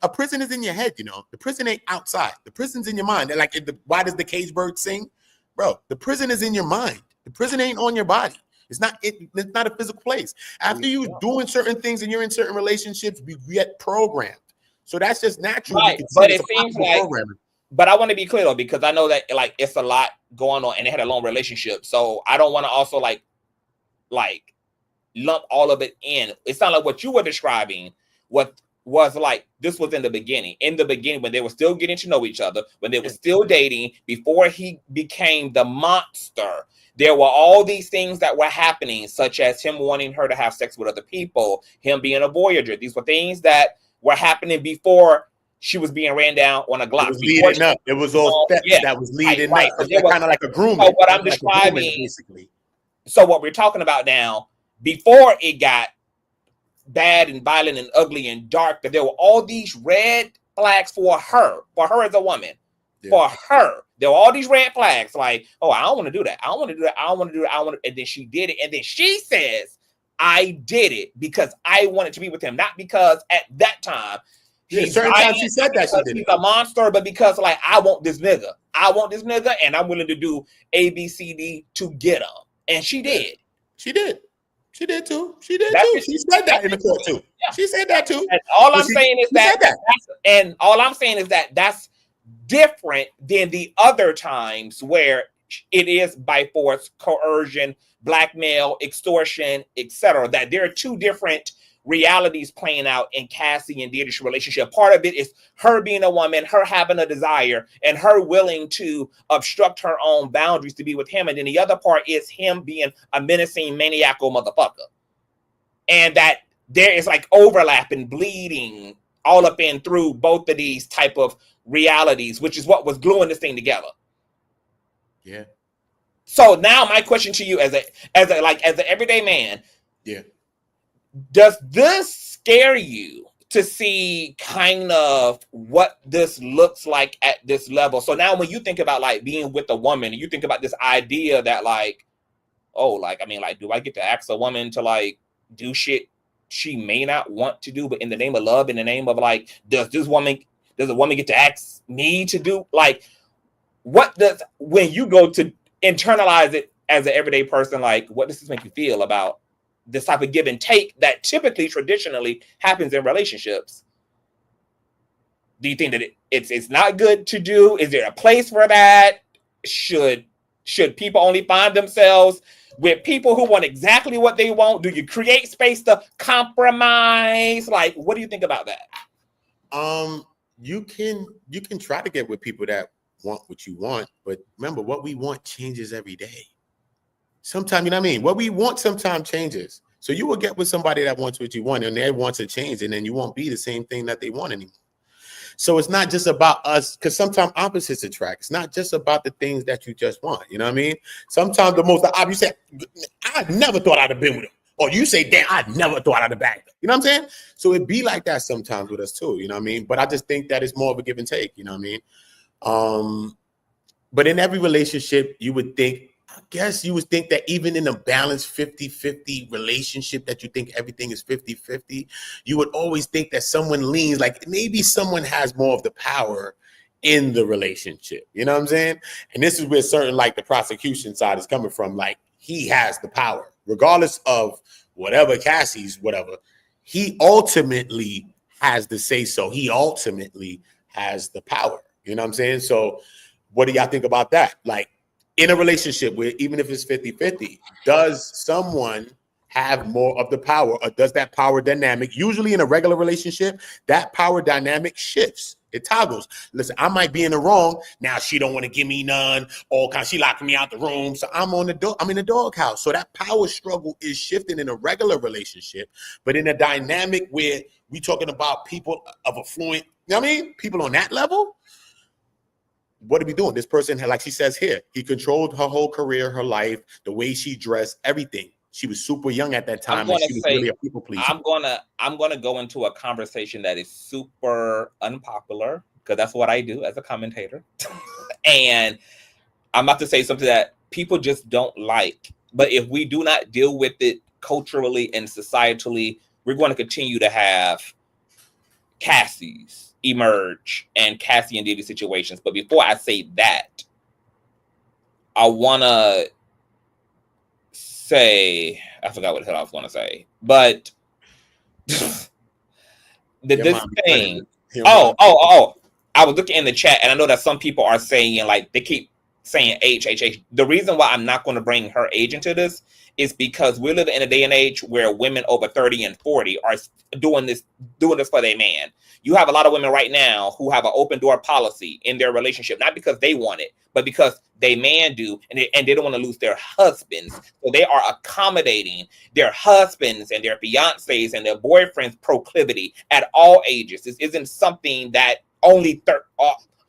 a prison is in your head, you know. The prison ain't outside. The prison's in your mind. They're like, why does the cage bird sing? Bro, the prison is in your mind. The prison ain't on your body. It's not a physical place. After you doing certain things and you're in certain relationships, we get programmed. So that's just natural.
Right. But it seems like, but I want to be clear though, because I know that like it's a lot going on and they had a long relationship. So I don't want to also like lump all of it in. It's not like what you were describing, what was like, this was in the beginning when they were still getting to know each other, when they were still dating, before he became the monster. There were all these things that were happening, such as him wanting her to have sex with other people, him being a voyeur. These were things that were happening before she was being ran down on a Glock.
It was leading up. It was all steps that was leading up. So it's kind of like a grooming.
So what I'm describing,
basically.
So what we're talking about now, before it got bad and violent and ugly and dark, that there were all these red flags for her as a woman, for her There were all these red flags, like, oh, I don't want to do that. I don't want to do that. I don't want to do that. I don't want to. And then she did it. And then she says, I did it because I wanted to be with him, not because at that time.
Yeah, certain times she said that she did
he's a monster, but because like I want this nigga. I want this nigga, and I'm willing to do A, B, C, D to get him. And she did.
She did. She did too. She did too. She said that in the court too.
Yeah.
She said that too.
And all I'm saying is that that's different than the other times where it is by force, coercion, blackmail, extortion, etc. That there are two different realities playing out in Cassie and Diddy's relationship. Part of it is her being a woman, her having a desire, and her willing to obstruct her own boundaries to be with him. And then the other part is him being a menacing, maniacal motherfucker. And that there is like overlap and bleeding all up in through both of these type of realities, which is what was gluing this thing together.
Yeah.
So now my question to you as an everyday man,
yeah, does
this scare you to see kind of what this looks like at this level? So now when you think about like being with a woman, you think about this idea that like, oh, like, I mean, like, do I get to ask a woman to like do shit she may not want to do, but in the name of love, in the name of like, does a woman get to ask me to do? Like, what does, when you go to internalize it as an everyday person, like, what does this make you feel about this type of give and take that typically, traditionally happens in relationships? Do you think that it's not good to do? Is there a place for that? Should people only find themselves with people who want exactly what they want? Do you create space to compromise? Like, what do you think about that?
You can try to get with people that want what you want, but remember, what we want changes every day. Sometimes, you know what I mean? What we want sometimes changes. So you will get with somebody that wants what you want, and they want to change, and then you won't be the same thing that they want anymore. So it's not just about us, because sometimes opposites attract. It's not just about the things that you just want. You know what I mean? Sometimes the most obvious, you say, I never thought I'd have been with him. Or you say, damn, I never thought I'd have backed him. You know what I'm saying? So it'd be like that sometimes with us too. You know what I mean? But I just think that it's more of a give and take. You know what I mean? But in every relationship, you would think, I guess you would think that even in a balanced 50-50 relationship that you think everything is 50-50, you would always think that someone leans, like maybe someone has more of the power in the relationship. You know what I'm saying? And this is where certain, like the prosecution side is coming from. Like, he has the power, regardless of whatever Cassie's, whatever. He ultimately has the say so. He ultimately has the power. You know what I'm saying? So what do y'all think about that? Like, in a relationship where even if it's 50-50, does someone have more of the power, or does that power dynamic, usually in a regular relationship, that power dynamic shifts? It toggles. Listen, I might be in the wrong. Now she don't want to give me none. All kind, she locking me out the room. So I'm in the doghouse. So that power struggle is shifting in a regular relationship, but in a dynamic where we talking about people of affluent, you know what I mean? People on that level. What are we doing? This person had, like she says here, he controlled her whole career, her life, the way she dressed, everything. She was super young at that time, and she was really a people pleaser.
I'm gonna go into a conversation that is super unpopular, because that's what I do as a commentator. And I'm about to say something that people just don't like. But if we do not deal with it culturally and societally, we're going to continue to have Cassie's emerge and Cassie and Diddy situations. But before I say that, I want to say, I forgot what the hell I was going to say, but this thing. Oh, I was looking in the chat, and I know that some people are saying, like, they keep saying H. The reason why I'm not going to bring her age into this is because we live in a day and age where women over 30 and 40 are doing this for their man. You have a lot of women right now who have an open door policy in their relationship, not because they want it, but because they man do, and they don't want to lose their husbands. So they are accommodating their husbands and their fiancés and their boyfriends' proclivity at all ages. This isn't something that only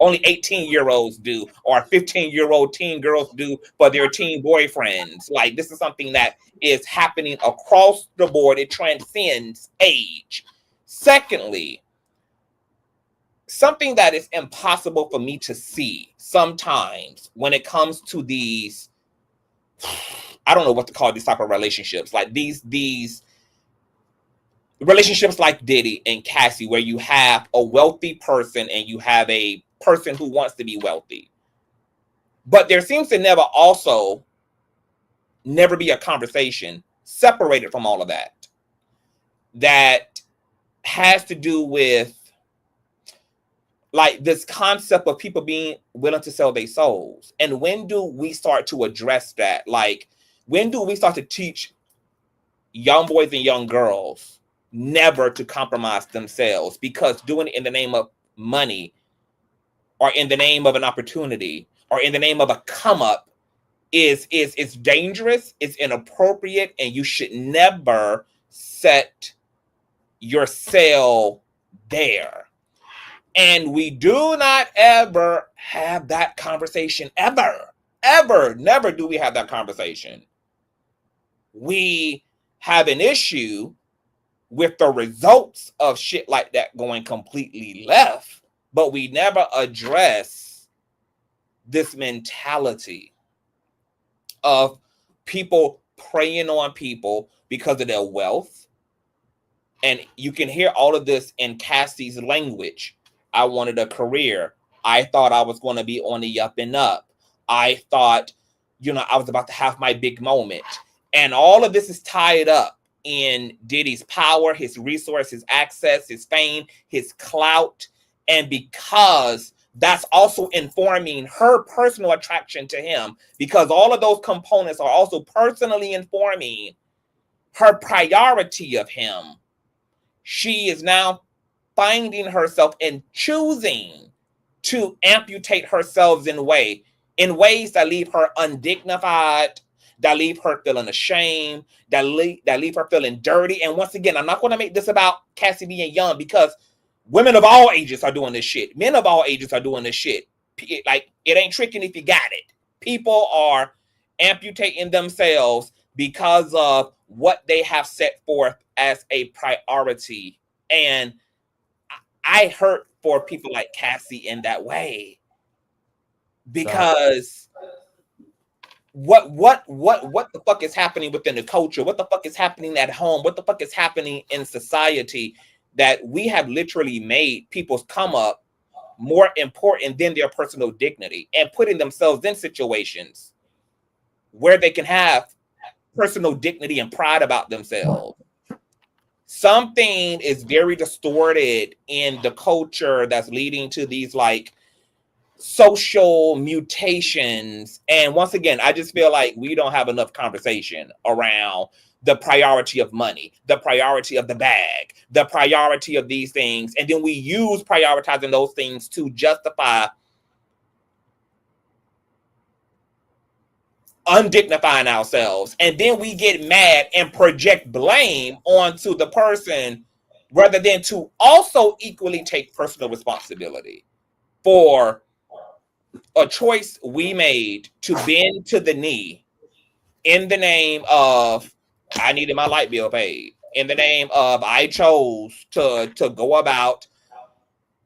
18-year-olds do, or 15-year-old teen girls do for their teen boyfriends. Like, this is something that is happening across the board. It transcends age. Secondly, something that is impossible for me to see sometimes when it comes to these, I don't know what to call these type of relationships, like these relationships like Diddy and Cassie, where you have a wealthy person and you have a person who wants to be wealthy. But there seems to never be a conversation separated from all of that. That has to do with like this concept of people being willing to sell their souls. And when do we start to address that? Like, when do we start to teach young boys and young girls never to compromise themselves? Because doing it in the name of money, or in the name of an opportunity, or in the name of a come up is dangerous, it's inappropriate, and you should never set your sale there. And we do not ever have that conversation, ever, never do we have that conversation. We have an issue with the results of shit like that going completely left, but we never address this mentality of people preying on people because of their wealth. And you can hear all of this in Cassie's language. I wanted a career. I thought I was going to be on the up and up. I thought, I was about to have my big moment. And all of this is tied up in Diddy's power, his resource, his access, his fame, his clout. And because that's also informing her personal attraction to him, because all of those components are also personally informing her priority of him, she is now finding herself and choosing to amputate herself in ways that leave her undignified, that leave her feeling ashamed, that leave her feeling dirty. And once again, I'm not going to make this about Cassie being young, because women of all ages are doing this shit. Men of all ages are doing this shit. Like, it ain't tricking if you got it. People are amputating themselves because of what they have set forth as a priority. And I hurt for people like Cassie in that way, because what the fuck is happening within the culture? What the fuck is happening at home? What the fuck is happening in society, that we have literally made people's come up more important than their personal dignity, and putting themselves in situations where they can have personal dignity and pride about themselves. Something is very distorted in the culture that's leading to these like social mutations. And once again, I just feel like we don't have enough conversation around the priority of money, the priority of the bag, the priority of these things. And then we use prioritizing those things to justify undignifying ourselves. And then we get mad and project blame onto the person, rather than to also equally take personal responsibility for a choice we made to bend to the knee in the name of I needed my light bill paid, in the name of I chose to go about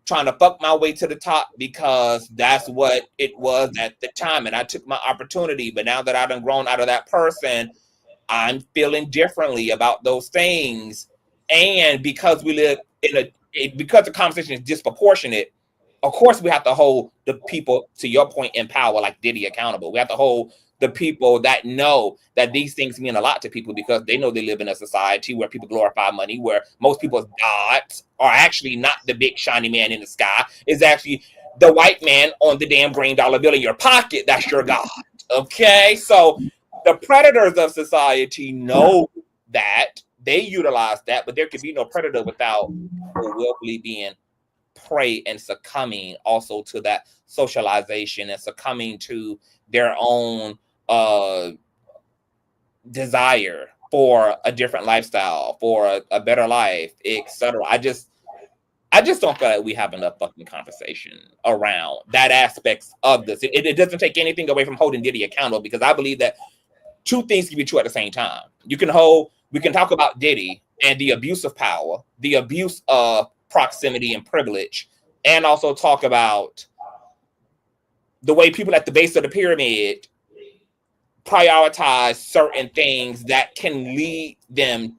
trying to fuck my way to the top because that's what it was at the time, and I took my opportunity. But now that I've done grown out of that person, I'm feeling differently about those things. And because we live in because the conversation is disproportionate, of course we have to hold the people, to your point, in power, like Diddy, accountable. We have to hold the people that know that these things mean a lot to people, because they know they live in a society where people glorify money, where most people's gods are actually not the big shiny man in the sky. It's actually the white man on the damn green dollar bill in your pocket. That's your god. Okay? So the predators of society know that. They utilize that, but there could be no predator without willfully being prey and succumbing also to that socialization and succumbing to their own desire for a different lifestyle, for a better life, etc. I just don't feel like we have enough fucking conversation around that aspects of this. It doesn't take anything away from holding Diddy accountable, because I believe that two things can be true at the same time. We can talk about Diddy and the abuse of power, the abuse of proximity and privilege, and also talk about the way people at the base of the pyramid prioritize certain things that can lead them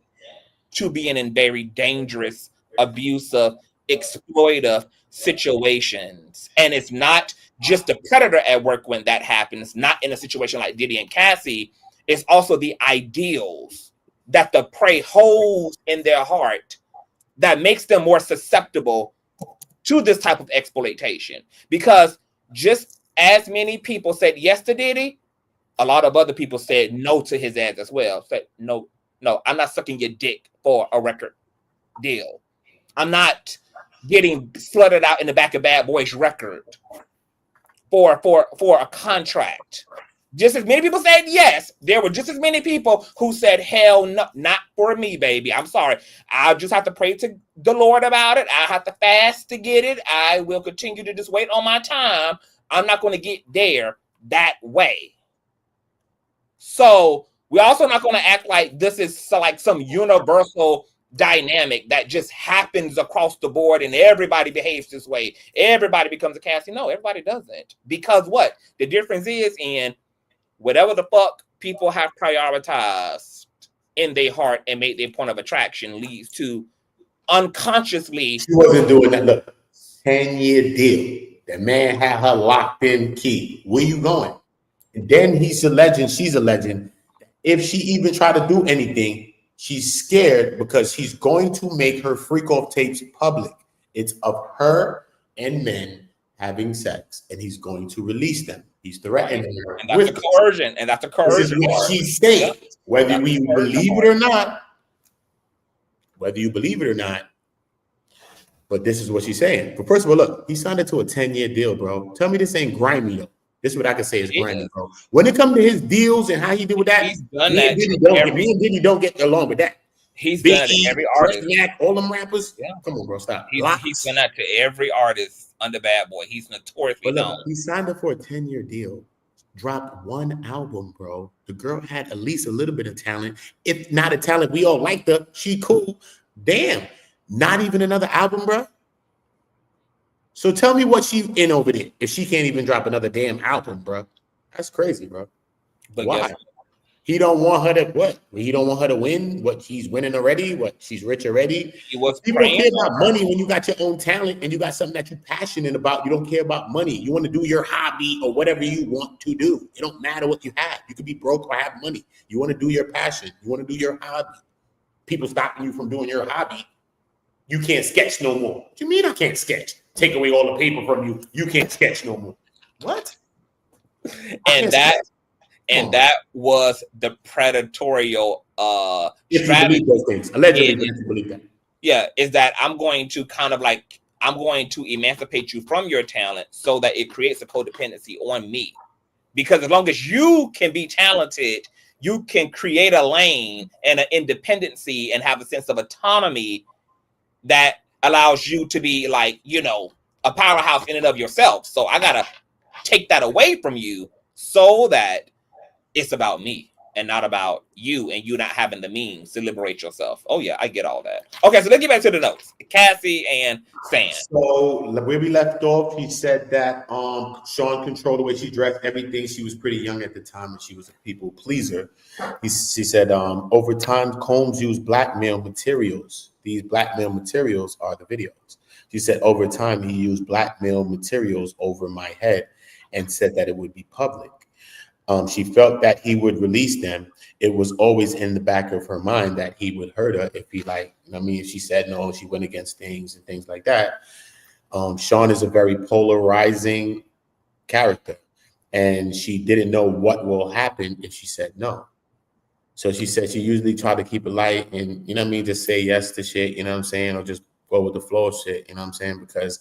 to being in very dangerous, abusive, exploitive situations. And it's not just the predator at work when that happens, not in a situation like Diddy and Cassie. It's also the ideals that the prey holds in their heart that makes them more susceptible to this type of exploitation. Because just as many people said yes to Diddy, a lot of other people said no to his ads as well. Said, no, I'm not sucking your dick for a record deal. I'm not getting flooded out in the back of Bad Boy's record for a contract. Just as many people said yes, there were just as many people who said, hell no, not for me, baby. I'm sorry. I'll just have to pray to the Lord about it. I have to fast to get it. I will continue to just wait on my time. I'm not going to get there that way. So we're also not going to act like this is like some universal dynamic that just happens across the board and everybody behaves this way. Everybody becomes a Cassie. No, everybody doesn't. Because what? The difference is in whatever the fuck people have prioritized in their heart and made their point of attraction leads to unconsciously.
She wasn't doing that. Look, 10-year deal. The man had her locked in key. Where you going? And then he's a legend. She's a legend. If she even tried to do anything, she's scared because he's going to make her freak off tapes public. It's of her and men having sex, and he's going to release them. He's threatening her.
And that's a coercion. And that's a coercion.
This is what she's saying. Whether we believe it or not, but this is what she's saying. But first of all, look, he signed it to a 10-year deal, bro. Tell me this ain't grimy, though. This is what I can say is grimy, bro. When it comes to his deals and how he did with that,
he's done
me
that.
Me and Diddy don't get along with that.
He's done it to every artist.
All them rappers. Yeah. Come on, bro. Stop.
He's done that to every artist under Bad Boy. He's notoriously known.
He signed up for a 10-year deal. Dropped one album, bro. The girl had at least a little bit of talent. If not a talent, we all liked her. She cool. Damn. Not even another album, bro. So tell me what she's in over there if she can't even drop another damn album, bro. That's crazy, bro.
But
why? He don't want her to what? He don't want her to win. What? She's winning already. What? She's rich already.
People
don't care about money when you got your own talent and you got something that you're passionate about. You don't care about money. You want to do your hobby or whatever you want to do. It don't matter what you have. You could be broke or have money. You want to do your passion. You want to do your hobby. People stopping you from doing your hobby. You can't sketch no more. What do you mean I can't sketch? Take away all the paper from you. You can't sketch no more. What?
And that was the predatorial
strategy. Those things. Allegedly, if you believe that.
Yeah, is that I'm going to emancipate you from your talent so that it creates a codependency on me. Because as long as you can be talented, you can create a lane and an independency and have a sense of autonomy that allows you to be like, a powerhouse in and of yourself. So I gotta take that away from you so that it's about me and not about you and you not having the means to liberate yourself. Oh yeah, I get all that. Okay, so let's get back to the notes. Cassie and Stan.
So where we left off, he said that Sean controlled the way she dressed, everything. She was pretty young at the time and she was a people pleaser. She said over time, Combs used blackmail materials. These blackmail materials are the videos. She said over time, he used blackmail materials over my head and said that it would be public. She felt that he would release them. It was always in the back of her mind that he would hurt her if he if she said no, she went against things and things like that. Sean is a very polarizing character and she didn't know what will happen if she said no. So she said she usually tried to keep it light and, just say yes to shit, or just go with the flow of shit, because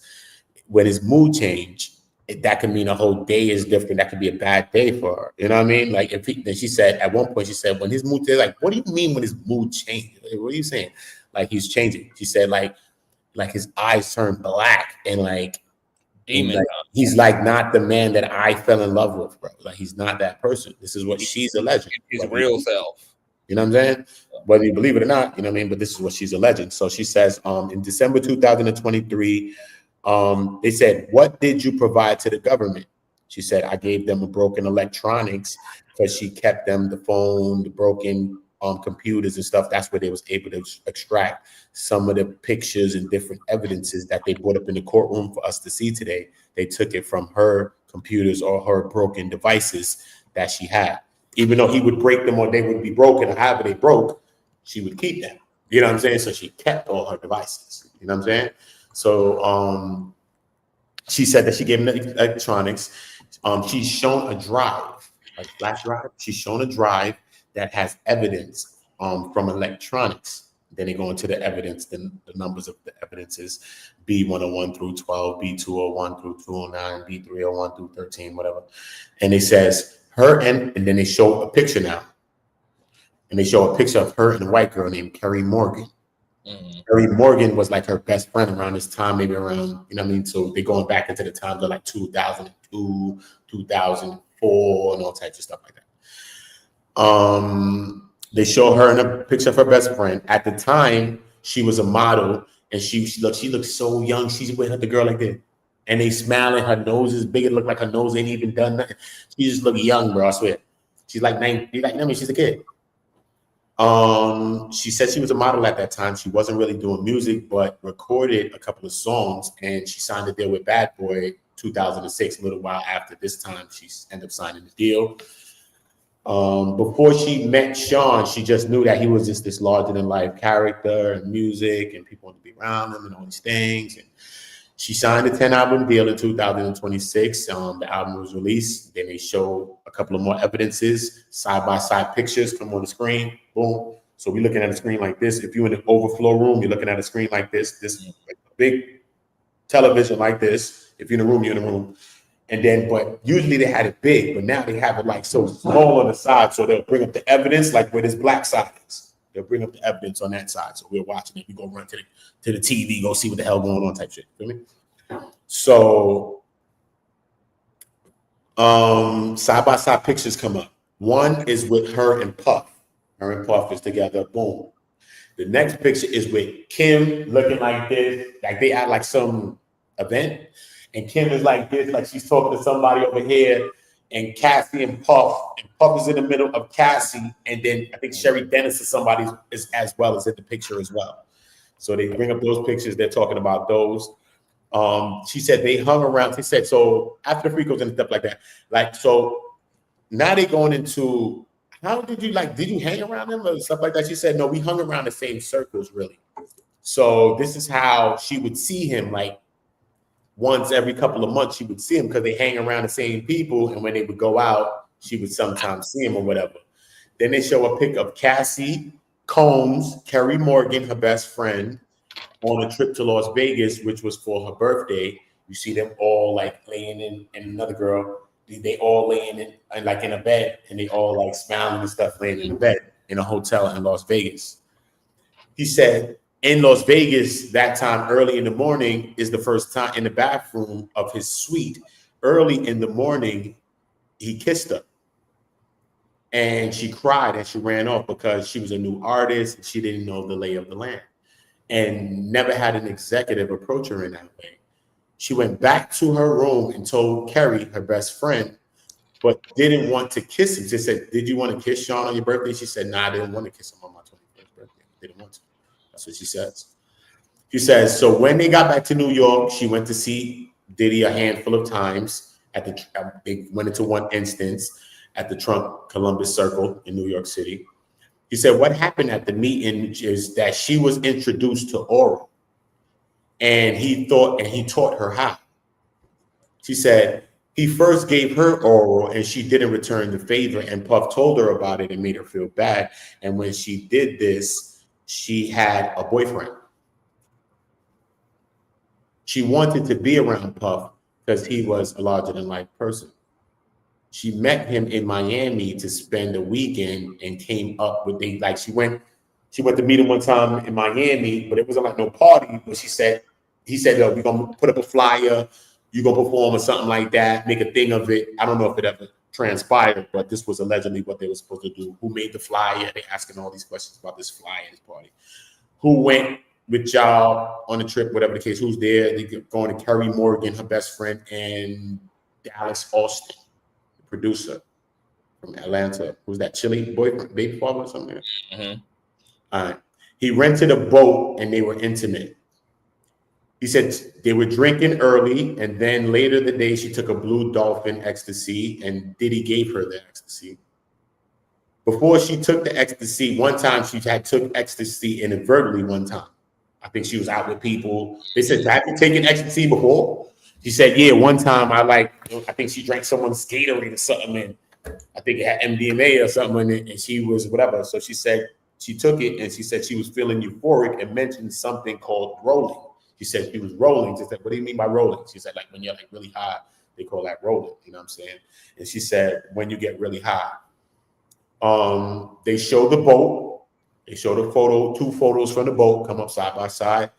when his mood change, that could mean a whole day is different. That could be a bad day for her. You know what I mean? Like then she said at one point, she said, when his mood, they're like, what do you mean when his mood changes? Like, what are you saying? Like he's changing. She said like his eyes turn black and he's like not the man that I fell in love with, bro. Like he's not that person. This is what she's alleging.
His real self.
You know what I'm saying? Whether you believe it or not, but this is what she's alleging. So she says, in December 2023, They said, what did you provide to the government? She said, I gave them a broken electronics because she kept them the phone, the broken computers and stuff. That's where they was able to extract some of the pictures and different evidences that they brought up in the courtroom for us to see today. They took it from her computers or her broken devices that she had. Even though he would break them or they would be broken or however they broke, she would keep them. You know what I'm saying? So she kept all her devices. You know what I'm saying? So she said that she gave him the electronics. She's shown a drive, a flash drive. She's shown a drive that has evidence from electronics. Then they go into the evidence, the numbers of the evidences, B101 through 12, B201 through 209, B301 through 13, whatever. And it says her and then they show a picture now. And they show a picture of her and a white girl named Kerry Morgan. Kerry Morgan was like her best friend around this time, maybe around, you know what I mean? So they're going back into the times of like 2002, 2004, and all types of stuff like that. They show her in a picture of her best friend. At the time, she was a model, and she looked so young. She's with the girl like that. And they smiling, her nose is big. It looked like her nose ain't even done nothing. She just looked young, bro, I swear. She's like 9, she's a kid. She said she was a model at that time. She wasn't really doing music, but recorded a couple of songs, and she signed a deal with Bad Boy 2006. A little while after this time, she ended up signing the deal. Before she met Sean, she just knew that he was just this larger than life character and music, and people wanted to be around him and all these things. And she signed a 10-album deal in 2026. The album was released. Then they show a couple of more evidences, side-by-side pictures come on the screen. Boom. So we're looking at a screen like this. If you're in an overflow room, you're looking at a screen like this. This is like a big television like this. If you're in a room, you're in a room. And then, but usually they had it big, but now they have it like so small on the side. So they'll bring up the evidence, like where this black side is. They'll bring up the evidence on that side. So we're watching it. We go run to the TV, go see what the hell going on type shit. Feel me? So side-by-side pictures come up. One is with her and Puff. Her and Puff is together. Boom. The next picture is with Kim looking like this, like they at like some event. And Kim is like this, like she's talking to somebody over here. And Cassie and Puff is in the middle of Cassie. And then I think Sherry Dennis or somebody is as well as in the picture as well. So they bring up those pictures. They're talking about those. She said they hung around. They said, so after the freakos and stuff like that, like, so now they going into, how did you hang around them or stuff like that? She said, no, we hung around the same circles, really. So this is how she would see him, like once every couple of months, she would see him because they hang around the same people. And when they would go out, she would sometimes see him or whatever. Then they show a pic of Cassie Combs, Kerry Morgan, her best friend, on a trip to Las Vegas, which was for her birthday. You see them all like laying in, and another girl, they all laying in like in a bed, and they all like smiling and stuff, laying in a bed in a hotel in Las Vegas. He said in Las Vegas that time, early in the morning, is the first time in the bathroom of his suite. Early in the morning, he kissed her. And she cried and she ran off because she was a new artist. And she didn't know the lay of the land and never had an executive approach her in that way. She went back to her room and told Kerry, her best friend, but didn't want to kiss him. She said, did you want to kiss Sean on your birthday? She said, nah, I didn't want to kiss him on my 21st birthday. Didn't want to. That's what she says. She says, so when they got back to New York, she went to see Diddy a handful of times. They went into one instance at the Trump Columbus Circle in New York City. He said, what happened at the meeting is that she was introduced to oral. And he taught her how. She said, he first gave her oral and she didn't return the favor. And Puff told her about it and made her feel bad. And when she did this, she had a boyfriend. She wanted to be around Puff because he was a larger than life person. She met him in Miami to spend a weekend and came up with she went to meet him one time in Miami, but it wasn't like no party. But he said, we're gonna put up a flyer, you're gonna perform or something like that, make a thing of it. I don't know if it ever transpired, but this was allegedly what they were supposed to do. Who made the flyer? They asking all these questions about this flyer, this party. Who went with y'all on a trip, whatever the case. Who's there? They going to Kerry Morgan, her best friend, and Dallas Austin, the producer from Atlanta. Who's that? Chili boyfriend, baby father or something?
Mm-hmm.
All right. He rented a boat and they were intimate. He said they were drinking early, and then later the day she took a blue dolphin ecstasy, and Diddy gave her the ecstasy. Before she took the ecstasy, one time she had took ecstasy inadvertently one time. I think she was out with people. They said, have you taken ecstasy before? She said, yeah, one time I think she drank someone's Gatorade or something, and I think it had MDMA or something in it, and she was whatever. So she said she took it, and she said she was feeling euphoric and mentioned something called rolling. She said she was rolling. She said, what do you mean by rolling? She said, like when you're like really high, they call that rolling. You know what I'm saying? And she said, when you get really high. They show the boat. They show the photo, 2 photos from the boat come up side by side.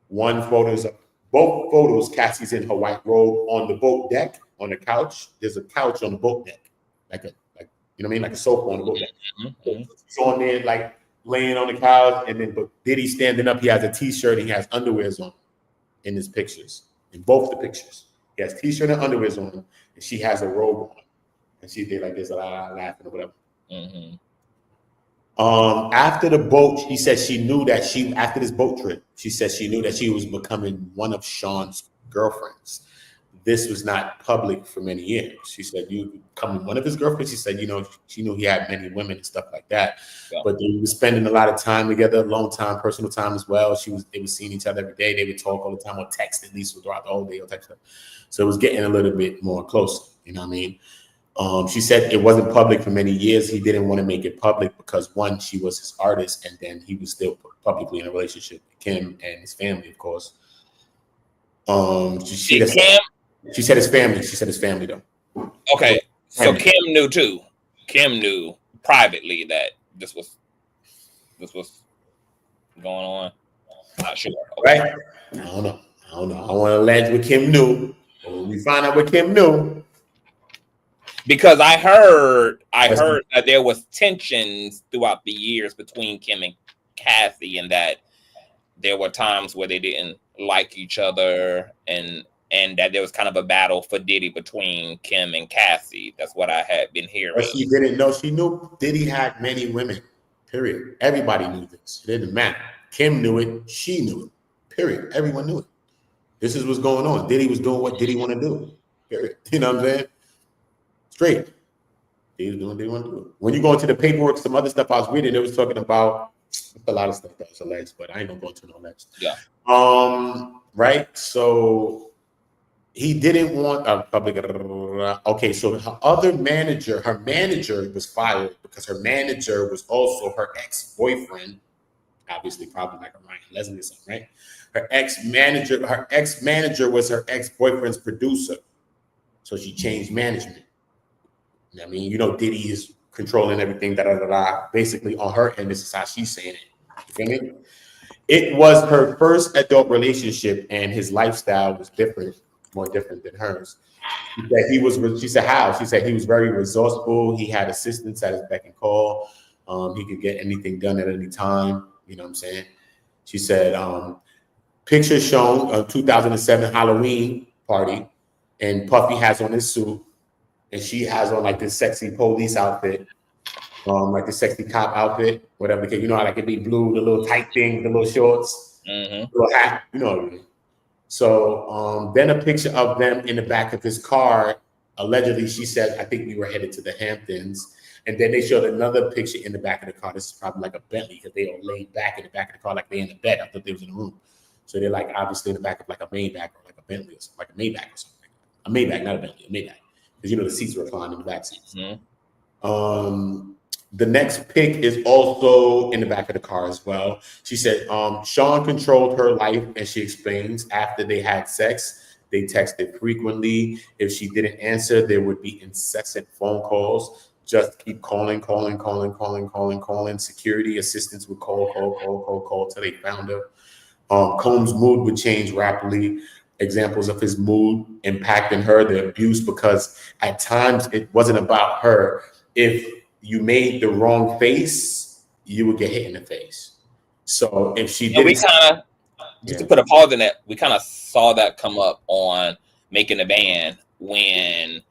One photo is both photos. Cassie's in her white robe on the boat deck on the couch. There's a couch on the boat deck, like you know what I mean, like a sofa on the boat deck. Mm-hmm. He's on there like laying on the couch, and then but Diddy standing up. He has a t-shirt. He has underwears on in his pictures, in both the pictures. He has t-shirt and underwears on, and she has a robe on, and she did like this, laughing or whatever.
Mm-hmm.
After the boat, she said she knew that after this boat trip, she said she knew that she was becoming one of Sean's girlfriends. This was not public for many years. She said, you becoming one of his girlfriends. She said, she knew he had many women and stuff like that. Yeah. But they were spending a lot of time together, long time, personal time as well. They were seeing each other every day. They would talk all the time, or text at least throughout the whole day, or text her. So it was getting a little bit more closer. You know what I mean? She said it wasn't public for many years. He didn't want to make it public because, one, she was his artist, and then he was still publicly in a relationship with Kim and his family, of course. She said his family. She said his family, though.
Okay, so Kim knew too. Kim knew privately that this was going on. Not sure. Okay.
Right? I don't know. I don't want to allege what Kim knew. But when we find out what Kim knew.
Because I heard that there was tensions throughout the years between Kim and Cassie, and that there were times where they didn't like each other, and that there was kind of a battle for Diddy between Kim and Cassie. That's what I had been hearing.
But she didn't know. She knew Diddy had many women, period. Everybody knew this. It didn't matter. Kim knew it. She knew it, period. Everyone knew it. This is what's going on. Diddy was doing what Diddy want to do, period. You know what I'm saying? Straight. They was doing what they want to do. When you go into the paperwork, some other stuff I was reading, it was talking about a lot of stuff that was alleged, but I ain't gonna go into no alleged.
Yeah.
Right. So he didn't want a public. Okay. So her manager was fired because her manager was also her ex-boyfriend. Obviously, probably like a Ryan Leslie or something, right? Her ex-manager was her ex-boyfriend's producer. So she changed management. I mean, Diddy is controlling everything, basically on her end. This is how she's saying it. You feel me? It was her first adult relationship, and his lifestyle was more different than hers. She said how? She said he was very resourceful. He had assistants at his beck and call. He could get anything done at any time. You know what I'm saying? She said, pictures shown of 2007 Halloween party, and Puffy has on his suit. And she has on like this sexy police outfit, like the sexy cop outfit, whatever the case. You know how like it be blue, the little tight thing, the little shorts, little hat, you know what I mean? So then a picture of them in the back of his car. Allegedly, she said, I think we were headed to the Hamptons. And then they showed another picture in the back of the car. This is probably like a Bentley because they all laid back in the back of the car like they in the bed. I thought they was in the room. So they're like obviously in the back of like a Maybach or like a Bentley or something, like a Maybach or something. A Maybach, not a Bentley, a Maybach. Because the seats recline in the back seats. Mm-hmm. The next pic is also in the back of the car as well. She said Sean controlled her life, and she explains after they had sex, they texted frequently. If she didn't answer, there would be incessant phone calls. Just keep calling. Security assistants would call till they found her. Combs' mood would change rapidly. Examples of his mood impacting her, the abuse, because at times it wasn't about her. If you made the wrong face, you would get hit in the face. So if she
And we
didn't,
kind of, just to put a pause in that, we kind of saw that come up on Making the Band when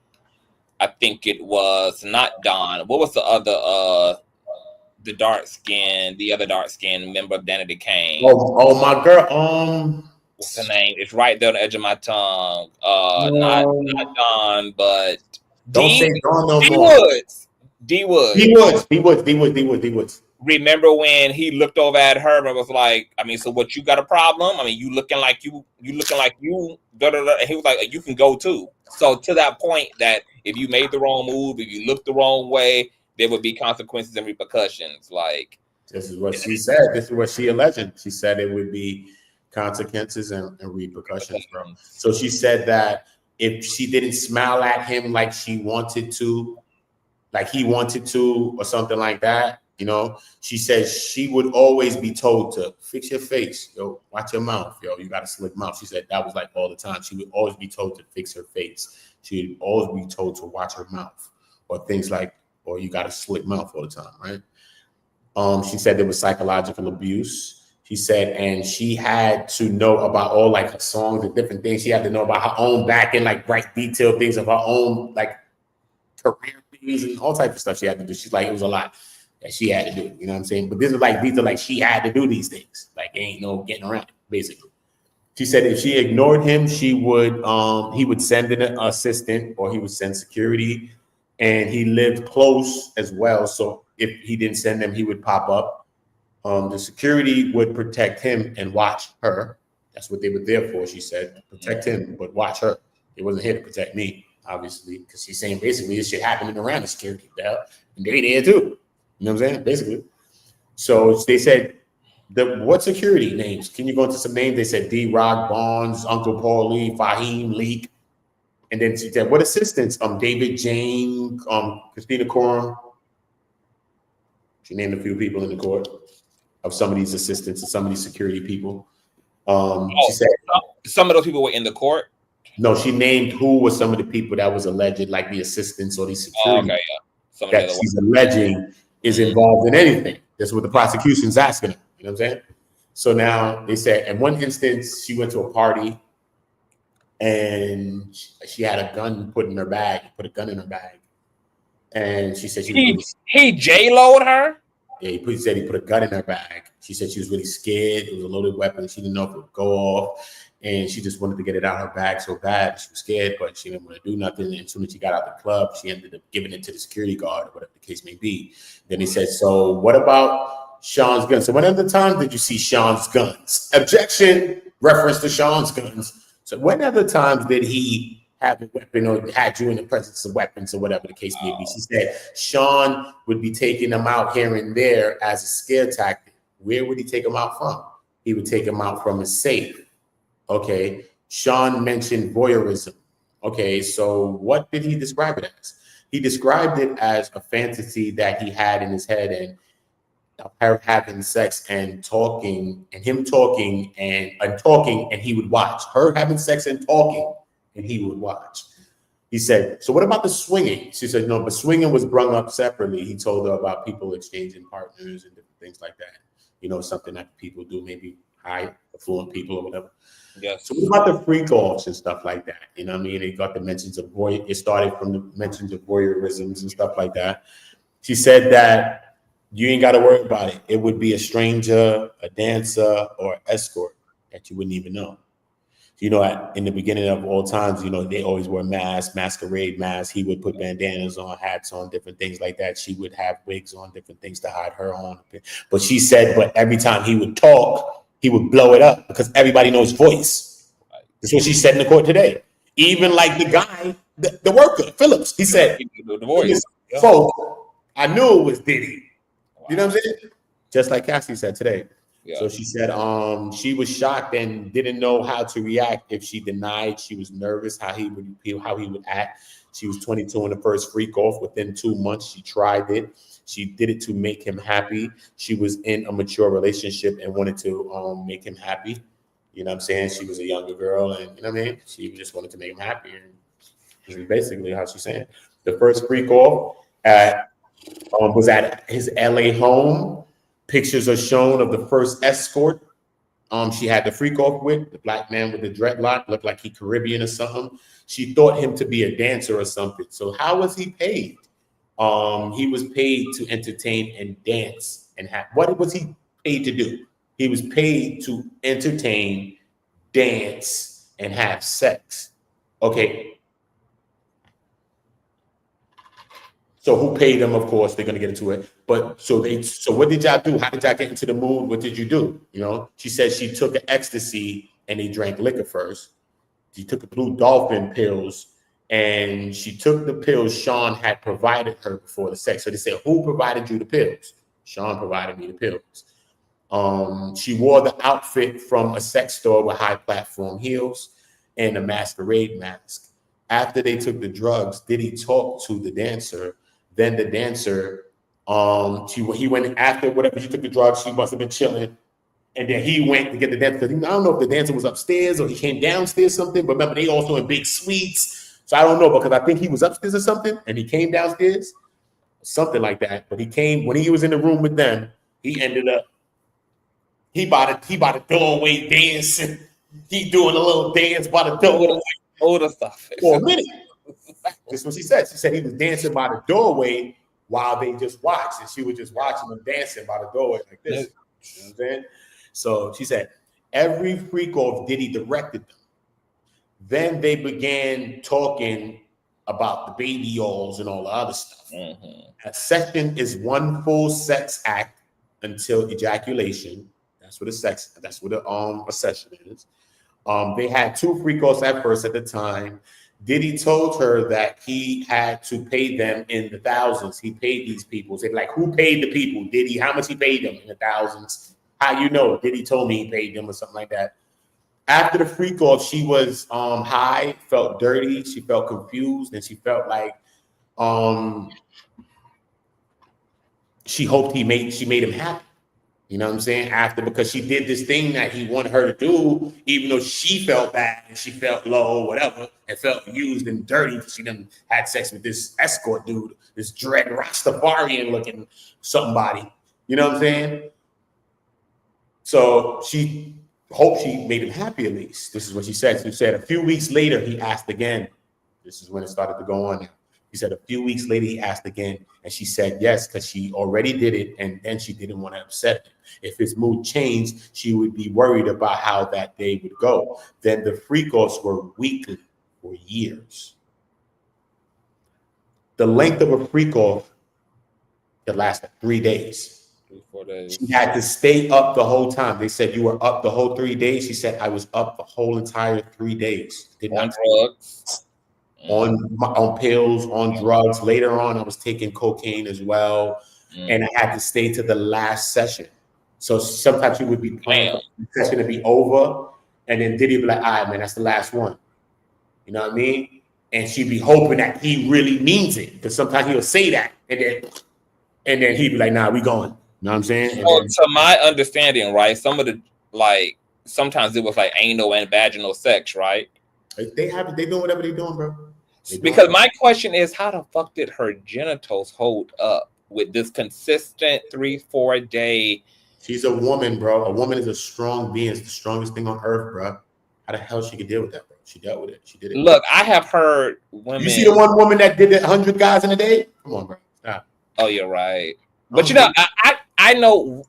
I think it was not Don. What was the other the other dark skin member of Danity Kane?
Oh my girl.
What's her name? It's right there on the edge of my tongue. Not Don, but
Don't say Dawn no
D
more.
Woods. D
Woods.
Remember when he looked over at her and was like, I mean, so what, you got a problem? I mean, you looking like you, da, da, da. And he was like, you can go too. So to that point that if you made the wrong move, if you looked the wrong way, there would be consequences and repercussions. Like,
this is what she said. This is what she alleged. She said it would be consequences and repercussions, bro. So she said that if she didn't smile at him like she wanted to, like he wanted to, or something like that, you know, she says she would always be told to fix your face, yo, watch your mouth, yo, you got a slick mouth. She said that was like all the time. She would always be told to fix her face. She would always be told to watch her mouth, or things like, or you got a slick mouth all the time, right? She said there was psychological abuse. She said, and she had to know about all like her songs and different things. She had to know about her own back end, like right detailed things of her own like career things and all types of stuff she had to do. She's like, it was a lot that she had to do. You know what I'm saying? But this is like, these are like, she had to do these things. Like, ain't no getting around it, basically. She said if she ignored him, she would, he would send an assistant or he would send security, and he lived close as well. So if he didn't send them, he would pop up. The security would protect him and watch her. That's what they were there for, she said. Protect him, but watch her. They wasn't here to protect me, obviously, because she's saying basically this shit happening around the security. And they there too. You know what I'm saying? Basically. So they said, what security names? Can you go into some names? They said D-Rock, Bonds, Uncle Paulie, Fahim, Leak. And then she said, what assistants? David Jane, Christina Corum. She named a few people in the court of some of these assistants and some of these security people. She said
some of those people were in the court.
No, she named who was some of the people that was alleged, like the assistants or the security that she's alleging is involved in anything. That's what the prosecution's asking her. You know what I'm saying? So now they said, in one instance, she went to a party and she had a gun put in her bag, put a gun in her bag. And she said
he J-Lo'd her?
Yeah, he said he put a gun in her bag. She said she was really scared. It was a loaded weapon. She didn't know if it would go off. And she just wanted to get it out of her bag so bad. She was scared, but she didn't want to do nothing. And as soon as she got out of the club, she ended up giving it to the security guard, or whatever the case may be. Then he said, so what about Sean's guns? So when other times did you see Sean's guns? Objection, reference to Sean's guns. So when other times did he have a weapon or had you in the presence of weapons or whatever the case may be? She said Sean would be taking them out here and there as a scare tactic. Where would he take them out from? He would take them out from his safe. Okay. Sean mentioned voyeurism. Okay. So what did he describe it as? He described it as a fantasy that he had in his head, and her having sex and talking, and him talking and talking, and he would watch her having sex and talking, and he would watch. He said, so what about the swinging? She said, no, but swinging was brung up separately. He told her about people exchanging partners and different things like that. You know, something that people do, maybe high affluent people or whatever.
Yes.
So what about the freakoffs and stuff like that? You know what I mean? It got the mentions of it started from the mentions of voyeurisms and stuff like that. She said that you ain't got to worry about it. It would be a stranger, a dancer, or escort that you wouldn't even know. You know, in the beginning of all times, you know, they always wear masks, masquerade masks. He would put bandanas on, hats on, different things like that. She would have wigs on, different things to hide her on. But she said, but every time he would talk, he would blow it up because everybody knows voice. That's what she said in the court today. Even like the guy, the worker, Phillips, he said, the voice. Folk, I knew it was Diddy. Wow. You know what I'm saying? Just like Cassie said today. Yeah. So she said she was shocked and didn't know how to react if she denied. She was nervous how he would act. She was 22 in the first freak off. Within 2 months, she tried it. She did it to make him happy. She was in a mature relationship and wanted to make him happy. You know what I'm saying? She was a younger girl, and you know what I mean? She just wanted to make him happy. And this is basically how she's saying. The first freak off was at his LA home. Pictures are shown of the first escort. She had the freak off with, the black man with the dreadlock, looked like he Caribbean or something. She thought him to be a dancer or something. So how was he paid? He was paid to entertain and dance and have. What was he paid to do? He was paid to entertain, dance, and have sex. Okay. So who paid them? Of course, they're gonna get into it. But so what did y'all do? How did y'all get into the mood? What did you do? You know, she said she took an ecstasy and they drank liquor first. She took the blue dolphin pills and she took the pills Sean had provided her before the sex. So they said, who provided you the pills? Sean provided me the pills. She wore the outfit from a sex store with high platform heels and a masquerade mask. After they took the drugs, Diddy talked to the dancer. Then the dancer, he went after whatever she took the drugs. She must have been chilling, and then he went to get the dancer. I don't know if the dancer was upstairs or he came downstairs or something. But remember, they also in big suites, so I don't know because I think he was upstairs or something, and he came downstairs, something like that. But he came when he was in the room with them. He ended up he by the doorway dancing. He doing a little dance by the doorway.
Oota stuff
For a minute. This is what she said. She said he was dancing by the doorway while they just watched, and she was just watching him dancing by the doorway like this. You know what I'm saying? So she said every freak off Diddy directed them. Then they began talking about the baby oils and all the other stuff. A session is one full sex act until ejaculation. That's what a session is. They had two freak offs at first at the time. Diddy told her that he had to pay them in the thousands. He paid these people. They're like, who paid the people? Diddy, how much he paid them? In the thousands. How you know? Diddy told me he paid them or something like that. After the freak off, she was high, felt dirty, she felt confused, and she felt like she hoped she made him happy. You know what I'm saying? Because she did this thing that he wanted her to do, even though she felt bad and she felt low or whatever, and felt used and dirty. She done had sex with this escort dude, this dread Rastafarian looking somebody. You know what I'm saying? So she hoped she made him happy at least. This is what she said. She said a few weeks later, he asked again. This is when it started to go on now. He said a few weeks later, he asked again, and she said yes, because she already did it, and then she didn't want to upset him. If his mood changed, she would be worried about how that day would go. Then the freak-offs were weekly for years. The length of a freak-off that lasted 3 days.
4 days.
She had to stay up the whole time. They said, you were up the whole 3 days? She said, I was up the whole entire 3 days.
On drugs.
On pills, on drugs. Later on, I was taking cocaine as well. And I had to stay to the last session. So sometimes she would be playing for the session to be over. And then Diddy would be like, all right, man, that's the last one. You know what I mean? And she'd be hoping that he really means it. Because sometimes he'll say that. And then he'd be like, nah, we going. You know what I'm saying?
To my understanding, right, some of the, like, sometimes it was like anal and vaginal sex, right?
They doing whatever they're doing, bro.
Because my question is, how the fuck did her genitals hold up with this consistent 3-4 day?
She's a woman, bro. A woman is a strong being. It's the strongest thing on earth, bro. How the hell she could deal with that, bro? She dealt with it. She did it.
Look, I have heard women. You
see the one woman that did 100 guys in a day? Come on, bro. Stop.
Oh, you're right. But you know, I know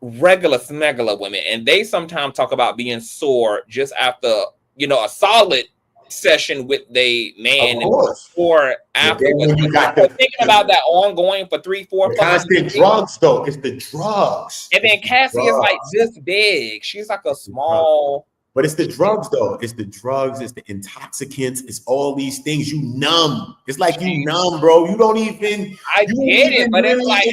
regular smuggler women, and they sometimes talk about being sore just after, you know, a solid session with the man or afterwards. Thinking about that ongoing for 3-4
constant drugs though. It's the drugs.
And then Cassie is like this big. She's like a small.
But it's the drugs though. It's the drugs. It's the intoxicants. It's all these things. You numb. It's like you numb, bro. You don't even.
I get it, but it's like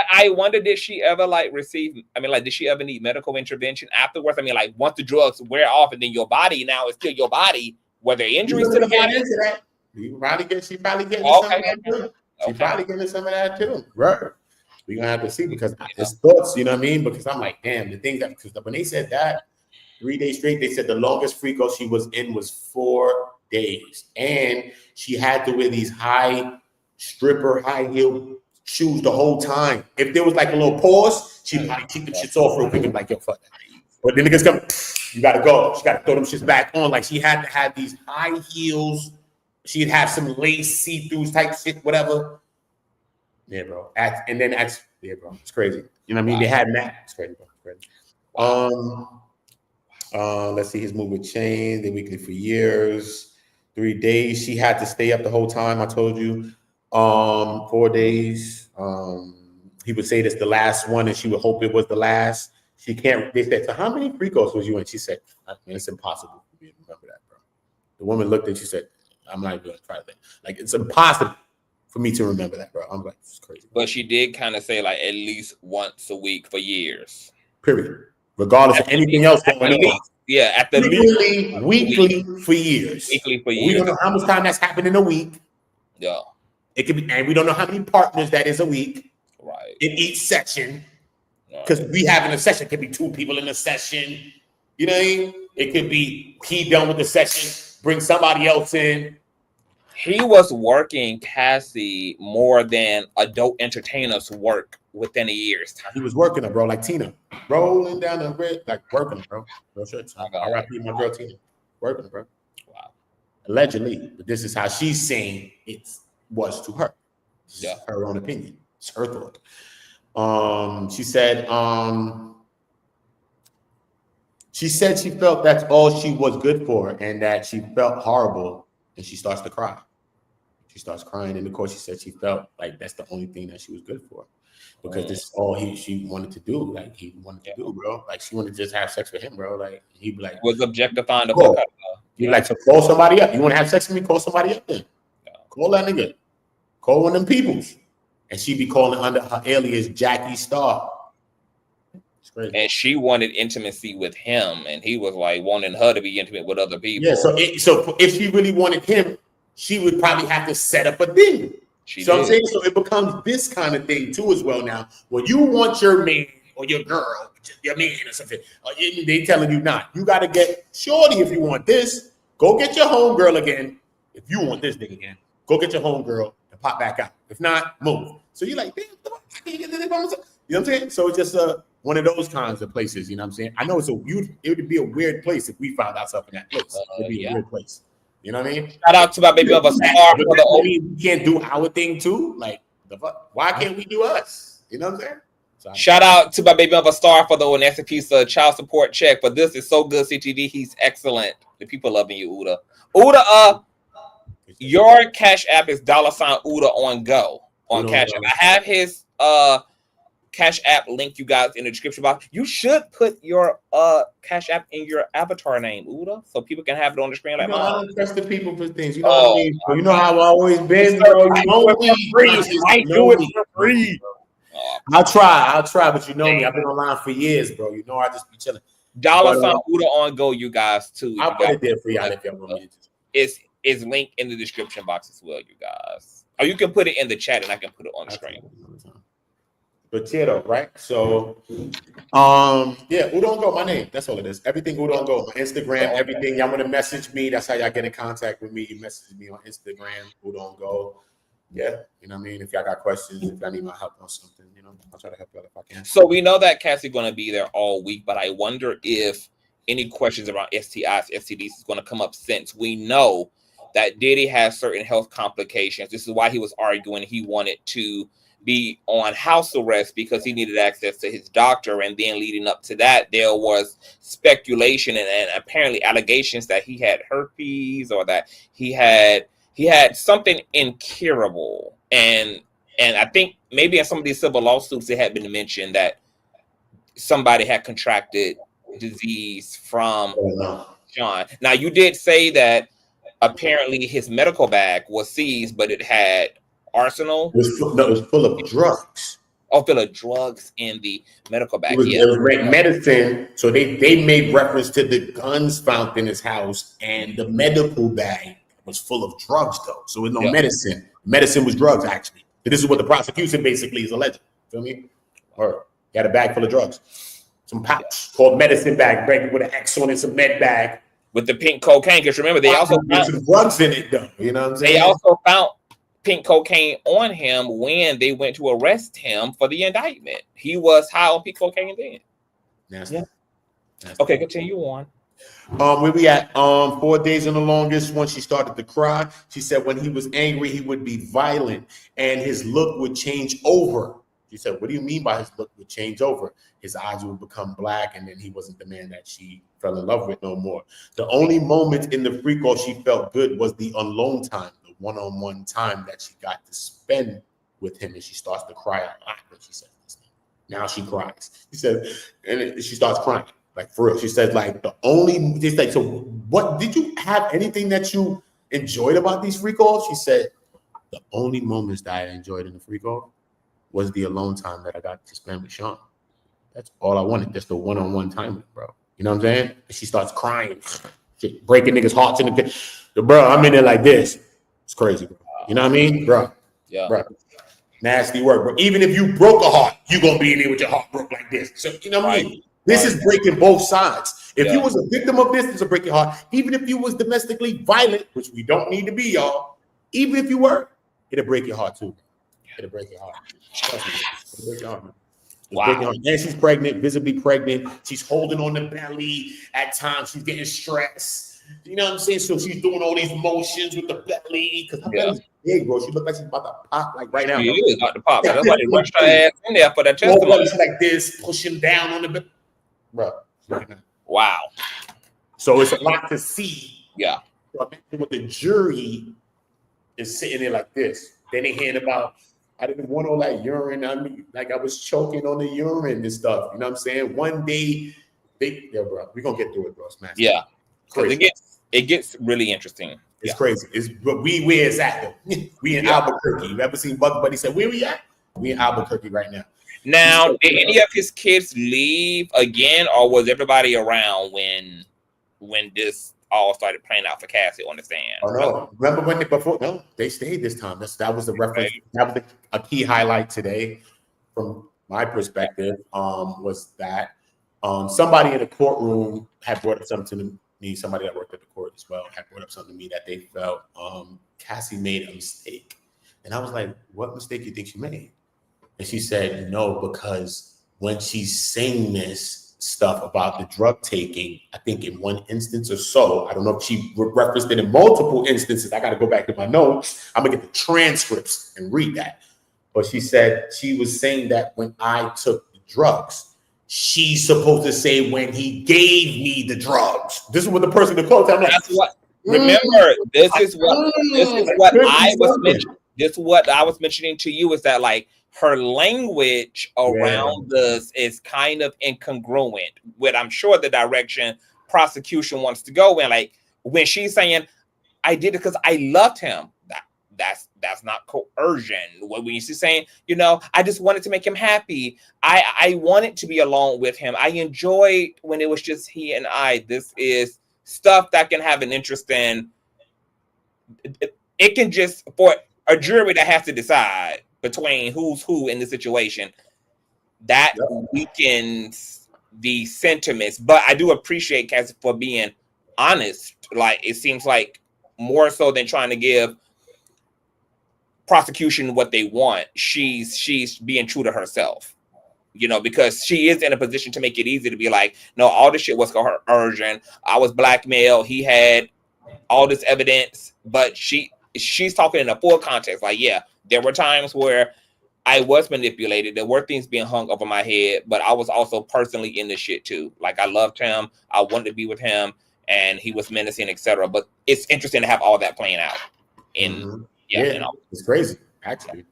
I wonder, did she ever like receive? I mean, like, did she ever need medical intervention afterwards? I mean, like, once the drugs wear off, and then your body now is still your body. Were there injuries to the body?
She probably getting some of that too. She probably getting some of that too. Right. We're gonna have to see because it's thoughts. You know what I mean? Because I'm like, damn, the thing that because when they said that. 3 days straight, they said the longest freak off she was in was 4 days. And she had to wear these high stripper, high heel shoes the whole time. If there was like a little pause, she'd probably keep them shits off real quick and be like, yo, fuck that. But then niggas come, you gotta go. She gotta throw them shits back on. Like she had to have these high heels. She'd have some lace see-throughs type shit, whatever. Yeah, bro. Yeah, bro. It's crazy. You know what I mean? They had that. It's crazy, bro. It's crazy. Let's see. His move with chains. They weekly for years. 3 days. She had to stay up the whole time. I told you. 4 days. He would say this the last one, and she would hope it was the last. She can't. They said, so how many freakos was you in? She said, I mean, it's impossible for me to remember that, bro. The woman looked and she said, I'm not even gonna try that. Like it's impossible for me to remember that, bro. I'm like, it's crazy.
But she did kind of say like at least once a week for years.
Period. Regardless of anything else going on.
Yeah, at the
weekly for years.
Weekly for years.
We don't know how much time that's happened in a week.
Yeah.
It could be, and we don't know how many partners that is a week.
Right.
In each section. Because we have in a session, it could be 2 people in a session. You know what I mean? It could be he done with the session, bring somebody else in.
He was working Cassie more than adult entertainers work within a year's time.
He was working her, bro, like Tina. Rolling down the red, like working her, bro. No shit. R.I.P. my girl Tina. Working her, bro.
Wow.
Allegedly. But this is how she's saying it was to her.
Yeah.
Her own opinion. It's her thought. She said she felt that's all she was good for and that she felt horrible and she starts to cry. She starts crying in the court. She said she felt like that's the only thing that she was good for because this is all she wanted to do. Like he wanted to do, bro. Like she wanted to just have sex with him, bro. Like he'd be like,
was objectifying the fuck out of her.
You'd like to call somebody up. You want to have sex with me? Call somebody up then. Call that nigga. Call one of them peoples. And she'd be calling under her alias Jackie Star.
And she wanted intimacy with him, and he was like wanting her to be intimate with other people.
Yeah, so if she really wanted him, she would probably have to set up a thing. I'm saying, so it becomes this kind of thing too as well now. When you want your man or your girl, your man or something, they telling you not. You got to get shorty if you want this. Go get your homegirl again. If you want this thing again, go get your homegirl and pop back out. If not, move. So you're like, damn, I can't get this by myself. You know what I'm saying? So it's just one of those kinds of places. You know what I'm saying? I know it would be a weird place if we found ourselves in that place. It'd be a weird place. You know what I mean?
Shout out to my baby of a star for the
we can't do our thing too. Like the fuck? Why can't we do us? You know what I'm saying? So,
shout out to my baby of a star for the next piece of child support check. But this is so good, CTV. He's excellent. The people loving you, Oota. Oota, your Cash App is $Oota on go on Cash App. I have his Cash App link, you guys, in the description box. You should put your Cash App in your avatar name, Oota, so people can have it on the screen. Like,
I don't trust the people for things. You know what I mean? You know how I've always been, bro. You know
I do it for free.
I'll try, but you know me. I've been online for years, bro. You know I just be chilling.
$Oota on go, you guys, too.
I'll put it there for y'all if y'all want me to.
It's linked in the description box as well, you guys. Or you can put it in the chat and I can put it on the screen.
But Tito, right? So, yeah, Oota on go, my name. That's all it is. Everything Oota on go. My Instagram, everything. Y'all want to message me? That's how y'all get in contact with me. You message me on Instagram, Oota on go. Yeah, you know what I mean? If y'all got questions, if I need my help on something, you know, I'll try to help y'all if I can.
So we know that Cassie going to be there all week, but I wonder if any questions around STIs, STDs is going to come up since we know that Diddy has certain health complications. This is why he was arguing he wanted to be on house arrest because he needed access to his doctor. And then leading up to that, there was speculation and apparently allegations that he had herpes or that he had something incurable. And I think maybe in some of these civil lawsuits, it had been mentioned that somebody had contracted disease from John. Now, you did say that apparently his medical bag was seized, but it had arsenal.
It was full of drugs.
Oh, full of drugs in the medical bag.
It was medicine. So they made reference to the guns found in his house, and the medical bag was full of drugs, though. So it was no medicine. Medicine was drugs, actually. So this is what the prosecution basically is alleging. Feel me? Or he had a bag full of drugs. Some pouch called medicine bag, with an X on it, some med bag.
With the pink cocaine, because remember, they also found
some drugs in it, though. You know what I'm saying?
They also found pink cocaine on him when they went to arrest him for the indictment. He was high on pink cocaine then.
Nasty.
Yeah.
Nasty.
Okay, continue on.
Where we at? 4 days in the longest. When she started to cry, she said when he was angry, he would be violent and his look would change over. She said, what do you mean by his look would change over? His eyes would become black, and then he wasn't the man that she fell in love with no more. The only moment in the freak off she felt good was the alone time, the one-on-one time that she got to spend with him, and she starts to cry a lot when she says this. Now she cries. She said, and she starts crying. Like, for real. She said, like, it's like, so what, did you have anything that you enjoyed about these freak offs? She said, the only moments that I enjoyed in the freak off was the alone time that I got to spend with Sean. That's all I wanted, just the one-on-one time with, bro. You know what I'm saying? And she starts crying, shit, breaking niggas' hearts in the bro. I'm in there like this. It's crazy, bro. You know what I mean, bro?
Yeah,
bro. Nasty work, bro. Even if you broke a heart, you gonna be in there with your heart broke like this. So you know what I mean? This is breaking both sides. If you was a victim of this will break your heart. Even if you was domestically violent, which we don't need to be, y'all. Even if you were, it'll break your heart too. It'll break your heart. It'll break your heart, man. Wow. And she's pregnant, visibly pregnant. She's holding on the belly. At times, she's getting stressed. You know what I'm saying? So she's doing all these motions with the belly because her belly's big, bro. She looks like she's about to pop, like right now.
She is about to pop. That's why they rushed her ass in there for that testimony.
She's like this, pushing down on the belly, bro.
Wow.
So it's a lot to see.
Yeah.
So what the jury is sitting there like this. Then they hear about, I didn't want all that urine. I mean, like I was choking on the urine and stuff. You know what I'm saying? One day, bro, we're gonna get through it, bro. It's massive.
Yeah. Because it gets really interesting.
It's crazy. But where is that though? We in Albuquerque. You ever seen Bugs Bunny say, where we at? We in Albuquerque right now.
Now, did any of his kids leave again, or was everybody around when this all started playing out for Cassie on the stand?
Oh no! Remember when before? No, they stayed this time. That was the reference. Right. That was a key highlight today, from my perspective. Was that somebody in the courtroom had brought up something to me. Somebody that worked at the court as well had brought up something to me that they felt Cassie made a mistake, and I was like, "What mistake do you think she made?" And she said, no, because when she's saying this stuff about the drug taking, I think in one instance or so, I don't know if she referenced it in multiple instances. I got to go back to my notes. I'm going to get the transcripts and read that. But she said she was saying that when I took the drugs, she's supposed to say when he gave me the drugs. This is what the person in the quote. That's
what. Remember, this is what I was mentioning. This is what I was mentioning to you is that like her language around this is kind of incongruent with, I'm sure, the direction prosecution wants to go in. Like when she's saying, I did it because I loved him. That's not coercion. When she's saying, you know, I just wanted to make him happy. I wanted to be alone with him. I enjoyed when it was just he and I. This is stuff that can have an interest in. It can just, for a jury that has to decide between who's who in the situation, that weakens the sentiments. But I do appreciate Cassie for being honest. Like it seems like more so than trying to give prosecution what they want, she's being true to herself, you know, because she is in a position to make it easy to be like, no, all this shit was coercion. I was blackmailed. He had all this evidence, but she's talking in a full context. Like, yeah, there were times where I was manipulated. There were things being hung over my head, but I was also personally in this shit too. Like I loved him. I wanted to be with him, and he was menacing, etc. But it's interesting to have all that playing out.
It's crazy, actually.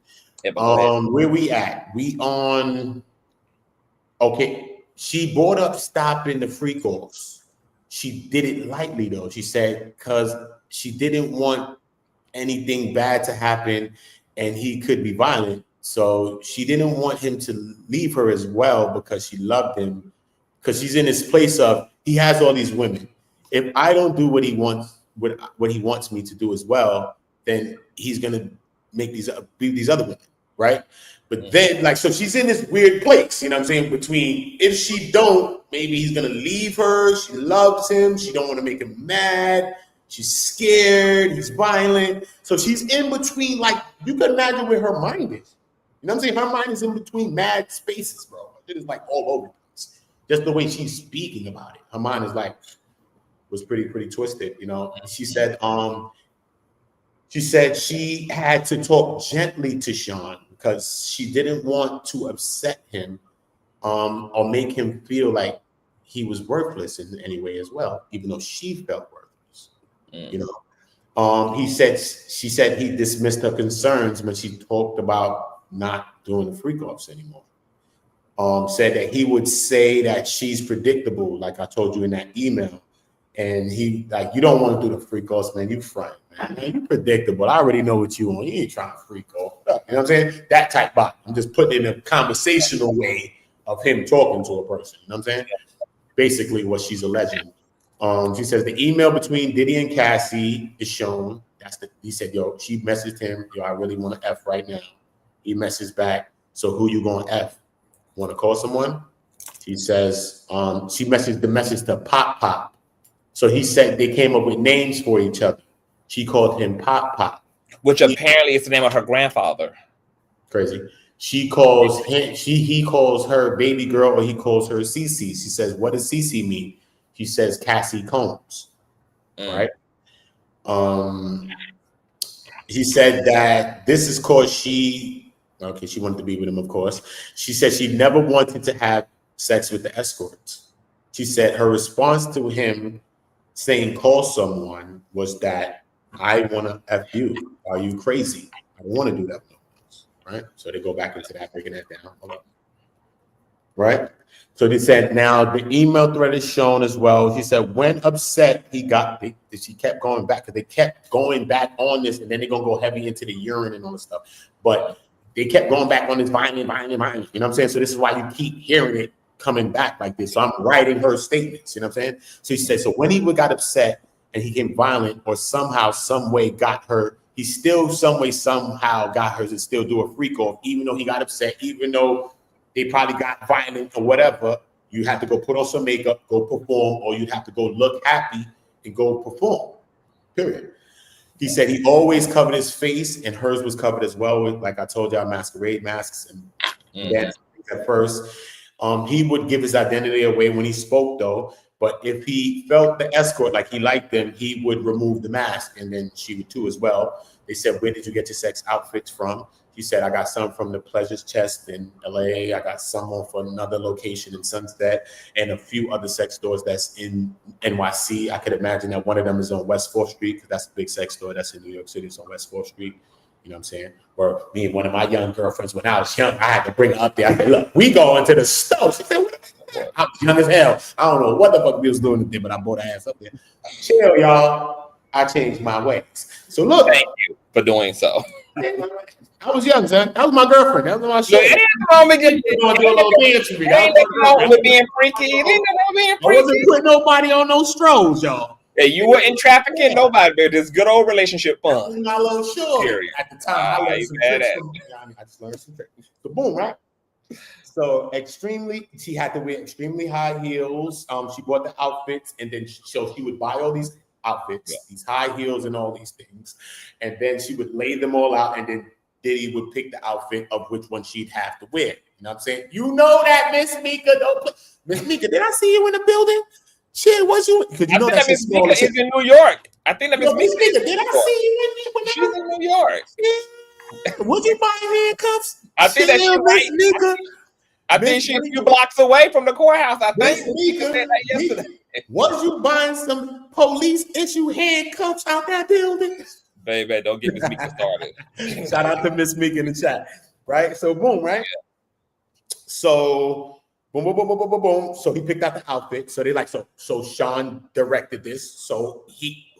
Where we at? We on. Okay, she brought up stopping the freak offs. She did it lightly though. She said because she didn't want anything bad to happen, and he could be violent. So she didn't want him to leave her as well because she loved him. Because she's in this place of he has all these women. If I don't do what he wants me to do as well, then he's gonna make these other women, right? But then, like, so she's in this weird place, you know what I'm saying? Between if she don't, maybe he's gonna leave her. She loves him. She don't want to make him mad. She's scared. He's violent. So she's in between. Like you can imagine where her mind is. You know what I'm saying? Her mind is in between mad spaces, bro. It is like all over the place. Just the way she's speaking about it. Her mind is like was pretty twisted. You know. She said she had to talk gently to Sean because she didn't want to upset him or make him feel like he was worthless in any way as well, even though she felt worthless. You know, she said he dismissed her concerns when she talked about not doing the freakoffs anymore. Said that he would say that she's predictable, like I told you in that email. And he like, you don't want to do the freakoffs, man. You front, man. You predictable. I already know what you want. You ain't trying to freak off. You know what I'm saying? That type bot. I'm just putting in a conversational way of him talking to a person. You know what I'm saying? Basically what she's alleging. She says the email between Diddy and Cassie is shown. He said, yo, she messaged him, yo, I really want to F right now. He messaged back, so who you gonna F? Want to call someone? He says, she messaged the message to Pop. So he said they came up with names for each other. She called him Pop.
Which apparently is the name of her grandfather.
Crazy. She calls him, he calls her baby girl, or he calls her Cece. She says, what does Cece mean? She says Cassie Combs. Right? He said that this is cause she wanted to be with him, of course. She said she never wanted to have sex with the escorts. She said her response to him saying call someone was that I want to F you. Are you crazy? I don't want to do that. Right? So they go back into that, breaking that down. Hold up. Right? So they said now the email thread is shown as well. She said when upset she kept going back because they kept going back on this, and then they're gonna go heavy into the urine and all this stuff. But they kept going back on this violent. You know what I'm saying? So this is why you keep hearing it coming back like this. So I'm writing her statements. You know what I'm saying? So he said, so when he got upset and he became violent or somehow, some way got her, he still some way, somehow got her to still do a freak off, even though he got upset, even though they probably got violent or whatever. You have to go put on some makeup, go perform, or you'd have to go look happy and go perform, period. He said he always covered his face, and hers was covered as well with, like I told y'all, masquerade masks and dance at first. He would give his identity away when he spoke, though. But if he felt the escort, like he liked them, he would remove the mask, and then she would too as well. They said, where did you get your sex outfits from? He said, I got some from the Pleasure's Chest in LA. I got some from another location in Sunset, and a few other sex stores that's in NYC. I could imagine that one of them is on West 4th Street, because that's a big sex store. That's in New York City. It's on West 4th Street. You know what I'm saying? Or me and one of my young girlfriends, when I was young, I had to bring her up there. I said, look, we go into the store. She said, what? I was young as hell. I don't know what the fuck we was doing today, but I brought her ass up there. Chill, y'all. I changed my ways. So look.
Thank you for doing so.
I was young, son. That was my girlfriend. That was my shit.
It ain't wrong with being freaky. It ain't wrong being freaky.
I wasn't putting nobody on no strolls, y'all.
Yeah, you weren't trafficking nobody, but it's good old relationship fun.
That was my little show. At the time, I just learned some tricks. So boom, right? So she had to wear extremely high heels. She bought the outfits, and then she would buy all these outfits, these high heels and all these things. And then she would lay them all out, and then Diddy would pick the outfit of which one she'd have to wear. You know what I'm saying? You know that, Miss Mika. Miss Mika, did I see you in the building? Shit, was you? Because you know that Miss Mika is
in New York. I think that Miss
Mika, did I see you in there?
She's in New York.
Yeah. Would you buy handcuffs?
I think that she's
Miss Mika.
I think she's a few blocks away from the courthouse. I think.
Mika, was you buying some police issue handcuffs out that building?
Baby, don't get Miss Mika started.
Shout out to Miss Mika in the chat. Right? So boom, right? Yeah. So boom, boom, boom, boom, boom, boom, boom. So he picked out the outfit. So they so Sean directed this. So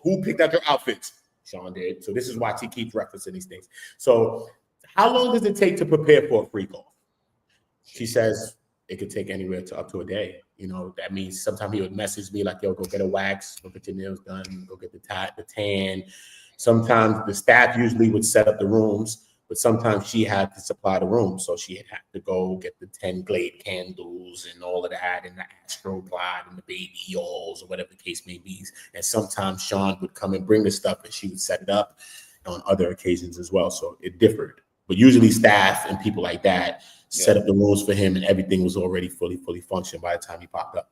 who picked out your outfits? Sean did. So this is why he keeps referencing these things. So how long does it take to prepare for a freak off? She says it could take anywhere to up to a day. You know, that means sometimes he would message me like, yo, go get a wax, go get your nails done, go get the tan. Sometimes the staff usually would set up the rooms, but sometimes she had to supply the room. So she had to go get the 10 Glade candles and all of that, and the Astro Glide and the baby yolls or whatever the case may be. And sometimes Sean would come and bring the stuff and she would set it up on other occasions as well. So it differed. But usually staff and people like that set up the rooms for him, and everything was already fully functioned by the time he popped up.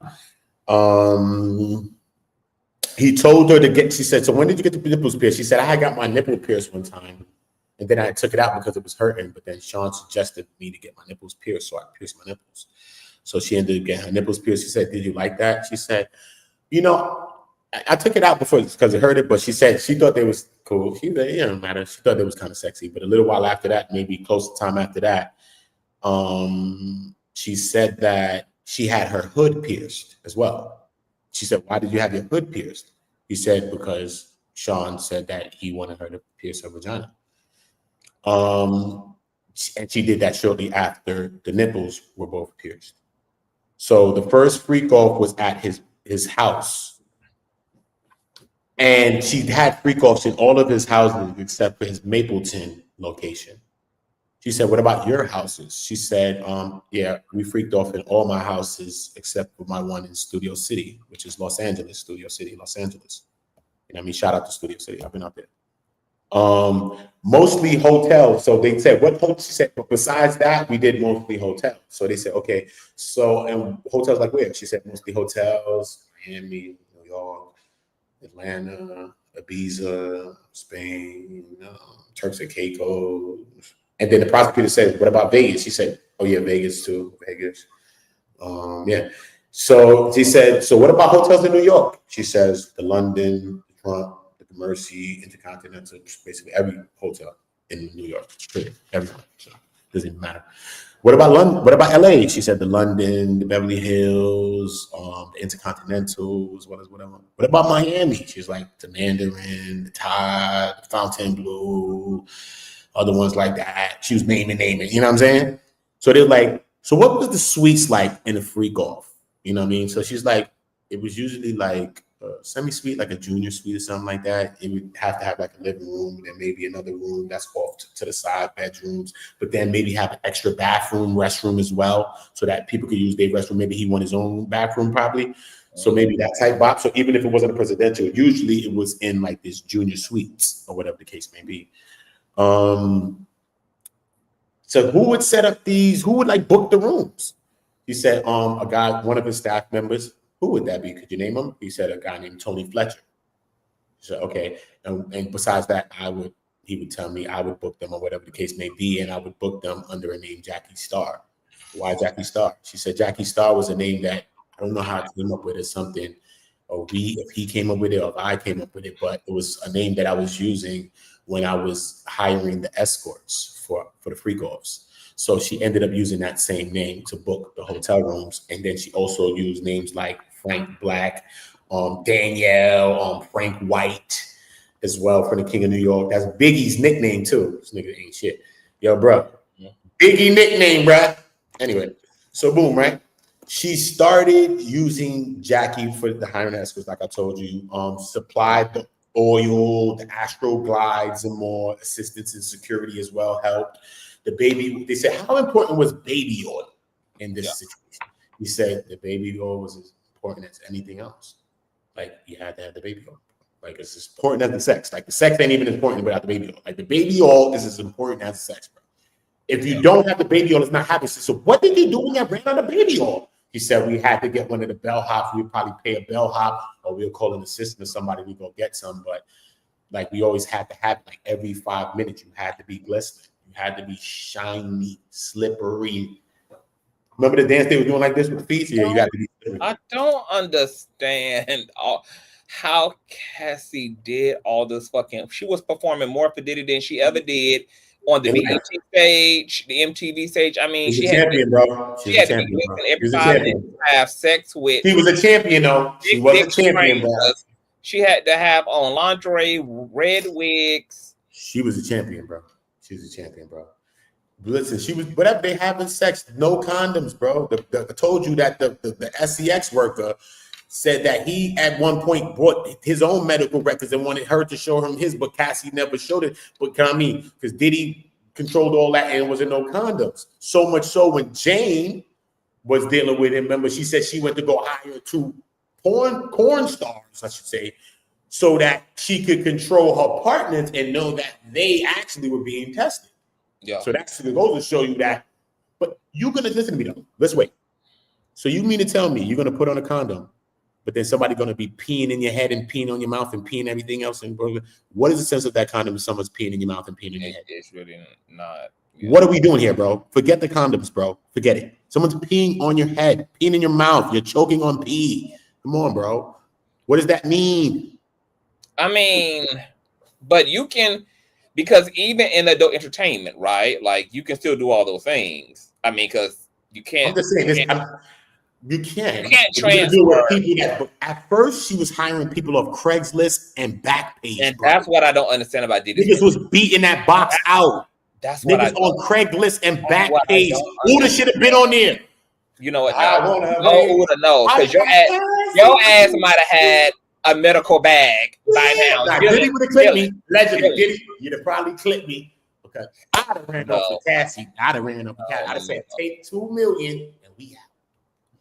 He told her to get, she said, so when did you get the nipples pierced? She said, I got my nipple pierced one time, and then I took it out because it was hurting. But then Sean suggested me to get my nipples pierced, so I pierced my nipples. So she ended up getting her nipples pierced. She said, did you like that? She said, you know, I took it out before because it hurted, but she said she thought they was cool. She said, it didn't matter. She thought they was kind of sexy. But a little while after that, maybe close to time after that, she said that she had her hood pierced as well. She said, why did you have your hood pierced? He said, because Sean said that he wanted her to pierce her vagina. And she did that shortly after the nipples were both pierced. So the first freak off was at his house. And she had freak offs in all of his houses except for his Mapleton location. She said, what about your houses? She said, yeah, we freaked off in all my houses except for my one in Studio City, which is Los Angeles, Studio City, Los Angeles. You know what I mean? Shout out to Studio City. I've been out there. Mostly hotels. So they said, what hotel? She said, but besides that, we did mostly hotels. So they said, okay. So, and hotels like where? She said, mostly hotels, Miami, New York, Atlanta, Ibiza, Spain, Turks and Caicos. And then the prosecutor said, what about Vegas? She said, oh yeah, Vegas too, Vegas. Yeah. So she said, so what about hotels in New York? She says, the London, the Trump, the Mercy, Intercontinental, basically every hotel in New York. Everyone. So it doesn't even matter. What about London? What about LA? She said the London, the Beverly Hills, the Intercontinentals, whatever. What about Miami? She's like the Mandarin, the Tide, the Fontainebleau, other ones like that. She was naming, you know what I'm saying? So they're like, so what was the suites like in a freak off? You know what I mean? So she's like, it was usually like a semi-suite, like a junior suite or something like that. It would have to have like a living room, and then maybe another room that's off to the side, bedrooms, but then maybe have an extra bathroom, restroom as well, so that people could use their restroom. Maybe he wanted his own bathroom probably. So maybe that type box. So even if it wasn't a presidential, usually it was in like this junior suites or whatever the case may be. So who would set up these? Who would like book the rooms? He said, a guy, one of his staff members. Who would that be? Could you name him? He said, a guy named Tony Fletcher. He said, okay. And besides that, he would tell me I would book them or whatever the case may be, and I would book them under a name Jackie Star. Why Jackie Star? She said Jackie Star was a name that I don't know how I came up with it, something, or if he came up with it or if I came up with it, but it was a name that I was using when I was hiring the escorts for the freak offs. So she ended up using that same name to book the hotel rooms. And then she also used names like Frank Black, Danielle, Frank White as well for the King of New York. That's Biggie's nickname too. This nigga ain't shit. Yo, bro. Biggie nickname, bro. Anyway, so boom, right? She started using Jackie for the hiring escorts, like I told you, supplied the oil, the Astro Glides and more, assistance in security as well helped. The baby, they said, how important was baby oil in this situation? He said the baby oil was as important as anything else. Like, you had to have the baby oil. Like, it's as important as the sex. Like, the sex ain't even as important without the baby oil. Like, the baby oil is as important as the sex, bro. If you don't have the baby oil, it's not happening. So what did you do when you ran out of baby oil? He said we had to get one of the bellhops. We'd probably pay a bellhop, or we'll call an assistant or somebody. We go get some, but like we always had to have like every 5 minutes. You had to be glistening. You had to be shiny, slippery. Remember the dance they were doing like this with the feet? Yeah, you got to be slippery.
I don't understand how Cassie did all this fucking. She was performing more for Diddy than she ever did on the BET stage, the MTV stage. I mean, she had
champion, bro. She had to be
everybody to have sex with.
She was a champion, though. She was a champion, bro.
She had to have on lingerie, red wigs.
She was a champion, bro. She was a champion, bro. Listen, she was whatever they having sex, no condoms, bro. I told you that the SEX worker said that he at one point brought his own medical records and wanted her to show him his, but Cassie never showed it. But I mean, because Diddy controlled all that and wasn't no condoms. So much so when Jane was dealing with him, remember, she said she went to go hire 2 porn stars, I should say, so that she could control her partners and know that they actually were being tested.
Yeah.
So that's the goal to show you that. But you're gonna listen to me though. Let's wait. So you mean to tell me you're gonna put on a condom, but then somebody gonna be peeing in your head and peeing on your mouth and peeing everything else? And what is the sense of that condom if someone's peeing in your mouth and peeing in your head?
It's really not.
What are we doing here, bro? Forget the condoms, bro. Forget it. Someone's peeing on your head, peeing in your mouth. You're choking on pee. Come on, bro. What does that mean?
I mean, but you can, because even in adult entertainment, right? Like you can still do all those things. I mean, because you can't.
I'm just saying this. You can't.
You can't
Do with
transfer.
people that, at first, she was hiring people off Craigslist and Backpage.
And
bro.
that's what I don't understand about Diddy.
Niggas was beating that box out.
That's what
Niggas on Craigslist and
That's what I
Backpage.
don't
Oota should have been on there.
You know what?
I wanna
No, because your ass might have had a medical bag by now.
Nah,
Really,
Diddy would have clipped
really,
me. Allegedly,
really.
Diddy, you'd have probably clipped me. Okay, I'd have ran off with Cassie. I'd have ran off with Cassie. I'd have said, take 2 million and we out.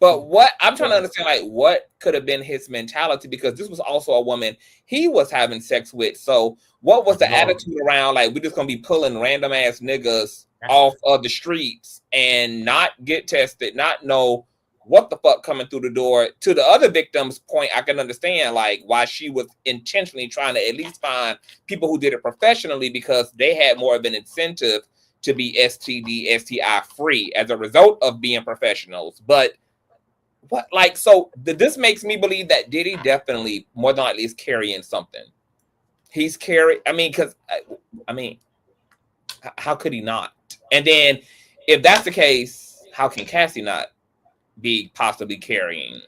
But what I'm trying to understand, like, what could have been his mentality? Because this was also a woman he was having sex with. So what was the attitude around, like, we're just gonna be pulling random ass niggas off of the streets and not get tested, not know what the fuck coming through the door? To the other victim's point, I can understand like why she was intentionally trying to at least find people who did it professionally, because they had more of an incentive to be STD, STI free as a result of being professionals. But what, like, so this makes me believe that Diddy definitely more than likely is carrying something. He's carrying, I mean, because how could he not? And then if that's the case, how can Cassie not be possibly carrying?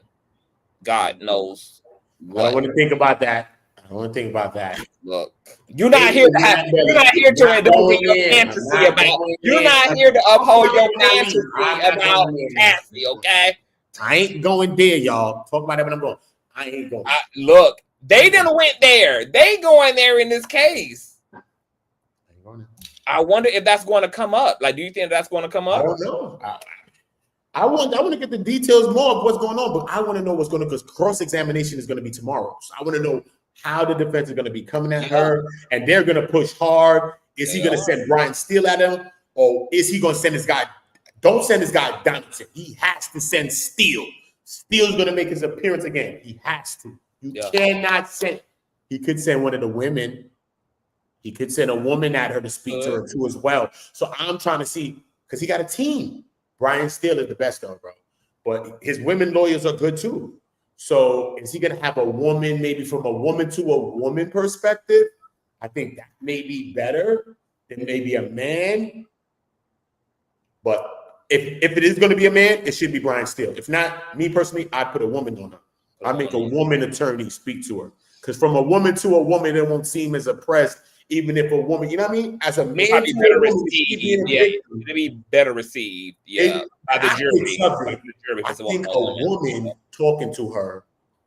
God knows what.
I don't want to think about that. I don't want to think about that.
Look, you're not here to have, you're not here to indulge in your fantasy about, you're not here to uphold your fantasy about Cassie, okay?
I ain't going there, y'all. Talk about it when I'm going. I ain't going.
Look, they didn't went there. They going there in this case. I wonder if that's going to come up. Like, do you think that's going to come up?
I don't know. I want to get the details more of what's going on, but I want to know what's going on, because cross-examination is going to be tomorrow. So I want to know how the defense is going to be coming at her, and they're going to push hard. Is he going to send Brian Steele at him, or is he going to send this guy? Don't send this guy Donaldson. He has to send Steele. Steele's going to make his appearance again. He has to. You cannot send. He could send one of the women. He could send a woman at her to speak to her too as well. So I'm trying to see, because he got a team. Brian Steele is the best though, bro. But his women lawyers are good too. So is he going to have a woman, maybe from a woman to a woman perspective? I think that may be better than maybe a man. But if it is going to be a man, it should be Brian Steele. If not, me personally, I'd put a woman on her. I'd make a woman attorney speak to her. Because from a woman to a woman, it won't seem as oppressed, even if a woman, you know what I mean? As a man,
it'd be better received. Yeah, it'd be better received. Yeah, by the jury.
I think a woman talking to her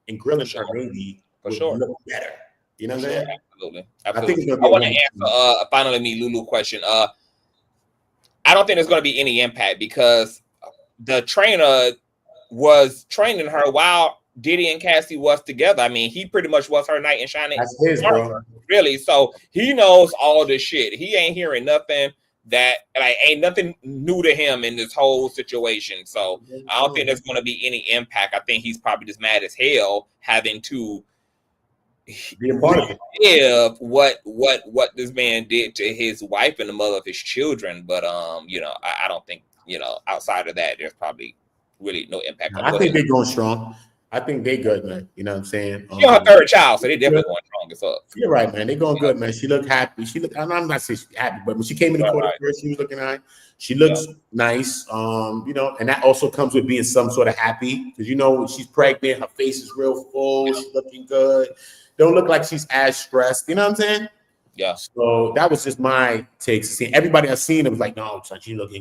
and grilling her maybe would look better. You know what I'm saying?
Absolutely.
I
want to answer finally me Lulu question. I don't think there's going to be any impact, because the trainer was training her while Diddy and Cassie was together. I mean, he pretty much was her knight in shining.
That's his, bro.
Really. So he knows all this shit. He ain't hearing nothing that, like, ain't nothing new to him in this whole situation. So I don't think there's going to be any impact. I think he's probably just mad as hell having to
be a part of it.
Yeah, what this man did to his wife and the mother of his children. But you know, I don't think, you know, outside of that, there's probably really no impact.
I think they're going strong. I think they good, man. You know what I'm saying?
She's her third child, so they definitely going strong as fuck.
You're right, man. They're going good, man. She looked happy. I'm not saying she's happy, but when she came in the court first, she was looking all right. She looks nice. You know, and that also comes with being some sort of happy, because you know when she's pregnant, her face is real full. She's looking good. Don't look like she's as stressed. You know what I'm saying?
Yeah.
So that was just my take. See, everybody I've seen it was like, no, son, she looked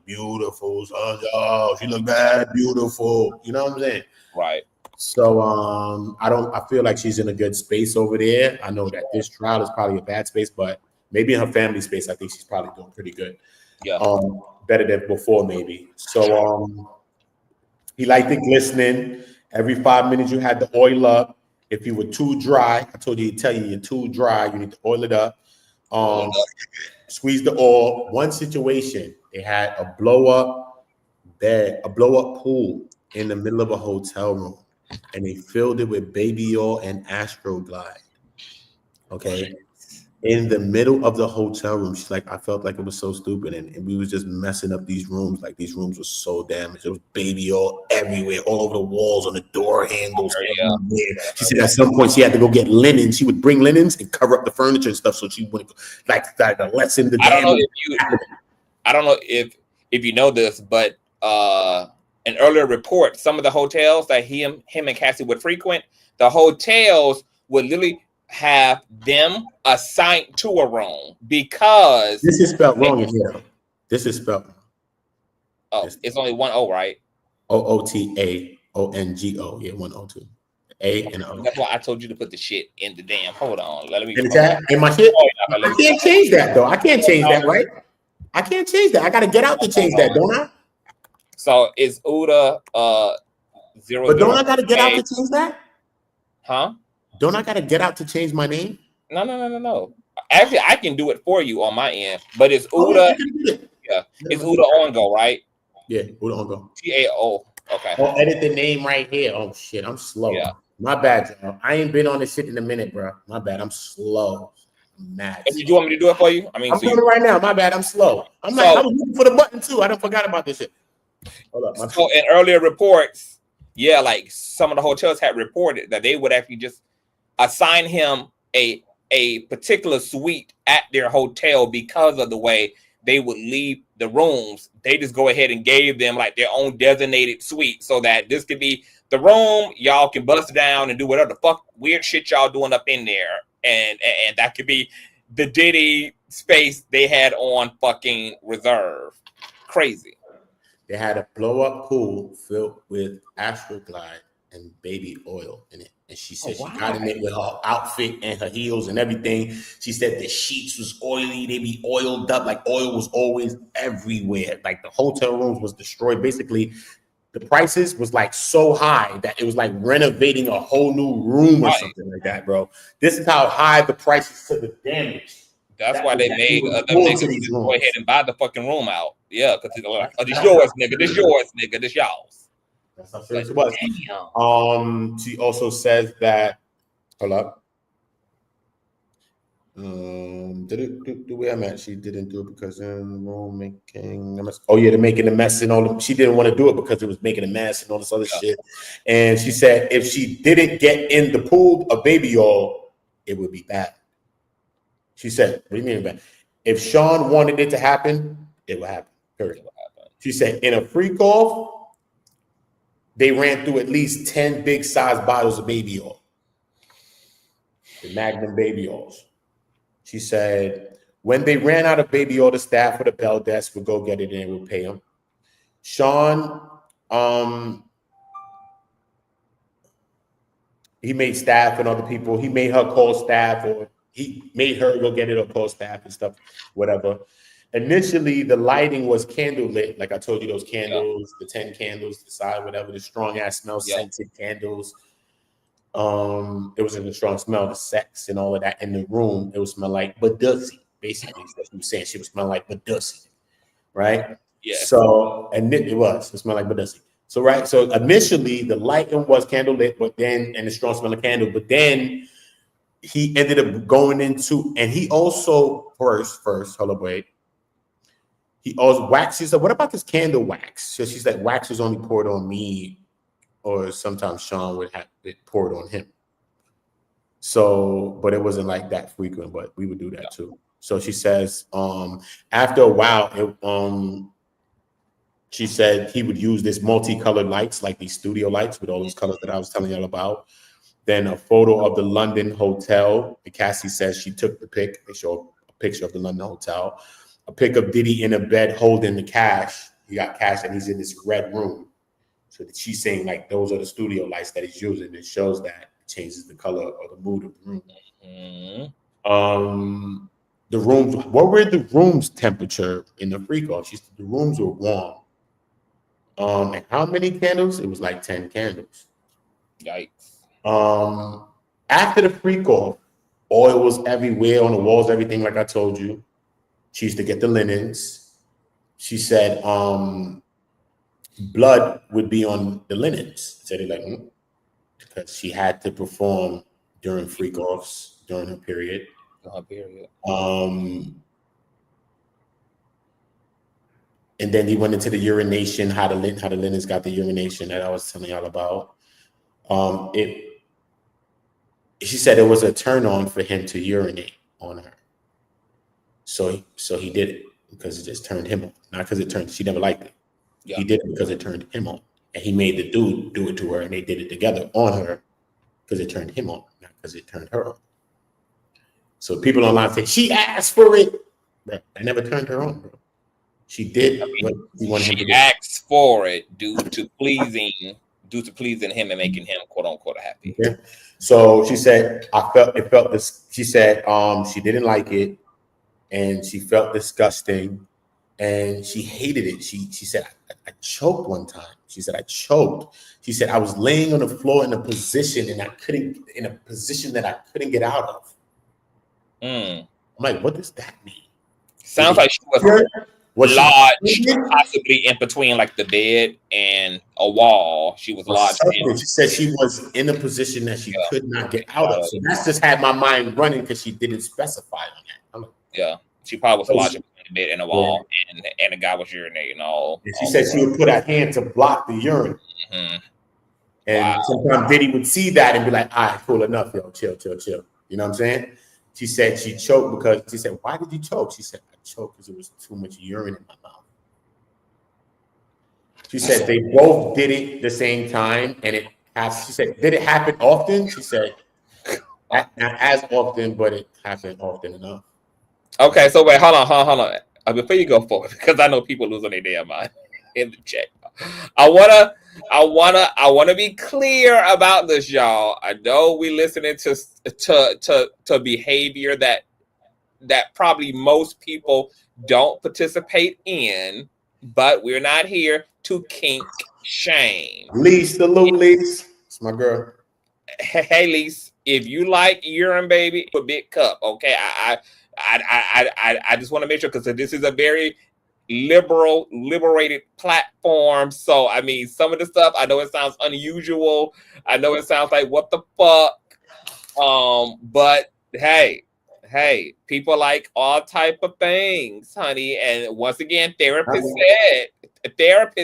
beautiful. Son. Oh, she looked bad, beautiful. You know what I'm saying?
Right.
So I feel like she's in a good space over there. I know that this trial is probably a bad space, but maybe in her family space, I think she's probably doing pretty good.
Yeah.
Better than before, maybe. So he liked it glistening. Every 5 minutes you had to oil up. If you were too dry, I told you to tell you you're too dry, you need to oil it up. Squeeze the oil. One situation, they had a blow-up bed, a blow-up pool in the middle of a hotel room, and they filled it with baby oil and Astroglide. Okay. In the middle of the hotel room, she's like, I felt like it was so stupid, and we was just messing up these rooms. Like, these rooms were so damaged. There was baby oil everywhere, all over the walls, on the door handles. Everywhere. She said at some point she had to go get linen. She would bring linens and cover up the furniture and stuff, so she wouldn't like lessen the damage.
I don't know if you know this, but an earlier report, some of the hotels that him and Cassie would frequent, the hotels would literally have them assigned to a room because
this is spelled wrong in here. This is spelled.
Oh, it's only one O, right?
OOTAONGO. Yeah, 102. A and O.
That's why I told you to put the shit in the damn. Hold on. Let me.
In the chat? In my shit? I can't change that though. I can't change that, right? I can't change that. I gotta get out to change that, don't I?
So it's Oota 0.
But don't I gotta get out to change that?
Huh?
Don't I gotta get out to change my name?
No. Actually, I can do it for you on my end, but it's Oota. Yeah, it's Oota Ongo, right?
Yeah, Oota Ongo.
TAO. Okay.
I'll edit the name right here. Oh shit, I'm slow. Yeah. My bad, y'all. I ain't been on this shit in a minute, bro. My bad. I'm slow. I'm mad.
Did you want me to do it for you? I mean,
I'm doing it right now. My bad. I'm slow. I was looking for the button too. I don't forgot about this shit. Hold up.
So in earlier reports, yeah, like some of the hotels had reported that they would actually just assign him a particular suite at their hotel because of the way they would leave the rooms. They just go ahead and gave them like their own designated suite so that this could be the room. Y'all can bust down and do whatever the fuck weird shit y'all doing up in there. And that could be the Diddy space they had on fucking reserve. Crazy.
They had a blow-up pool filled with Astroglide and baby oil in it. And she said she got in it with her outfit and her heels and everything. She said the sheets was oily. They be oiled up. Like oil was always everywhere. Like the hotel rooms was destroyed. Basically, the prices was like so high that it was like renovating a whole new room or something like that, bro. This is how high the prices to the damage.
That's why they made them niggas go ahead and buy the fucking room out. Yeah, because they're like, oh, this yours, nigga. This yours, nigga. This y'all's.
That's how serious it was. She also says that. Hold up. Where I'm at, she didn't do it because in the room making a mess. Oh yeah, they're making a mess and all. She didn't want to do it because it was making a mess and all this other shit. And she said if she didn't get in the pool of baby oil, it would be bad. She said, "What do you mean bad? If Sean wanted it to happen, it would happen." Period. She said in a freak-off, they ran through at least 10 big size bottles of baby oil. The Magnum baby oils. She said, when they ran out of baby oil, the staff or the bell desk would go get it and would pay them. Sean, he made staff and other people, he made her call staff or he made her go get it or call staff and stuff, whatever. Initially, the lighting was candle lit. Like I told you, those candles, the 10 candles, the side, whatever, the strong ass smell, scented candles. It was in the strong smell, the sex and all of that in the room. It would smell like Badussy, basically. That's what she was saying. She would smell like Badussy, right? Yeah. So, and it smelled like Badussy. So, right. So initially, the lighting was candle lit, but then, and the strong smell of candle, but then he ended up going into, and he also first, hold up, wait. He also wax. She said, what about this candle wax? So she's like, wax was only poured on me, or sometimes Sean would have it poured on him. So, but it wasn't like that frequent, but we would do that too. So she says, after a while, she said he would use this multicolored lights, like these studio lights with all those colors that I was telling y'all about. Then a photo of the London hotel. And Cassie says she took the pic. They show a picture of the London hotel. A pic of Diddy in a bed holding the cash. He got cash and he's in this red room. So that she's saying like those are the studio lights that he's using. It shows that it changes the color or the mood of the room. Mm-hmm. the rooms. What were the rooms' temperature in the freak-off? She said the rooms were warm. And how many candles? It was like 10 candles.
Yikes.
After the freak-off, oil was everywhere on the walls, everything like I told you. She used to get the linens. She said blood would be on the linens. Said it like because she had to perform during freak-offs during her period. And then he went into the urination, how the linens got the urination that I was telling y'all about. She said it was a turn on for him to urinate on her. So he did it because it just turned him on. Not because she never liked it. Yeah. He did it because it turned him on. And he made the dude do it to her, and they did it together on her because it turned him on, not because it turned her on. So people online say, she asked for it. Bro, I never turned her on, bro. She did what he wanted him to do. She asked
for it due to pleasing him and making him quote unquote happy.
Okay. So she said, she said she didn't like it and she felt disgusting and she hated it. She said, I choked one time. She said, I choked. She said, I was laying on the floor in a position that I couldn't get out of. I'm like, what does that mean?
Sounds like she was lodged possibly in between like the bed and a wall. She was lodged in.
She said she was in a position that she could not get out of. So that's just had my mind running because she didn't specify on that.
Yeah, she probably was lodged in the bed and a wall, and the guy was urinating all.
And she said she would put her hand to block the urine. Mm-hmm. And sometimes Diddy would see that and be like, all right, cool enough, yo, chill. You know what I'm saying? She said she choked because she said, why did you choke? She said, I choked because there was too much urine in my mouth. She said they both did it the same time. And she said, did it happen often? She said, not as often, but it happened often enough.
Okay, so wait, hold on. Before you go forward, because I know people losing their damn mind in the chat. I wanna be clear about this, y'all. I know we listening to behavior that probably most people don't participate in, but we're not here to kink shame.
Lise, it's my girl.
Hey, Lise, if you like urine, baby, a big cup, okay? I just want to make sure because this is a very liberated platform. So I mean, some of the stuff I know it sounds unusual. I know it sounds like what the fuck. But hey, people like all type of things, honey. And once again, therapists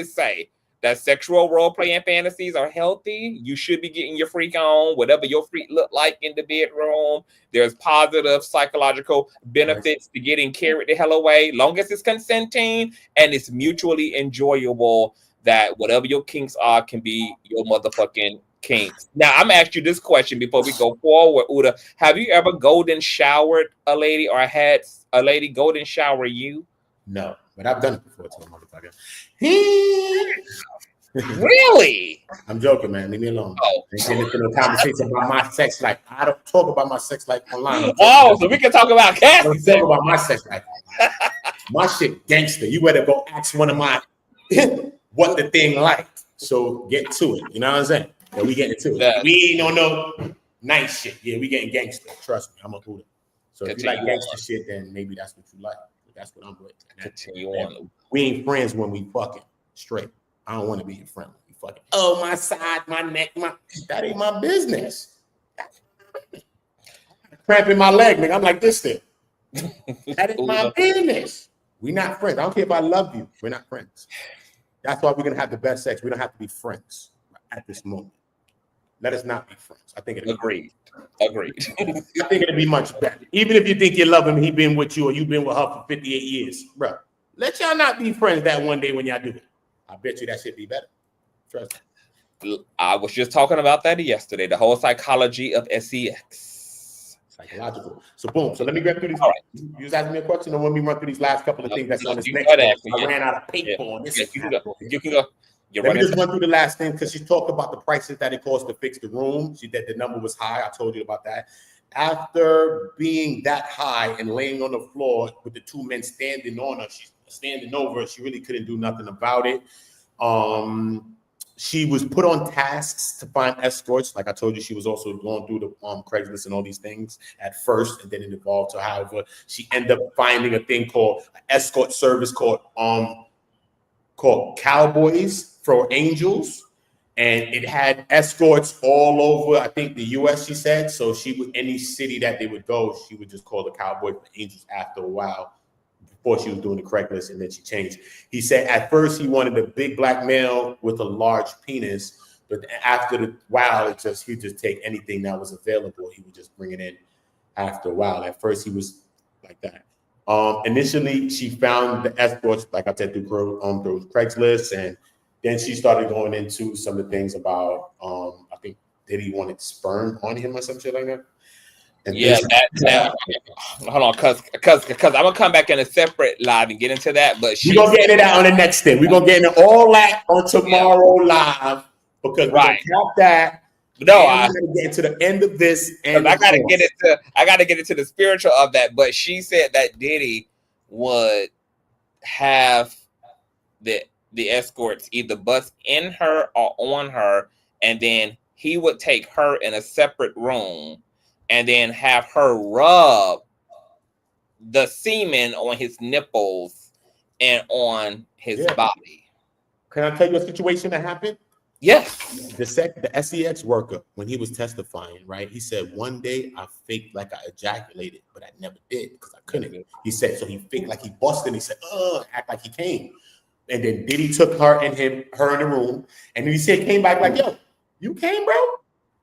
say that sexual role playing fantasies are healthy. You should be getting your freak on, whatever your freak look like in the bedroom. There's positive psychological benefits to getting carried the hell away, long as it's consenting and it's mutually enjoyable. That whatever your kinks are can be your motherfucking kinks. Now, I'm gonna ask you this question before we go forward, Oota. Have you ever golden showered a lady or had a lady golden shower you?
No, but I've done it before to a motherfucker.
Really?
I'm joking, man. Leave me alone. Oh, ain't getting into no conversation about my sex life. I don't talk about my sex life online.
Oh, so we can talk about Cassie.
Don't talk about my sex life. My shit gangster. You better go ask one of my what the thing like. So get to it. You know what I'm saying? Yeah, we getting to it. Yeah. We ain't on no nice shit. Yeah, we getting gangster. Trust me, I'm a Oota. So if you like gangster shit, then maybe that's what you like. That's what I'm with.
Continue on.
We ain't friends when we fucking straight. I don't want to be your friend when we fucking. Oh, my side, my neck, that ain't my business. Cramping my leg, nigga. I'm like this thing. That ain't my business. We not friends. I don't care if I love you. We're not friends. That's why we're gonna have the best sex. We don't have to be friends at this moment. Let us not be friends. I think it'll
agreed.
I think it'll be much better. Even if you think you love him, he been with you or you've been with her for 58 years, bro. Let y'all not be friends that one day when y'all do it. I bet you that should be better. Trust me.
I was just talking about that yesterday. The whole psychology of sex.
Psychological. So boom. So let me grab through these. All right. You just asking me a question, or when we run through these last couple of things that's on this next one. I ran out of paper on this.
You can go.
Let me just run through the last thing because she talked about the prices that it costs to fix the room. She said the number was high. I told you about that. after being that high and laying on the floor with the two men standing on her, she's standing over, she really couldn't do nothing about it. She was put on tasks to find escorts. Like I told you, she was also going through the Craigslist and all these things at first, and then it evolved to, however, she ended up finding a thing called an escort service called Cowboys for Angels, and it had escorts all over, I think, the U.S., she said. So she would, any city that they would go, she would just call the Cowboy for Angels after a while. Before she was doing the Craigslist, and then she changed. He said at first he wanted a big black male with a large penis, but after the while, he'd just take anything that was available. He would just bring it in after a while. At first he was like that. Initially, she found the escorts, like I said, through Craigslist, and then she started going into some of the things about, I think Diddy wanted sperm on him or some shit like that. And
yeah, that hold on, cause I'm gonna come back in a separate live and get into that. But
we're gonna get into that on the next thing. We're gonna get into all that on tomorrow live, because we're gonna count that.
No,
I'm gonna get to the end of this, and
I gotta get into the spiritual of that. But she said that Diddy would have the escorts either bust in her or on her, and then he would take her in a separate room and then have her rub the semen on his nipples and on his body.
Can I tell you a situation that happened?
Yes.
The SEX worker, when he was testifying, right? He said, one day I faked like I ejaculated, but I never did because I couldn't. He said, so he faked like he busted. He said, act like he came. And then Diddy took her in the room. And then he said, came back like, yo, you came, bro?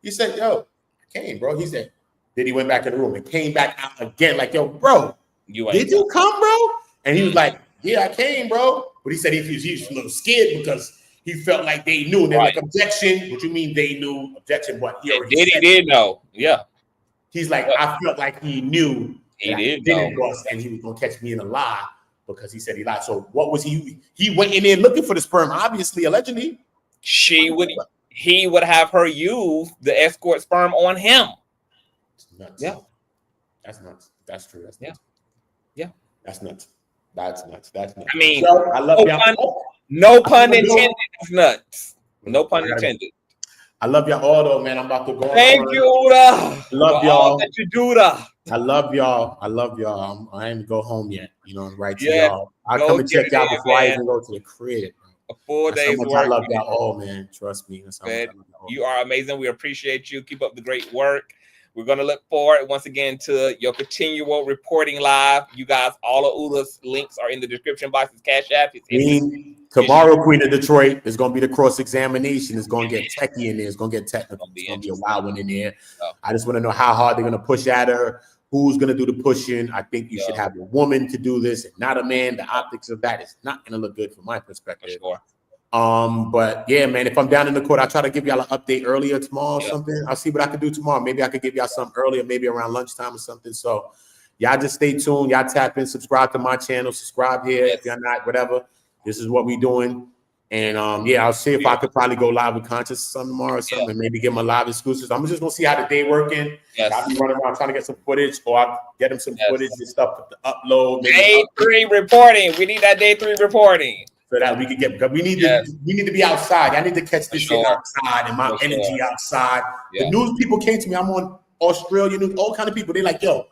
He said, yo, I came, bro. He said, Diddy went back in the room and came back out again like, yo, bro, did you come, bro? And he was like, yeah, I came, bro. But he said he was a little scared because he felt like they knew. And they're like, objection. What you mean they knew? Objection, what? He already
Diddy did know. Yeah.
He's like, I felt like he knew
he did know.
And he was going to catch me in a lie because he said he lied. So what was he? He went in there looking for the sperm, obviously, allegedly.
He would have her use the escort sperm on him.
Nuts.
Yeah,
that's nuts. That's true. That's
nuts.
Yeah, that's nuts. That's nuts. That's nuts.
I mean,
so, I love y'all.
No pun intended. It's nuts. No pun intended.
I love y'all all though, man. I'm about to go.
Thank you, Oota.
Love y'all.
All that you do, Oota.
I love y'all. I love y'all. I ain't go home yet. You know, right to y'all.
I'll
come and check y'all before I even go to the crib.
A full day's work.
I love y'all all, man. Trust me.
You are amazing. We appreciate you. Keep up the great work. We're going to look forward once again to your continual reporting live. You guys, all of Oota's links are in the description box. His Cash App.
Tomorrow, Queen of Detroit, is going to be the cross-examination. It's going to get techie in there. It's going to get technical. It's going to be a wild one in there. I just want to know how hard they're going to push at her. Who's going to do the pushing? I think you should have a woman to do this and not a man. The optics of that is not going to look good from my perspective.
For sure.
But yeah, man, if I'm down in the court, I'll try to give y'all an update earlier tomorrow or something. I'll see what I can do tomorrow. Maybe I could give y'all something earlier, maybe around lunchtime or something. So y'all just stay tuned. Y'all tap in, subscribe to my channel, subscribe here. If you're not, whatever. This is what we doing. And yeah, I'll see if I could probably go live with Conscious some tomorrow or something, and maybe get my live exclusives. I'm just gonna see how the day working. I'll be running around trying to get some footage, or I'll get them some footage and stuff to upload.
Day 3 reporting. We need that day 3 reporting.
So that we can get, because we need to be outside. I need to catch this shit outside and my energy outside. The news people came to me. I'm on Australia news, all kind of people. They're like, yo,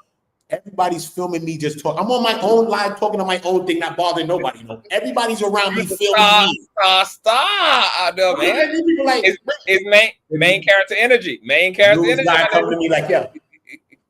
everybody's filming me just talk. I'm on my own live talking on my own thing, not bothering nobody. You know, everybody's around me filming me.
I know, man. It's main character energy. Main character energy.
Guy coming to me like, yo,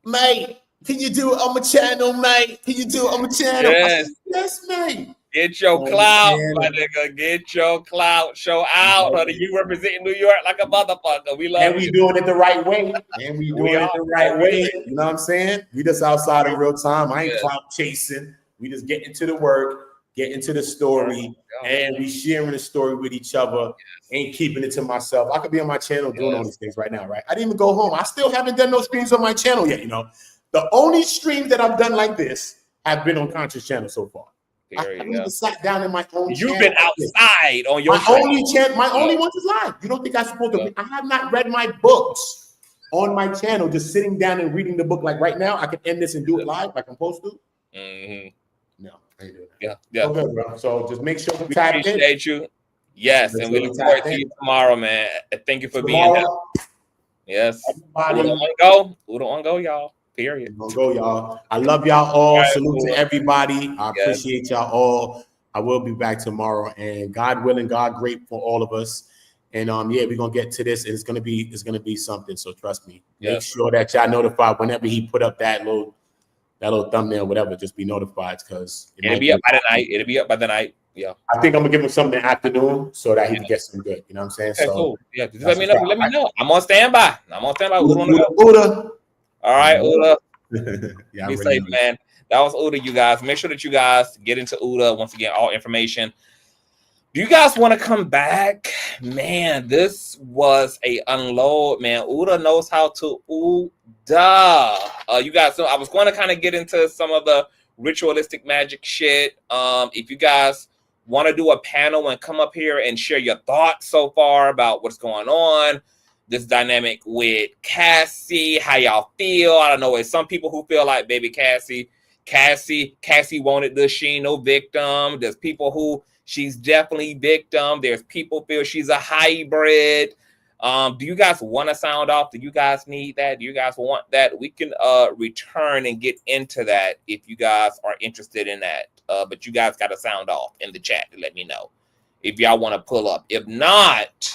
mate, can you do it on my channel, mate? Can you do it on my channel?
Yes,
yes, mate.
Get your clout, my nigga. Get your clout. Show out, honey. You representing New York like a motherfucker. We love
and we doing it the right way. And we doing it the right way. You know what I'm saying? We just outside in real time. I ain't clout chasing. We just get into the work, get into the story, and we sharing the story with each other. Ain't keeping it to myself. I could be on my channel doing all these things right now, right? I didn't even go home. I still haven't done no streams on my channel yet, you know. The only streams that I've done like this have been on Conscious channel so far. I even sat down in my own channel.
You've been outside on your
my only channel. My only one is live. You don't think I'm supposed to? I have not read my books. on my channel, just sitting down and reading the book. Like right now, I can end this and do it live, like I'm supposed to.
Mm-hmm.
No, I ain't doing that.
Yeah, yeah.
Okay, bro. So just make sure
We
tap in.
appreciate you. Yes, and we look forward to you tomorrow, man. Thank you for being here. Yes. Oota on go. Oota on go, y'all. Period.
Oota on go, y'all. I love y'all all. Salute to everybody. I appreciate y'all all. I will be back tomorrow, and God willing, God great for all of us. And yeah, we're gonna get to this, and it's gonna be something. So trust me. Make sure that y'all notified whenever he put up that little thumbnail, whatever. Just be notified because
it'll be up by the night. It'll be up by the night. Yeah.
I think I'm gonna give him something in the afternoon so that he can get some good. You know what I'm saying?
Okay,
so
cool. Yeah, just let me know. Let me know. I'm on standby.
Oota.
All right, Oota.
Yeah,
be safe, man. That was Oota, you guys. Make sure that you guys get into Oota. Once again, all information. Do you guys want to come back? Man, this was a unload, man. Oota knows how to Oota. You guys know I was going to kind of get into some of the ritualistic magic shit. If you guys want to do a panel and come up here and share your thoughts so far about what's going on, this dynamic with Cassie, how y'all feel. I don't know. There's some people who feel like baby Cassie wanted this. She ain't no victim. There's people who she's definitely victim. There's people feel she's a hybrid. Do you guys want to sound off? Do you guys need that? Do you guys want that? We can return and get into that if you guys are interested in that. But you guys got to sound off in the chat to let me know if y'all want to pull up. If not,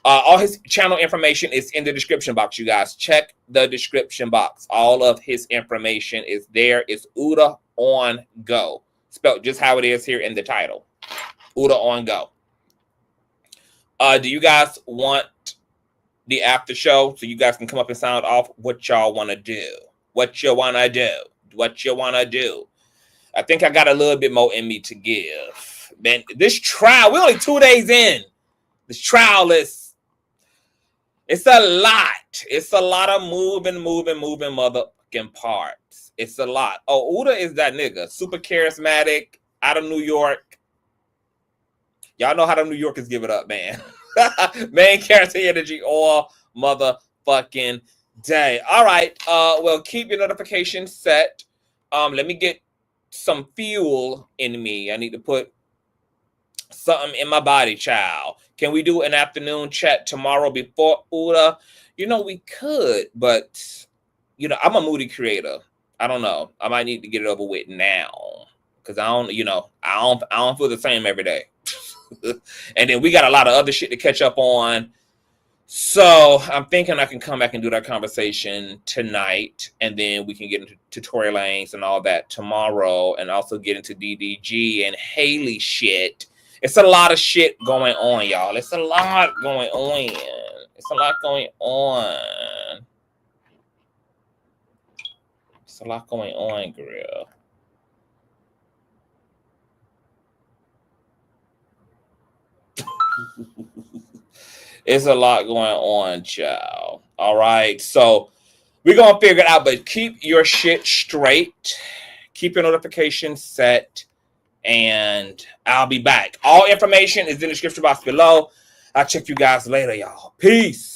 all his channel information is in the description box. You guys check the description box. All of his information is there. It's Oota on Go, spelled just how it is here in the title. Oota on Go. Do you guys want the after show so you guys can come up and sound off what y'all want to do? What you want to do? What you want to do? I think I got a little bit more in me to give. Man, this trial, we're only 2 days in. This trial it's a lot. It's a lot of moving motherfucking parts. It's a lot. Oh, Oota is that nigga. Super charismatic, out of New York. Y'all know how the New Yorkers give it up, man. Main character energy all motherfucking day. All right. Well, keep your notifications set. Let me get some fuel in me. I need to put something in my body, child. Can we do an afternoon chat tomorrow before Oota? You know, we could, but you know, I'm a moody creator. I don't know. I might need to get it over with now because I don't feel the same every day. And then we got a lot of other shit to catch up on. So I'm thinking I can come back and do that conversation tonight, and then we can get into tutorial lanes and all that tomorrow, and also get into DDG and Haley shit. It's a lot of shit going on, y'all. It's a lot going on. It's a lot going on. It's a lot going on, girl. It's a lot going on, child. All right. So we're going to figure it out, but keep your shit straight. Keep your notifications set, and I'll be back. All information is in the description box below. I'll check you guys later, y'all. Peace.